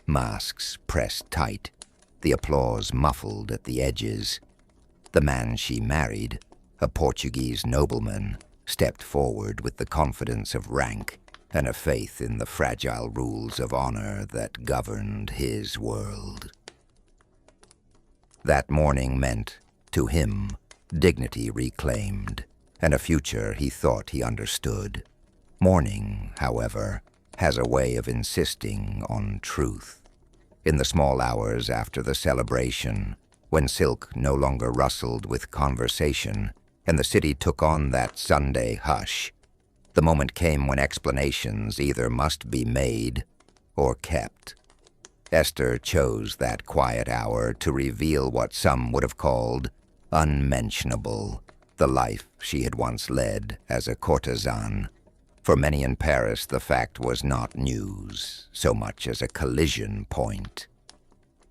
Masks pressed tight, the applause muffled at the edges. The man she married, a Portuguese nobleman, stepped forward with the confidence of rank and a faith in the fragile rules of honor that governed his world. That morning meant, to him, dignity reclaimed, and a future he thought he understood. Mourning, however, has a way of insisting on truth. In the small hours after the celebration, when silk no longer rustled with conversation, and the city took on that Sunday hush, the moment came when explanations either must be made or kept. Esther chose that quiet hour to reveal what some would have called unmentionable, the life she had once led as a courtesan. For many in Paris, the fact was not news, so much as a collision point.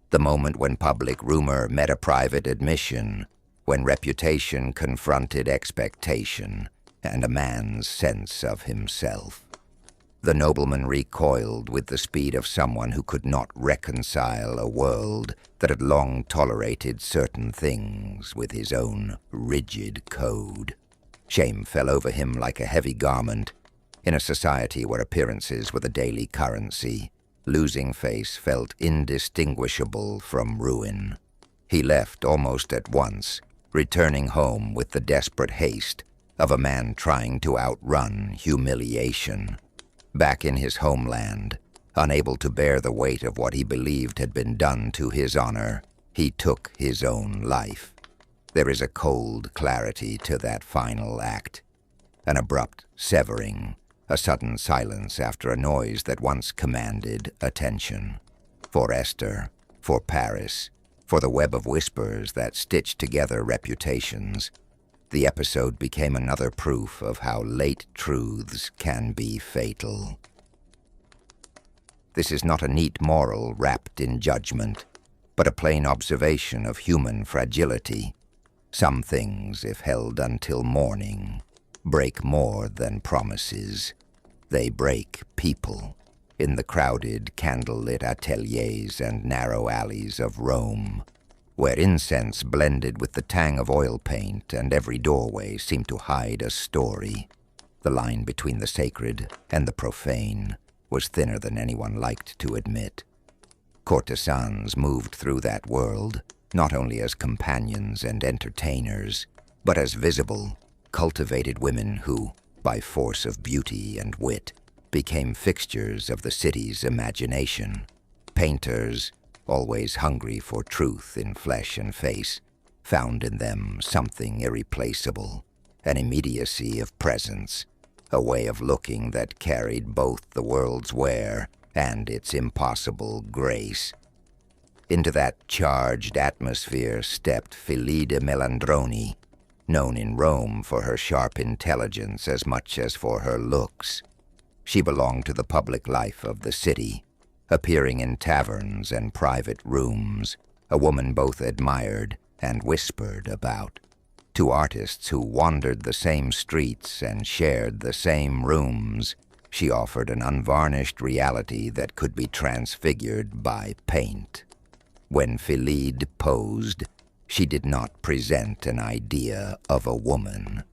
The moment when public rumor met a private admission, when reputation confronted expectation, and a man's sense of himself. The nobleman recoiled with the speed of someone who could not reconcile a world that had long tolerated certain things with his own rigid code. Shame fell over him like a heavy garment. In a society where appearances were the daily currency, losing face felt indistinguishable from ruin. He left almost at once, returning home with the desperate haste of a man trying to outrun humiliation. Back in his homeland, unable to bear the weight of what he believed had been done to his honor, he took his own life. There is a cold clarity to that final act, an abrupt severing, a sudden silence after a noise that once commanded attention. For Esther, for Paris, for the web of whispers that stitched together reputations, The episode became another proof of how late truths can be fatal. This is not a neat moral wrapped in judgment, but a plain observation of human fragility. Some things, if held until morning, break more than promises. They break people. In the crowded, candlelit ateliers and narrow alleys of Rome, where incense blended with the tang of oil paint and every doorway seemed to hide a story, the line between the sacred and the profane was thinner than anyone liked to admit. Courtesans moved through that world, not only as companions and entertainers, but as visible, cultivated women who, by force of beauty and wit, became fixtures of the city's imagination. Painters, always hungry for truth in flesh and face, found in them something irreplaceable, an immediacy of presence, a way of looking that carried both the world's wear and its impossible grace. Into that charged atmosphere stepped Filide Melandroni, known in Rome for her sharp intelligence as much as for her looks. She belonged to the public life of the city, appearing in taverns and private rooms, a woman both admired and whispered about. To artists who wandered the same streets and shared the same rooms, she offered an unvarnished reality that could be transfigured by paint. When Filide posed, she did not present an idea of a woman.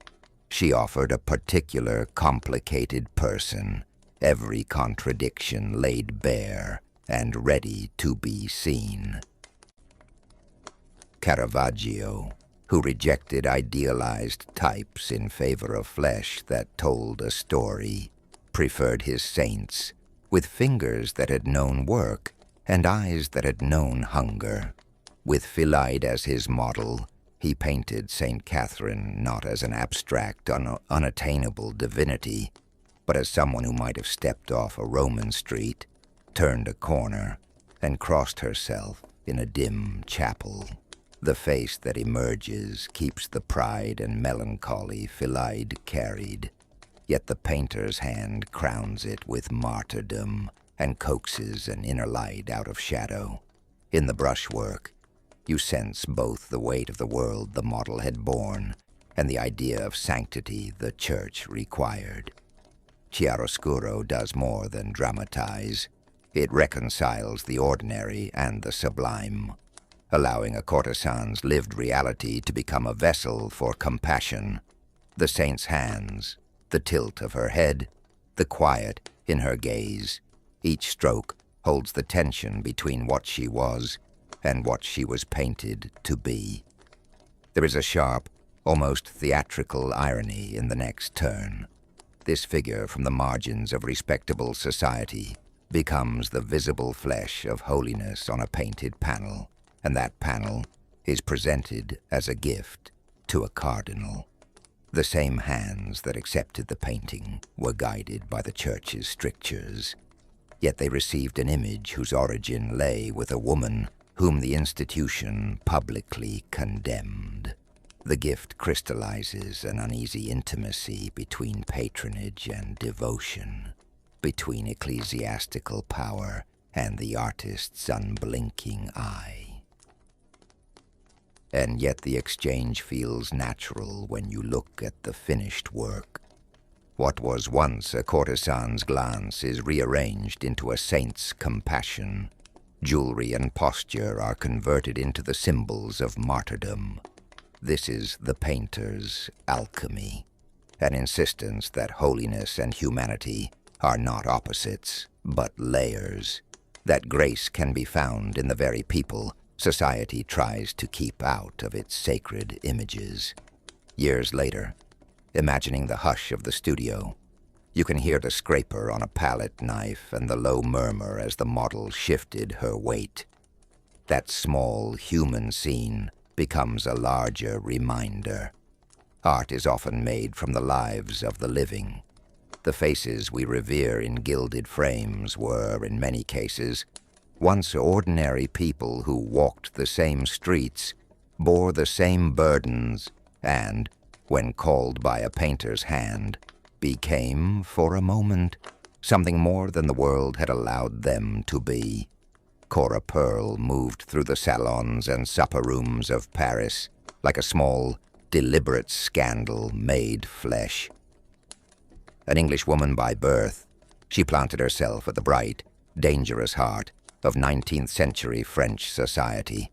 She offered a particular complicated person, every contradiction laid bare and ready to be seen. Caravaggio, who rejected idealized types in favor of flesh that told a story, preferred his saints with fingers that had known work and eyes that had known hunger. With Filide as his model, he painted St. Catherine not as an abstract, unattainable divinity, but as someone who might have stepped off a Roman street, turned a corner, and crossed herself in a dim chapel. The face that emerges keeps the pride and melancholy Filide carried, yet the painter's hand crowns it with martyrdom and coaxes an inner light out of shadow. In the brushwork, you sense both the weight of the world the model had borne and the idea of sanctity the church required. Chiaroscuro does more than dramatize. It reconciles the ordinary and the sublime, allowing a courtesan's lived reality to become a vessel for compassion. The saint's hands, the tilt of her head, the quiet in her gaze. Each stroke holds the tension between what she was and what she was painted to be. There is a sharp, almost theatrical irony in the next turn. This figure from the margins of respectable society becomes the visible flesh of holiness on a painted panel, and that panel is presented as a gift to a cardinal. The same hands that accepted the painting were guided by the church's strictures, yet they received an image whose origin lay with a woman whom the institution publicly condemned. The gift crystallizes an uneasy intimacy between patronage and devotion, between ecclesiastical power and the artist's unblinking eye. And yet the exchange feels natural when you look at the finished work. What was once a courtesan's glance is rearranged into a saint's compassion. Jewelry and posture are converted into the symbols of martyrdom. This is the painter's alchemy, an insistence that holiness and humanity are not opposites, but layers, that grace can be found in the very people society tries to keep out of its sacred images. Years later, imagining the hush of the studio, you can hear the scraper on a palette knife and the low murmur as the model shifted her weight. That small human scene becomes a larger reminder. Art is often made from the lives of the living. The faces we revere in gilded frames were, in many cases, once ordinary people who walked the same streets, bore the same burdens, and, when called by a painter's hand, became, for a moment, something more than the world had allowed them to be. Cora Pearl moved through the salons and supper rooms of Paris like a small, deliberate scandal made flesh. An Englishwoman by birth, she planted herself at the bright, dangerous heart of 19th century French society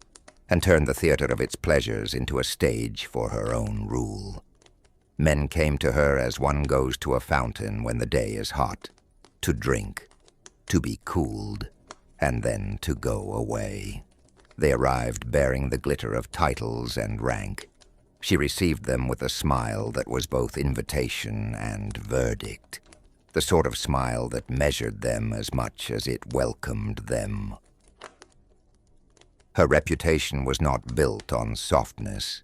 and turned the theater of its pleasures into a stage for her own rule. Men came to her as one goes to a fountain when the day is hot, to drink, to be cooled, and then to go away. They arrived bearing the glitter of titles and rank. She received them with a smile that was both invitation and verdict, the sort of smile that measured them as much as it welcomed them. Her reputation was not built on softness.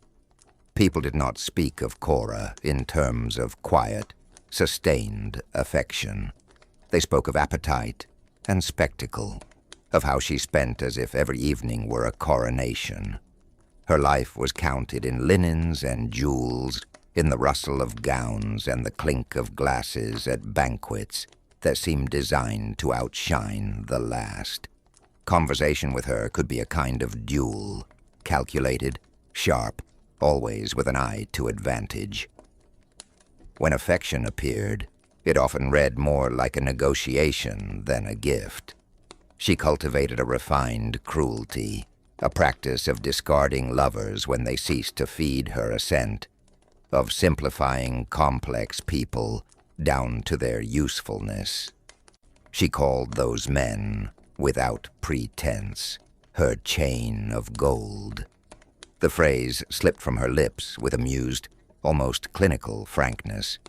People did not speak of Cora in terms of quiet, sustained affection. They spoke of appetite and spectacle, of how she spent as if every evening were a coronation. Her life was counted in linens and jewels, in the rustle of gowns and the clink of glasses at banquets that seemed designed to outshine the last. Conversation with her could be a kind of duel, calculated, sharp, always with an eye to advantage. When affection appeared, it often read more like a negotiation than a gift. She cultivated a refined cruelty, a practice of discarding lovers when they ceased to feed her assent, of simplifying complex people down to their usefulness. She called those men, without pretense, her chain of gold. The phrase slipped from her lips with amused, almost clinical frankness.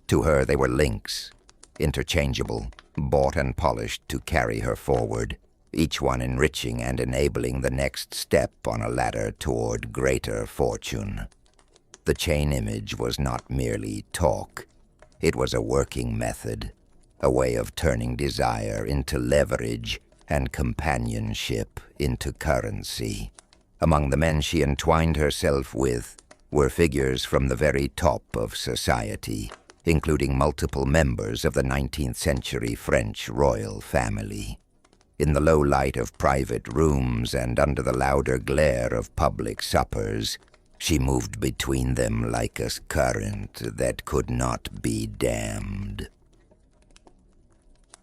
To her they were links, interchangeable, bought and polished to carry her forward, each one enriching and enabling the next step on a ladder toward greater fortune. The chain image was not merely talk. It was a working method, a way of turning desire into leverage and companionship into currency. Among the men she entwined herself with were figures from the very top of society, including multiple members of the 19th century French royal family. In the low light of private rooms and under the louder glare of public suppers, she moved between them like a current that could not be dammed.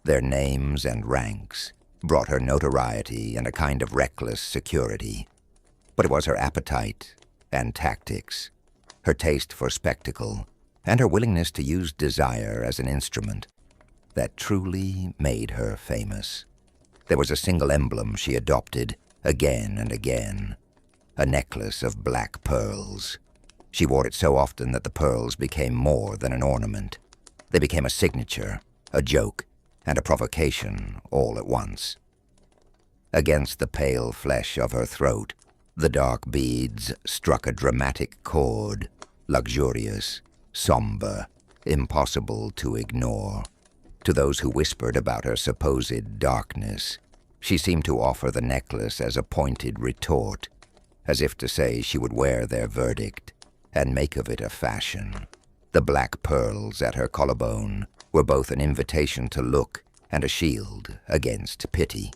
Their names and ranks brought her notoriety and a kind of reckless security. But it was her appetite and tactics, her taste for spectacle, and her willingness to use desire as an instrument that truly made her famous. There was a single emblem she adopted again and again, a necklace of black pearls. She wore it so often that the pearls became more than an ornament. They became a signature, a joke, and a provocation all at once. Against the pale flesh of her throat, the dark beads struck a dramatic chord, luxurious, somber, impossible to ignore. To those who whispered about her supposed darkness, she seemed to offer the necklace as a pointed retort, as if to say she would wear their verdict and make of it a fashion. The black pearls at her collarbone were both an invitation to look and a shield against pity.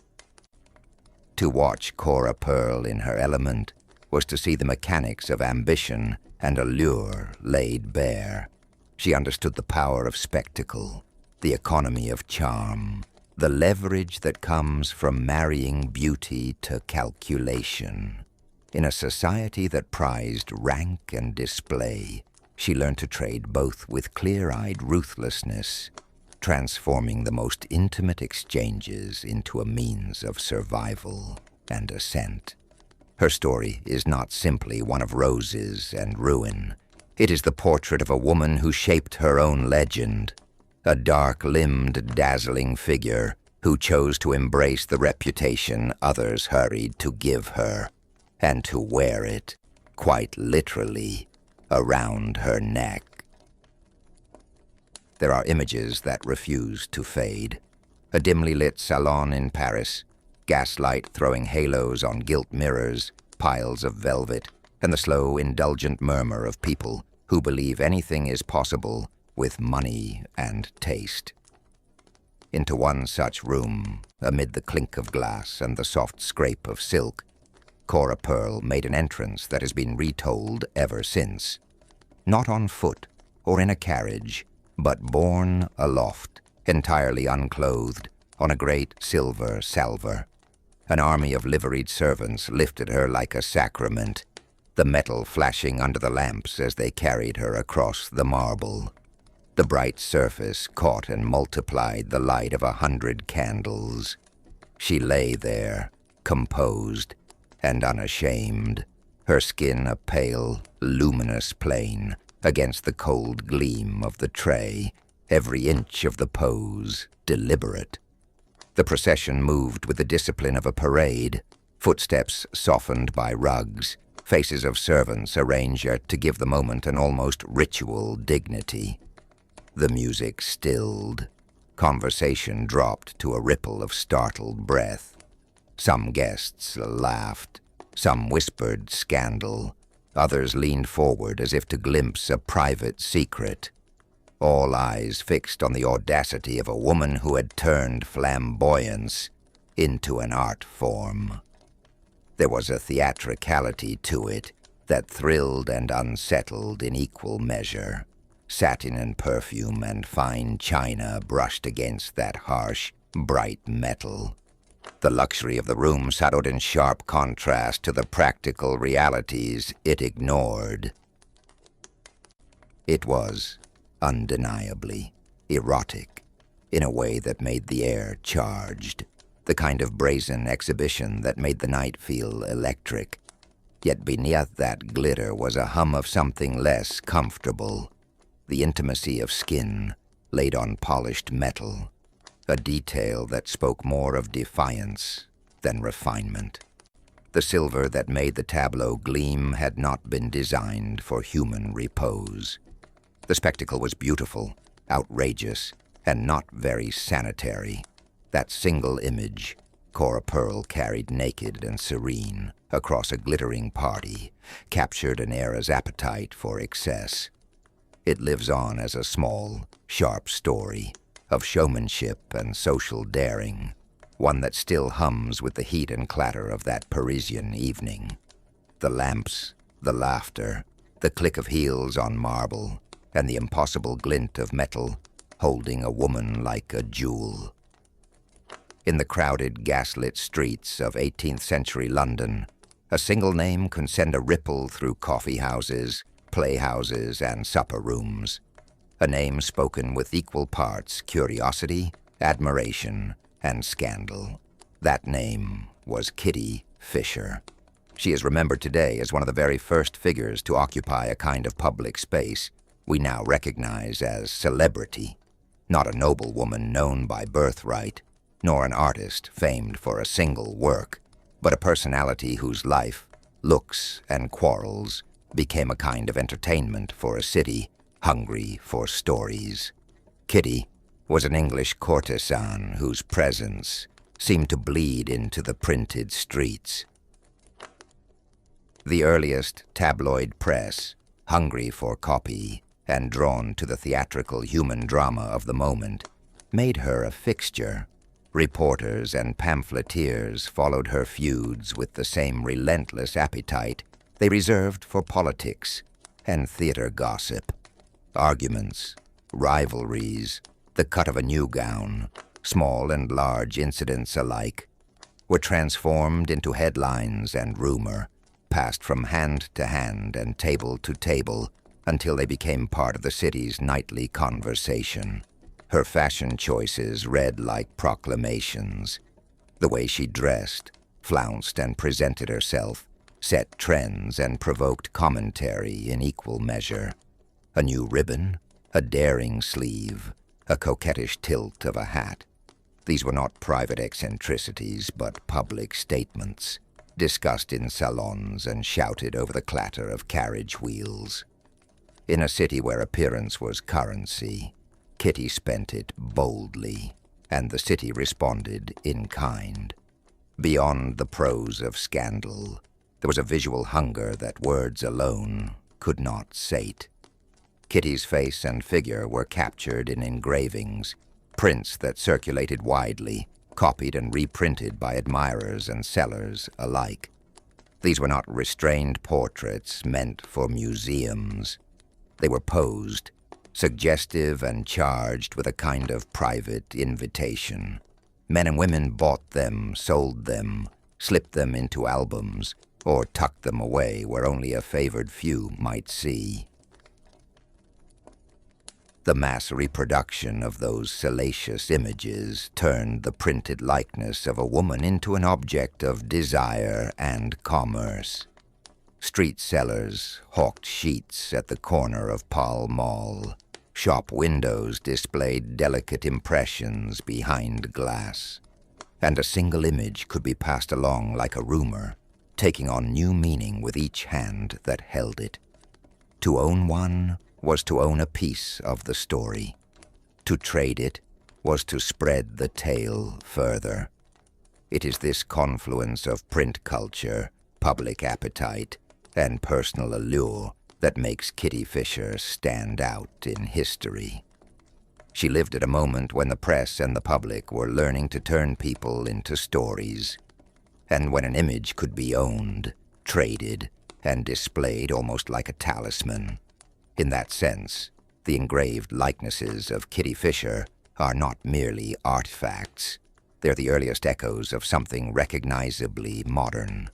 To watch Cora Pearl in her element was to see the mechanics of ambition and allure laid bare. She understood the power of spectacle, the economy of charm, the leverage that comes from marrying beauty to calculation. In a society that prized rank and display, she learned to trade both with clear-eyed ruthlessness, transforming the most intimate exchanges into a means of survival and ascent. Her story is not simply one of roses and ruin. It is the portrait of a woman who shaped her own legend, a dark-limbed, dazzling figure who chose to embrace the reputation others hurried to give her, and to wear it, quite literally, around her neck. There are images that refuse to fade. A dimly lit salon in Paris, gaslight throwing halos on gilt mirrors, piles of velvet, and the slow, indulgent murmur of people who believe anything is possible with money and taste. Into one such room, amid the clink of glass and the soft scrape of silk, Cora Pearl made an entrance that has been retold ever since. Not on foot or in a carriage, but borne aloft, entirely unclothed, on a great silver salver. An army of liveried servants lifted her like a sacrament, the metal flashing under the lamps as they carried her across the marble. The bright surface caught and multiplied the light of 100 candles. She lay there, composed and unashamed, her skin a pale, luminous plain against the cold gleam of the tray, every inch of the pose deliberate. The procession moved with the discipline of a parade, footsteps softened by rugs, faces of servants arranged to give the moment an almost ritual dignity. The music stilled. Conversation dropped to a ripple of startled breath. Some guests laughed. Some whispered scandal. Others leaned forward as if to glimpse a private secret. All eyes fixed on the audacity of a woman who had turned flamboyance into an art form. There was a theatricality to it that thrilled and unsettled in equal measure. Satin and perfume and fine china brushed against that harsh, bright metal. The luxury of the room sat out in sharp contrast to the practical realities it ignored. It was, undeniably, erotic, in a way that made the air charged, the kind of brazen exhibition that made the night feel electric. Yet beneath that glitter was a hum of something less comfortable. The intimacy of skin laid on polished metal, a detail that spoke more of defiance than refinement. The silver that made the tableau gleam had not been designed for human repose. The spectacle was beautiful, outrageous, and not very sanitary. That single image, Cora Pearl carried naked and serene across a glittering party, captured an era's appetite for excess. It lives on as a small, sharp story of showmanship and social daring, one that still hums with the heat and clatter of that Parisian evening. The lamps, the laughter, the click of heels on marble, and the impossible glint of metal holding a woman like a jewel. In the crowded, gaslit streets of 18th century London, a single name can send a ripple through coffee houses, playhouses, and supper rooms. A name spoken with equal parts curiosity, admiration, and scandal. That name was Kitty Fisher. She is remembered today as one of the very first figures to occupy a kind of public space we now recognize as celebrity. Not a noblewoman known by birthright, nor an artist famed for a single work, but a personality whose life, looks, and quarrels became a kind of entertainment for a city hungry for stories. Kitty was an English courtesan whose presence seemed to bleed into the printed streets. The earliest tabloid press, hungry for copy and drawn to the theatrical human drama of the moment, made her a fixture. Reporters and pamphleteers followed her feuds with the same relentless appetite they reserved for politics and theater gossip. Arguments, rivalries, the cut of a new gown, small and large incidents alike, were transformed into headlines and rumor, passed from hand to hand and table to table until they became part of the city's nightly conversation. Her fashion choices read like proclamations. The way she dressed, flounced, and presented herself set trends and provoked commentary in equal measure. A new ribbon, a daring sleeve, a coquettish tilt of a hat. These were not private eccentricities, but public statements, discussed in salons and shouted over the clatter of carriage wheels. In a city where appearance was currency, Kitty spent it boldly, and the city responded in kind. Beyond the prose of scandal, there was a visual hunger that words alone could not sate. Kitty's face and figure were captured in engravings, prints that circulated widely, copied and reprinted by admirers and sellers alike. These were not restrained portraits meant for museums. They were posed, suggestive and charged with a kind of private invitation. Men and women bought them, sold them, slipped them into albums, or tucked them away where only a favored few might see. The mass reproduction of those salacious images turned the printed likeness of a woman into an object of desire and commerce. Street sellers hawked sheets at the corner of Pall Mall. Shop windows displayed delicate impressions behind glass. And a single image could be passed along like a rumor, taking on new meaning with each hand that held it. To own one was to own a piece of the story. To trade it was to spread the tale further. It is this confluence of print culture, public appetite, and personal allure that makes Kitty Fisher stand out in history. She lived at a moment when the press and the public were learning to turn people into stories, and when an image could be owned, traded, and displayed almost like a talisman. In that sense, the engraved likenesses of Kitty Fisher are not merely artifacts. They're the earliest echoes of something recognizably modern.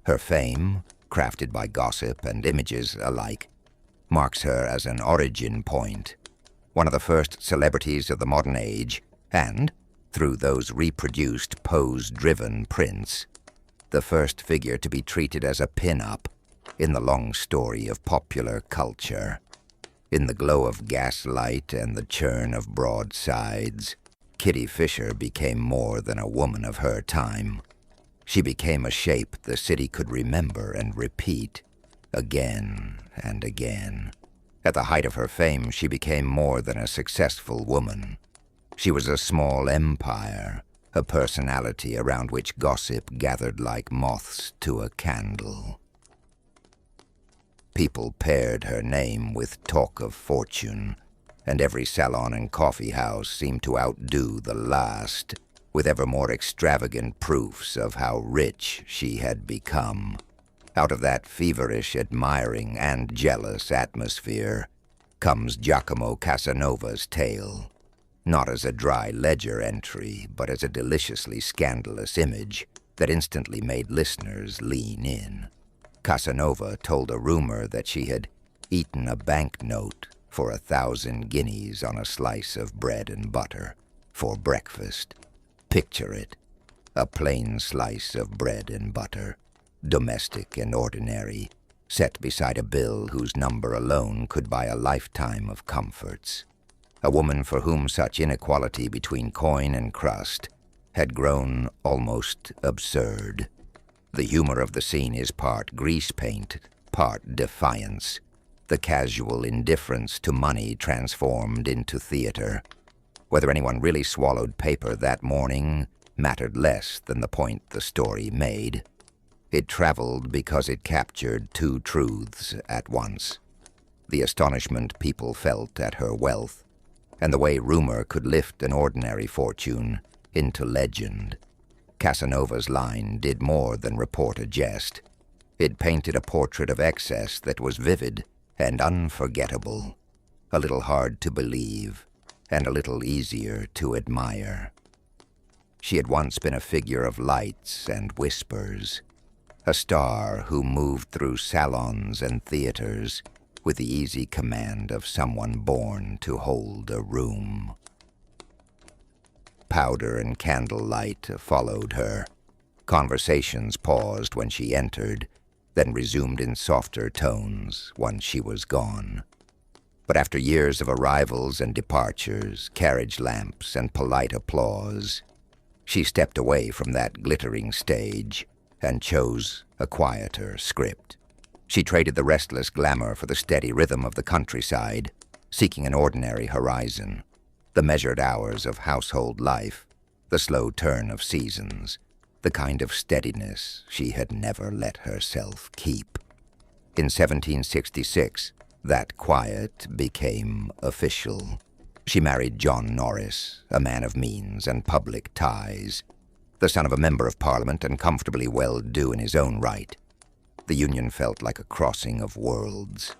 Her fame, crafted by gossip and images alike, marks her as an origin point, one of the first celebrities of the modern age, and, through those reproduced pose-driven prints, the first figure to be treated as a pin-up in the long story of popular culture. In the glow of gaslight and the churn of broadsides, Kitty Fisher became more than a woman of her time. She became a shape the city could remember and repeat, again and again. At the height of her fame, she became more than a successful woman. She was a small empire, a personality around which gossip gathered like moths to a candle. People paired her name with talk of fortune, and every salon and coffee house seemed to outdo the last, with ever more extravagant proofs of how rich she had become. Out of that feverish, admiring, and jealous atmosphere comes Giacomo Casanova's tale, not as a dry ledger entry, but as a deliciously scandalous image that instantly made listeners lean in. Casanova told a rumor that she had eaten a banknote for 1,000 guineas on a slice of bread and butter for breakfast. Picture it, a plain slice of bread and butter, domestic and ordinary, set beside a bill whose number alone could buy a lifetime of comforts. A woman for whom such inequality between coin and crust had grown almost absurd. The humor of the scene is part grease paint, part defiance, the casual indifference to money transformed into theater. Whether anyone really swallowed paper that morning mattered less than the point the story made. It traveled because it captured two truths at once: the astonishment people felt at her wealth, and the way rumor could lift an ordinary fortune into legend. Casanova's line did more than report a jest. It painted a portrait of excess that was vivid and unforgettable, a little hard to believe, and a little easier to admire. She had once been a figure of lights and whispers, a star who moved through salons and theaters with the easy command of someone born to hold a room. Powder and candlelight followed her. Conversations paused when she entered, then resumed in softer tones once she was gone. But after years of arrivals and departures, carriage lamps and polite applause, she stepped away from that glittering stage and chose a quieter script. She traded the restless glamour for the steady rhythm of the countryside, seeking an ordinary horizon, the measured hours of household life, the slow turn of seasons, the kind of steadiness she had never let herself keep. In 1766, That quiet became official. She married John Norris, a man of means and public ties, the son of a member of Parliament and comfortably well-do in his own right. The union felt like a crossing of worlds.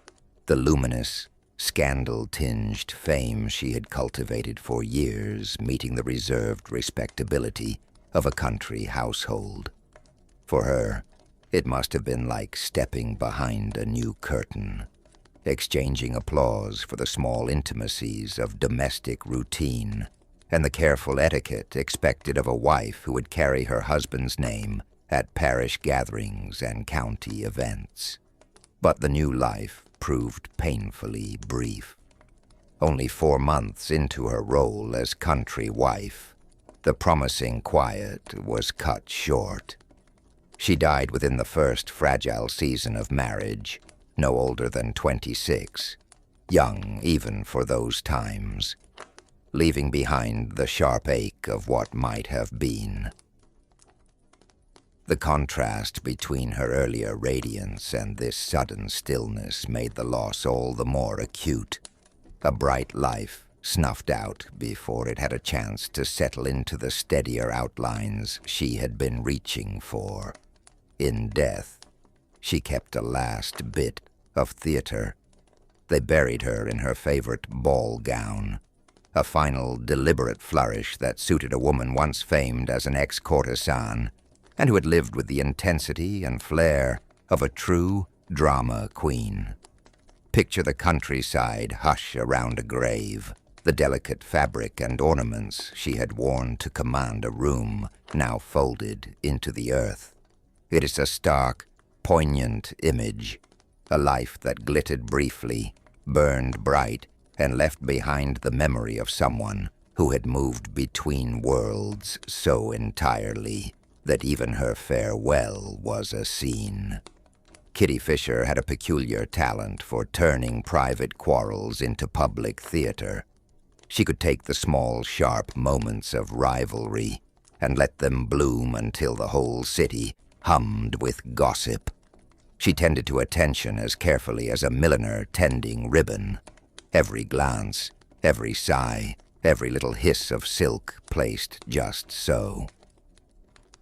The luminous, scandal-tinged fame she had cultivated for years meeting the reserved respectability of a country household. For her, it must have been like stepping behind a new curtain, exchanging applause for the small intimacies of domestic routine and the careful etiquette expected of a wife who would carry her husband's name at parish gatherings and county events. But the new life proved painfully brief. Only 4 months into her role as country wife, the promising quiet was cut short. She died within the first fragile season of marriage, no older than 26, young even for those times, leaving behind the sharp ache of what might have been. The contrast between her earlier radiance and this sudden stillness made the loss all the more acute. A bright life snuffed out before it had a chance to settle into the steadier outlines she had been reaching for. In death, she kept a last bit of theater. They buried her in her favorite ball gown, a final deliberate flourish that suited a woman once famed as an ex-courtesan and who had lived with the intensity and flair of a true drama queen. Picture the countryside hush around a grave, the delicate fabric and ornaments she had worn to command a room now folded into the earth. It is a stark, poignant image, a life that glittered briefly, burned bright, and left behind the memory of someone who had moved between worlds so entirely that even her farewell was a scene. Kitty Fisher had a peculiar talent for turning private quarrels into public theater. She could take the small, sharp moments of rivalry and let them bloom until the whole city hummed with gossip. She tended to attention as carefully as a milliner tending ribbon. Every glance, every sigh, every little hiss of silk placed just so.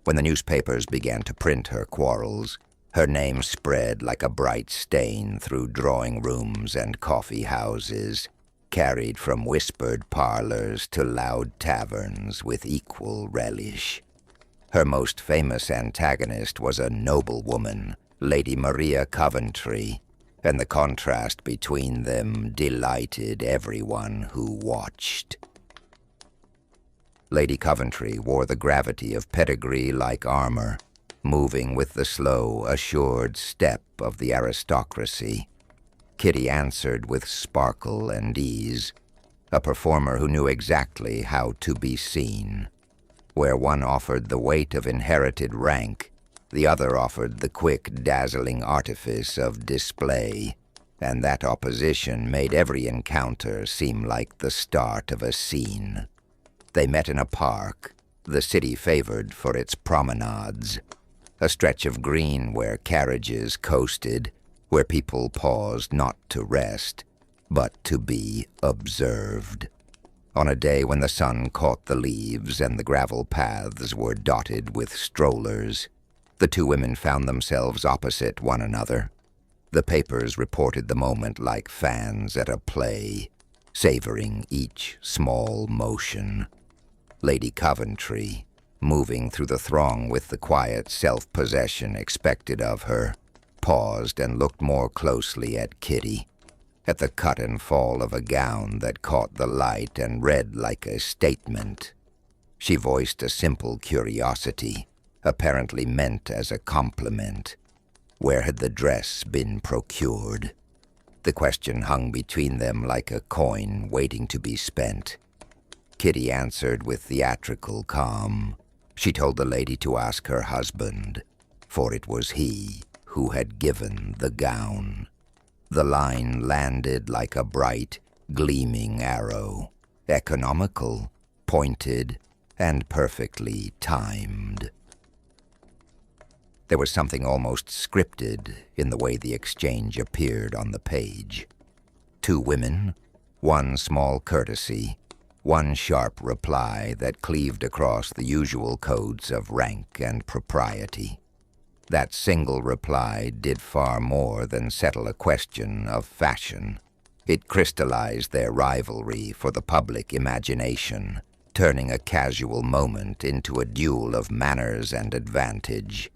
When the newspapers began to print her quarrels, her name spread like a bright stain through drawing rooms and coffee houses, carried from whispered parlors to loud taverns with equal relish. Her most famous antagonist was a noblewoman, Lady Maria Coventry, and the contrast between them delighted everyone who watched. Lady Coventry wore the gravity of pedigree like armor, moving with the slow, assured step of the aristocracy. Kitty answered with sparkle and ease, a performer who knew exactly how to be seen. Where one offered the weight of inherited rank, the other offered the quick, dazzling artifice of display, and that opposition made every encounter seem like the start of a scene. They met in a park, the city favored for its promenades, a stretch of green where carriages coasted, where people paused not to rest, but to be observed. On a day when the sun caught the leaves and the gravel paths were dotted with strollers, the two women found themselves opposite one another. The papers reported the moment like fans at a play, savoring each small motion. Lady Coventry, moving through the throng with the quiet self-possession expected of her, paused and looked more closely at Kitty, at the cut and fall of a gown that caught the light and read like a statement. She voiced a simple curiosity, apparently meant as a compliment. Where had the dress been procured? The question hung between them like a coin waiting to be spent. Kitty answered with theatrical calm. She told the lady to ask her husband, for it was he who had given the gown. The line landed like a bright, gleaming arrow, economical, pointed, and perfectly timed. There was something almost scripted in the way the exchange appeared on the page. 2 women, 1 small courtesy, 1 sharp reply that cleaved across the usual codes of rank and propriety. That single reply did far more than settle a question of fashion. It crystallized their rivalry for the public imagination, turning a casual moment into a duel of manners and advantage.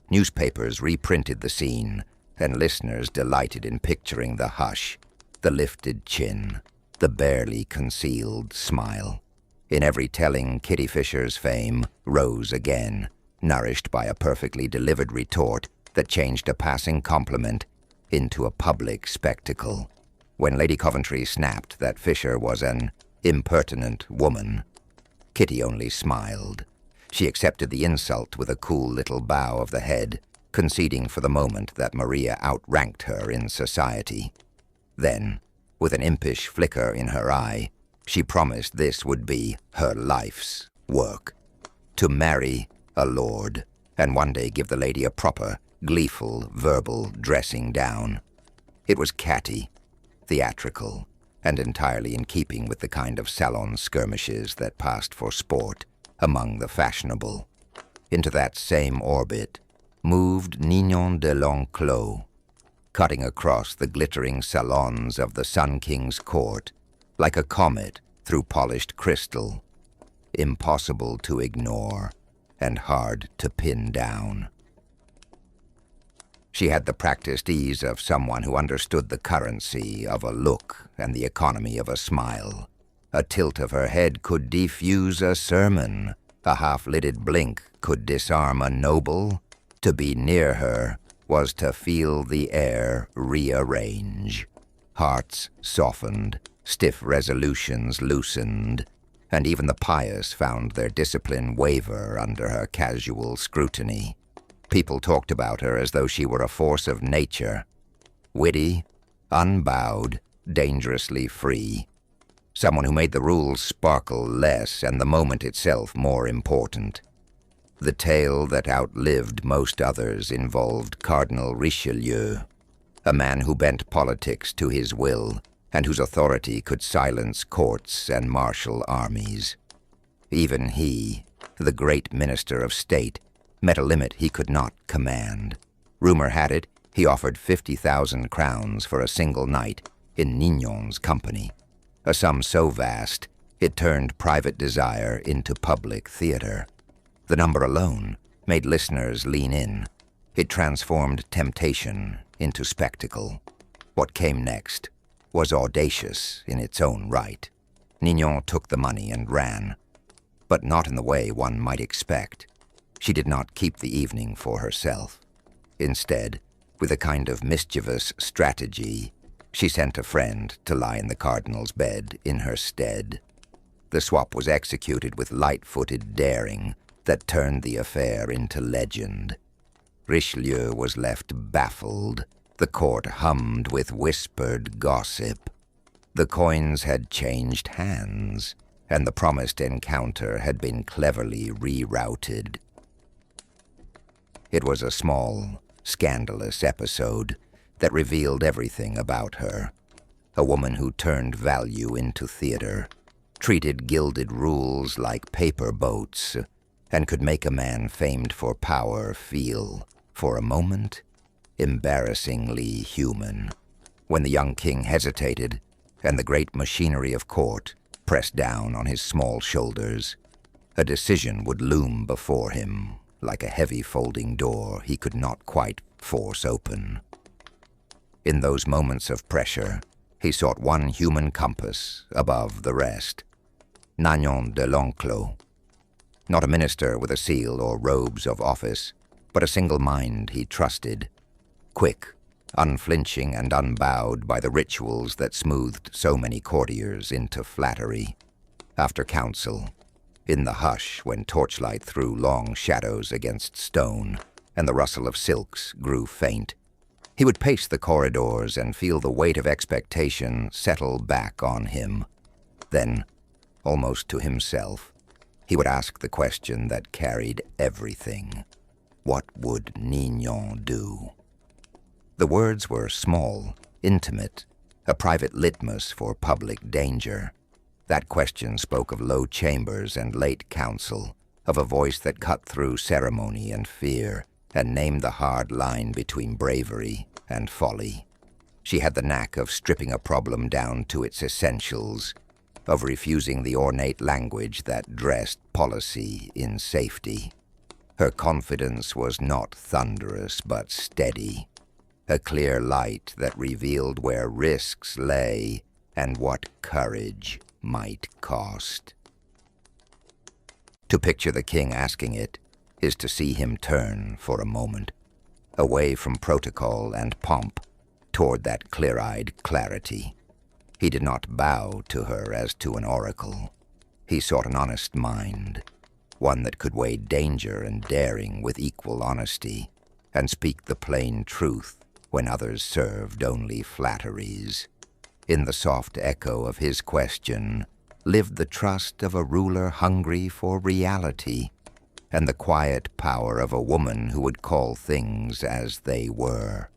Newspapers reprinted the scene, and listeners delighted in picturing the hush, the lifted chin, the barely concealed smile. In every telling, Kitty Fisher's fame rose again, nourished by a perfectly delivered retort that changed a passing compliment into a public spectacle. When Lady Coventry snapped that Fisher was an impertinent woman, Kitty only smiled. She accepted the insult with a cool little bow of the head, conceding for the moment that Maria outranked her in society. Then, with an impish flicker in her eye, she promised this would be her life's work: to marry a lord, and one day give the lady a proper, gleeful, verbal dressing down. It was catty, theatrical, and entirely in keeping with the kind of salon skirmishes that passed for sport among the fashionable. Into that same orbit moved Ninon de l'Enclos, cutting across the glittering salons of the Sun King's court like a comet through polished crystal, impossible to ignore and hard to pin down. She had the practiced ease of someone who understood the currency of a look and the economy of a smile. A tilt of her head could defuse a sermon. A half-lidded blink could disarm a noble. To be near her was to feel the air rearrange. Hearts softened, stiff resolutions loosened, and even the pious found their discipline waver under her casual scrutiny. People talked about her as though she were a force of nature, witty, unbowed, dangerously free. Someone who made the rules sparkle less and the moment itself more important. The tale that outlived most others involved Cardinal Richelieu, a man who bent politics to his will and whose authority could silence courts and martial armies. Even he, the great minister of state, met a limit he could not command. Rumor had it he offered 50,000 crowns for a single night in Nignon's company, a sum so vast it turned private desire into public theater. The number alone made listeners lean in. It transformed temptation into spectacle. What came next was audacious in its own right. Nignon took the money and ran, but not in the way one might expect. She did not keep the evening for herself. Instead, with a kind of mischievous strategy, she sent a friend to lie in the cardinal's bed in her stead. The swap was executed with light-footed daring that turned the affair into legend. Richelieu was left baffled. The court hummed with whispered gossip. The coins had changed hands, and the promised encounter had been cleverly rerouted. It was a small, scandalous episode that revealed everything about her. A woman who turned value into theater, treated gilded rules like paper boats, and could make a man famed for power feel, for a moment, embarrassingly human. When the young king hesitated, and the great machinery of court pressed down on his small shoulders, a decision would loom before him, like a heavy folding door he could not quite force open. In those moments of pressure, he sought one human compass above the rest. Ninon de l'Enclos. Not a minister with a seal or robes of office, but a single mind he trusted. Quick, unflinching and unbowed by the rituals that smoothed so many courtiers into flattery. After council, in the hush when torchlight threw long shadows against stone and the rustle of silks grew faint, he would pace the corridors and feel the weight of expectation settle back on him. Then, almost to himself, he would ask the question that carried everything. What would Nignon do? The words were small, intimate, a private litmus for public danger. That question spoke of low chambers and late counsel, of a voice that cut through ceremony and fear, and named the hard line between bravery and folly. She had the knack of stripping a problem down to its essentials, of refusing the ornate language that dressed policy in safety. Her confidence was not thunderous but steady, a clear light that revealed where risks lay and what courage might cost. To picture the king asking it is to see him turn for a moment, away from protocol and pomp, toward that clear-eyed clarity. He did not bow to her as to an oracle. He sought an honest mind, one that could weigh danger and daring with equal honesty, and speak the plain truth when others served only flatteries. In the soft echo of his question lived the trust of a ruler hungry for reality, and the quiet power of a woman who would call things as they were.